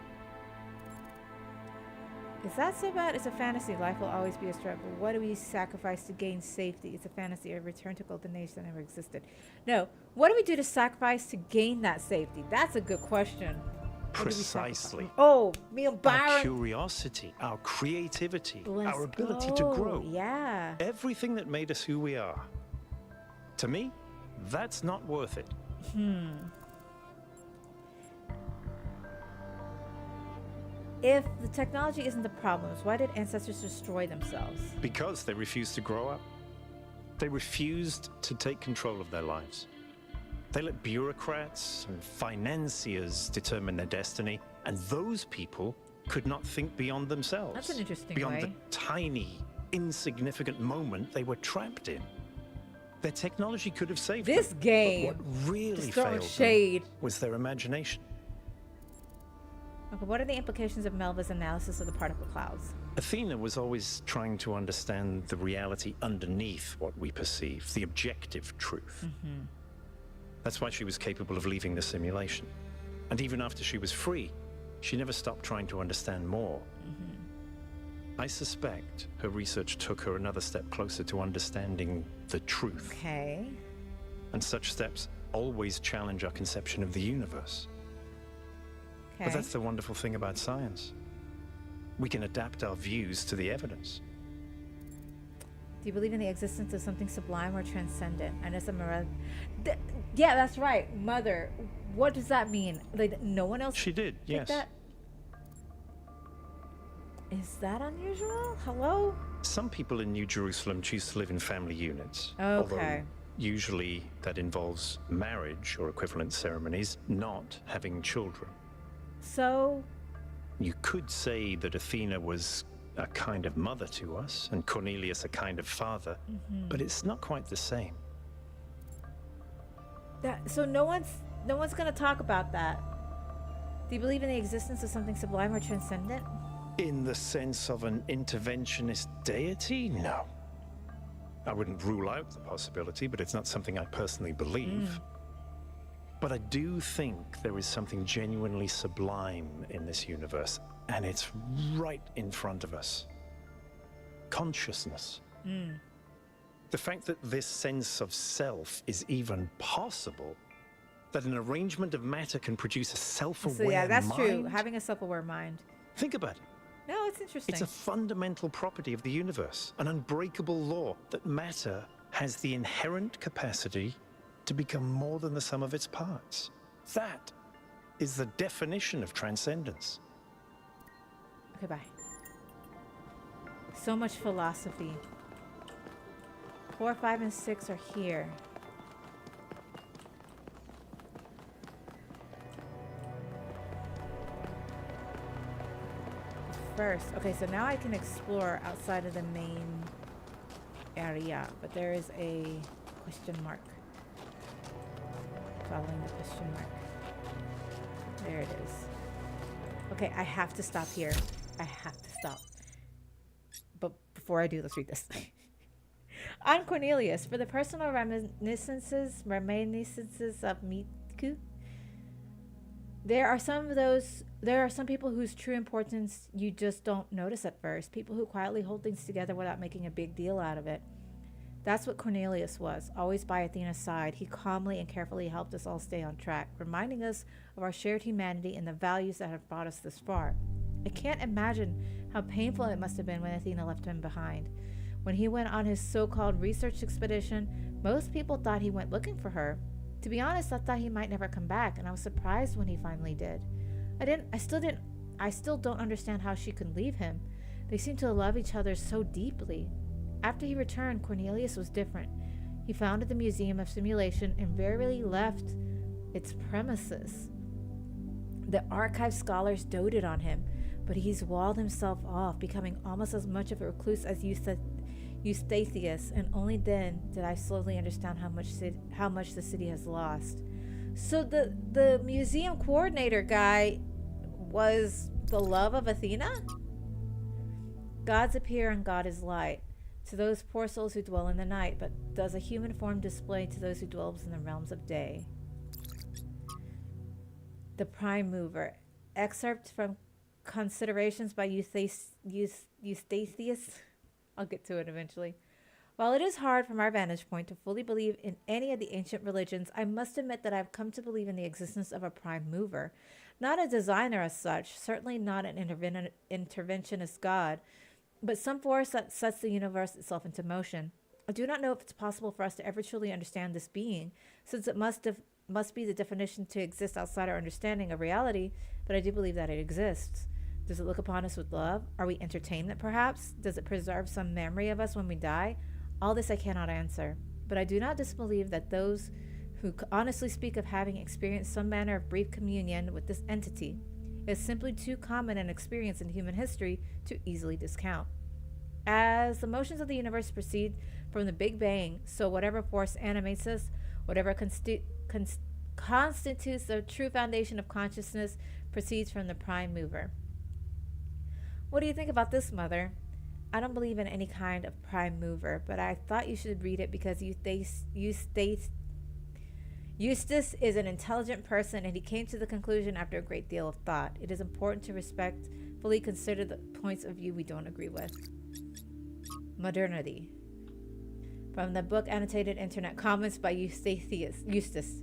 Is that so bad? It's a fantasy. Life will always be a struggle. What do we sacrifice to gain safety? It's a fantasy. A return to golden age that never existed. No. What do we do to sacrifice to gain that safety? That's a good question. What do we sacrifice? Precisely. Oh, me and Our Byron. curiosity, our creativity, Let's our ability to go. grow. Yeah. Everything that made us who we are. To me, that's not worth it. If the technology isn't the problem, why did ancestors destroy themselves? Because they refused to grow up. They refused to take control of their lives. They let bureaucrats and financiers determine their destiny, and those people could not think beyond themselves. That's an interesting beyond way. the tiny, insignificant moment they were trapped in. Their technology could have saved This them. game. But what really Just throwing failed shade. them was their imagination. Okay, what are the implications of Melva's analysis of the particle clouds? Athena was always trying to understand the reality underneath what we perceive, the objective truth. That's why she was capable of leaving the simulation. And even after she was free, she never stopped trying to understand more. I suspect her research took her another step closer to understanding the truth. Okay. And such steps always challenge our conception of the universe. Okay. But that's the wonderful thing about science. We can adapt our views to the evidence. Do you believe in the existence of something sublime or transcendent? And as a yeah, that's right. Mother. What does that mean? Like no one else She did, did yes. that? Is that unusual? Hello? Some people in New Jerusalem choose to live in family units. Okay. Although usually that involves marriage or equivalent ceremonies, not having children. So, You could say that Athena was a kind of mother to us and Cornelius a kind of father, but it's not quite the same. no one's gonna talk about that. Do you believe in the existence of something sublime or transcendent? In the sense of an interventionist deity? No. I wouldn't rule out the possibility, but it's not something I personally believe. But I do think there is something genuinely sublime in this universe, and it's right in front of us. Consciousness. The fact that this sense of self is even possible, that an arrangement of matter can produce a self-aware So yeah, that's true. mind? Having a self-aware mind. Think about it. No, it's interesting. It's a fundamental property of the universe, an unbreakable law that matter has the inherent capacity to become more than the sum of its parts. That is the definition of transcendence. Okay, bye. So much philosophy. 4, 5, and 6 are here. First, okay, so now I can explore outside of the main area, but there is a question mark. Following the question mark. There it is. Okay, I have to stop here. I have to stop. But before I do, let's read this. On Cornelius, for the personal reminiscences of Miku, there are some people whose true importance you just don't notice at first. People who quietly hold things together without making a big deal out of it. That's what Cornelius was, always by Athena's side. He calmly and carefully helped us all stay on track, reminding us of our shared humanity and the values that have brought us this far. I can't imagine how painful it must have been when Athena left him behind. When he went on his so-called research expedition, most people thought he went looking for her. To be honest, I thought he might never come back, and I was surprised when he finally did. I still don't understand how she could leave him. They seem to love each other so deeply. After he returned, Cornelius was different. He founded the Museum of Simulation and rarely left its premises. The archive scholars doted on him, but he's walled himself off, becoming almost as much of a recluse as Eustathius, and only then did I slowly understand how much the city has lost. So the museum coordinator guy was the love of Athena? Gods appear and God is light to those poor souls who dwell in the night, but does a human form display to those who dwells in the realms of day. The Prime Mover. Excerpt from Considerations by Eustathius. I'll get to it eventually. While it is hard from our vantage point to fully believe in any of the ancient religions, I must admit that I've come to believe in the existence of a prime mover. Not a designer as such, certainly not an interventionist god, but some force that sets the universe itself into motion. I do not know if it's possible for us to ever truly understand this being, since it must be the definition to exist outside our understanding of reality, but I do believe that it exists. Does it look upon us with love? Are we entertainment, perhaps? Does it preserve some memory of us when we die? All this I cannot answer, but I do not disbelieve that those who honestly speak of having experienced some manner of brief communion with this entity is simply too common an experience in human history to easily discount. As the motions of the universe proceed from the Big Bang, so whatever force animates us, whatever constitutes the true foundation of consciousness, proceeds from the prime mover. What do you think about this, Mother? I don't believe in any kind of prime mover, but I thought you should read it because Eustace is an intelligent person, and he came to the conclusion after a great deal of thought. It is important to respectfully consider the points of view we don't agree with. Modernity. From the book Annotated Internet Comments by Eustace.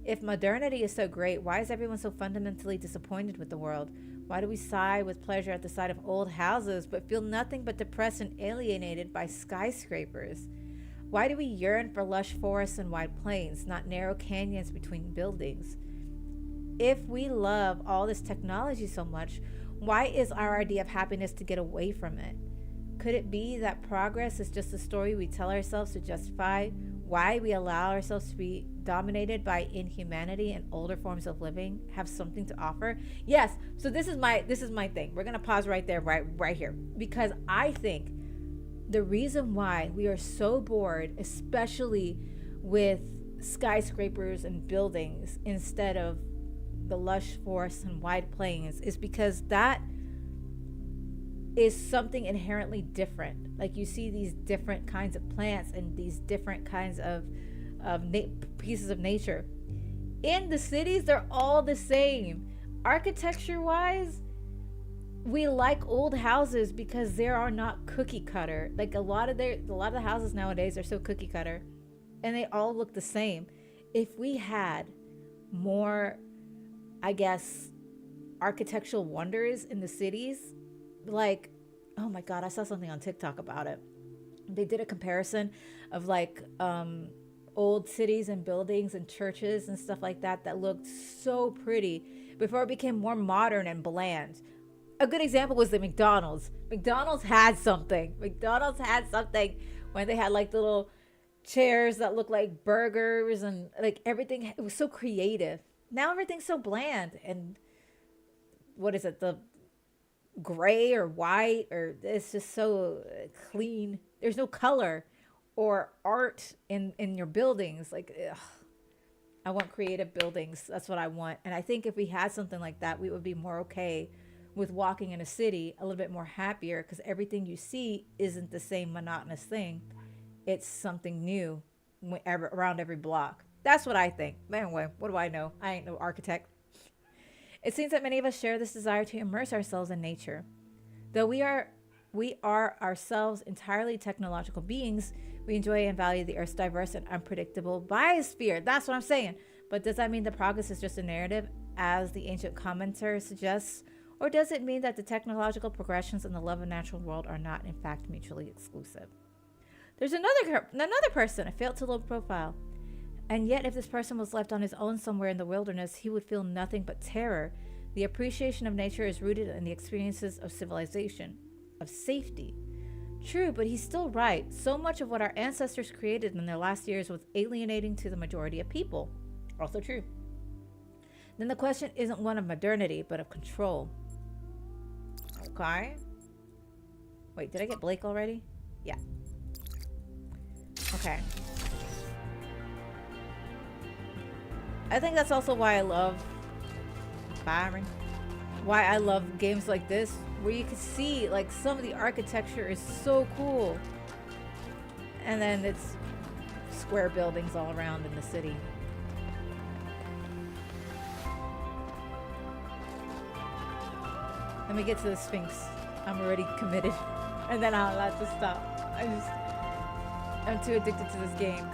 If modernity is so great, why is everyone so fundamentally disappointed with the world? Why do we sigh with pleasure at the sight of old houses, but feel nothing but depressed and alienated by skyscrapers? Why do we yearn for lush forests and wide plains, not narrow canyons between buildings? If we love all this technology so much, why is our idea of happiness to get away from it? Could it be that progress is just a story we tell ourselves to justify why we allow ourselves to be dominated by inhumanity and older forms of living have something to offer? Yes. So this is my thing. We're gonna pause right there, right here, because I think the reason why we are so bored, especially with skyscrapers and buildings instead of the lush forests and wide plains, is because that is something inherently different. Like, you see these different kinds of plants and these different kinds of pieces of nature. In the cities, they're all the same. Architecture wise, we like old houses because they are not cookie cutter. Like, a lot of the houses nowadays are so cookie cutter, and they all look the same. If we had more, I guess, architectural wonders in the cities, like, oh my god, I saw something on TikTok about it. They did a comparison of like old cities and buildings and churches and stuff like that looked so pretty before it became more modern and bland. A good example was the McDonald's. McDonald's had something when they had like little chairs that looked like burgers and like everything. It was so creative. Now everything's so bland, and what is it, the gray or white, or it's just so clean. There's no color or art in your buildings. Like, ugh. I want creative buildings. That's what I want. And I think if we had something like that, we would be more okay with walking in a city, a little bit more happier, because everything you see isn't the same monotonous thing. It's something new around every block. That's what I think. Anyway, what do I know? I ain't no architect. It seems that many of us share this desire to immerse ourselves in nature. Though we are ourselves entirely technological beings, we enjoy and value the Earth's diverse and unpredictable biosphere. That's what I'm saying. But does that mean the progress is just a narrative, as the ancient commentator suggests? Or does it mean that the technological progressions and the love of natural world are not, in fact, mutually exclusive? There's another person, a failed to low profile. And yet, if this person was left on his own somewhere in the wilderness, he would feel nothing but terror. The appreciation of nature is rooted in the experiences of civilization, of safety. True, but he's still right. So much of what our ancestors created in their last years was alienating to the majority of people. Also true. Then the question isn't one of modernity, but of control. Okay. Wait, did I get Blake already? Yeah. Okay. I think that's also why I love Byron. Why I love games like this, where you can see like some of the architecture is so cool. And then it's square buildings all around in the city. Let me get to the Sphinx. I'm already committed. And then I'll have to stop. I'm too addicted to this game.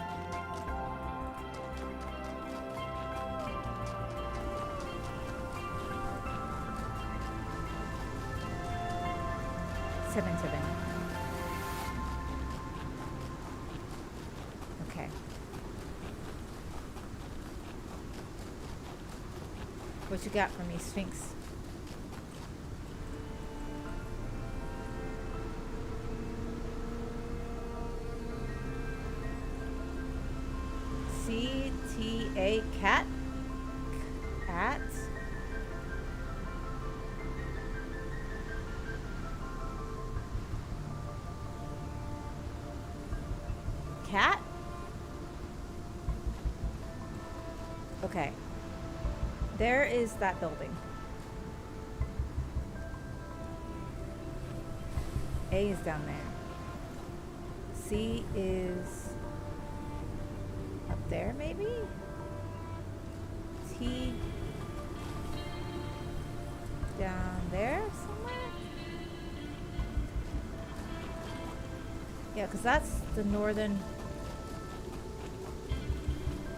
Seven. Okay. What you got for me, Sphinx? CTA cat? Cat? Cat? Okay. There is that building. A is down there. C is up there, maybe? T down there somewhere? Yeah, because that's the northern...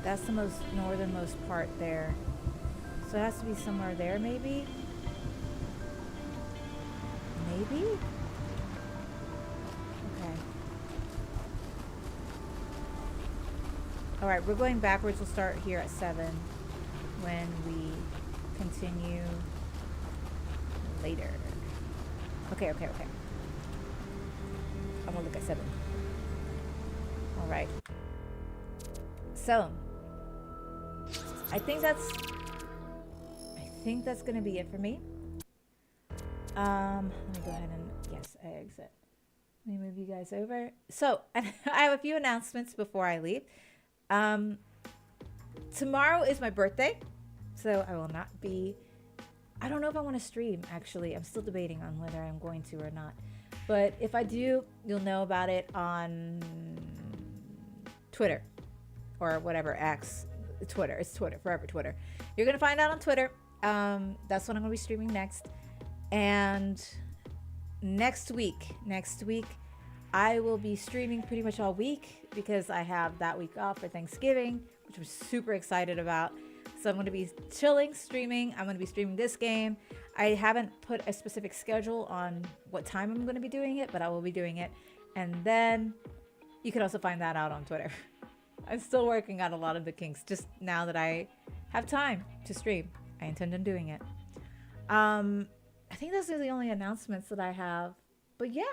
That's the most northernmost part there. So it has to be somewhere there, maybe? Maybe? Okay. Alright, we're going backwards. We'll start here at 7 when we continue later. Okay. I'm gonna look at 7. Alright. So, I think that's gonna be it for me. Let me go ahead and, yes, I exit. Let me move you guys over. So, I have a few announcements before I leave. Tomorrow is my birthday, so I will not be, I don't know if I want to stream, actually. I'm still debating on whether I'm going to or not. But if I do, you'll know about it on Twitter or whatever, X. Twitter. It's Twitter. Forever Twitter. You're going to find out on Twitter. That's what I'm going to be streaming next. And next week, I will be streaming pretty much all week because I have that week off for Thanksgiving, which I'm super excited about. So I'm going to be chilling, streaming. I'm going to be streaming this game. I haven't put a specific schedule on what time I'm going to be doing it, but I will be doing it. And then you can also find that out on Twitter. I'm still working on a lot of the kinks just now that I have time to stream. I intend on doing it. I think those are the only announcements that I have. But yeah,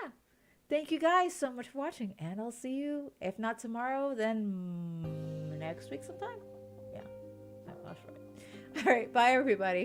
thank you guys so much for watching. And I'll see you, if not tomorrow, then next week sometime. Yeah, I'm not sure. All right, bye everybody.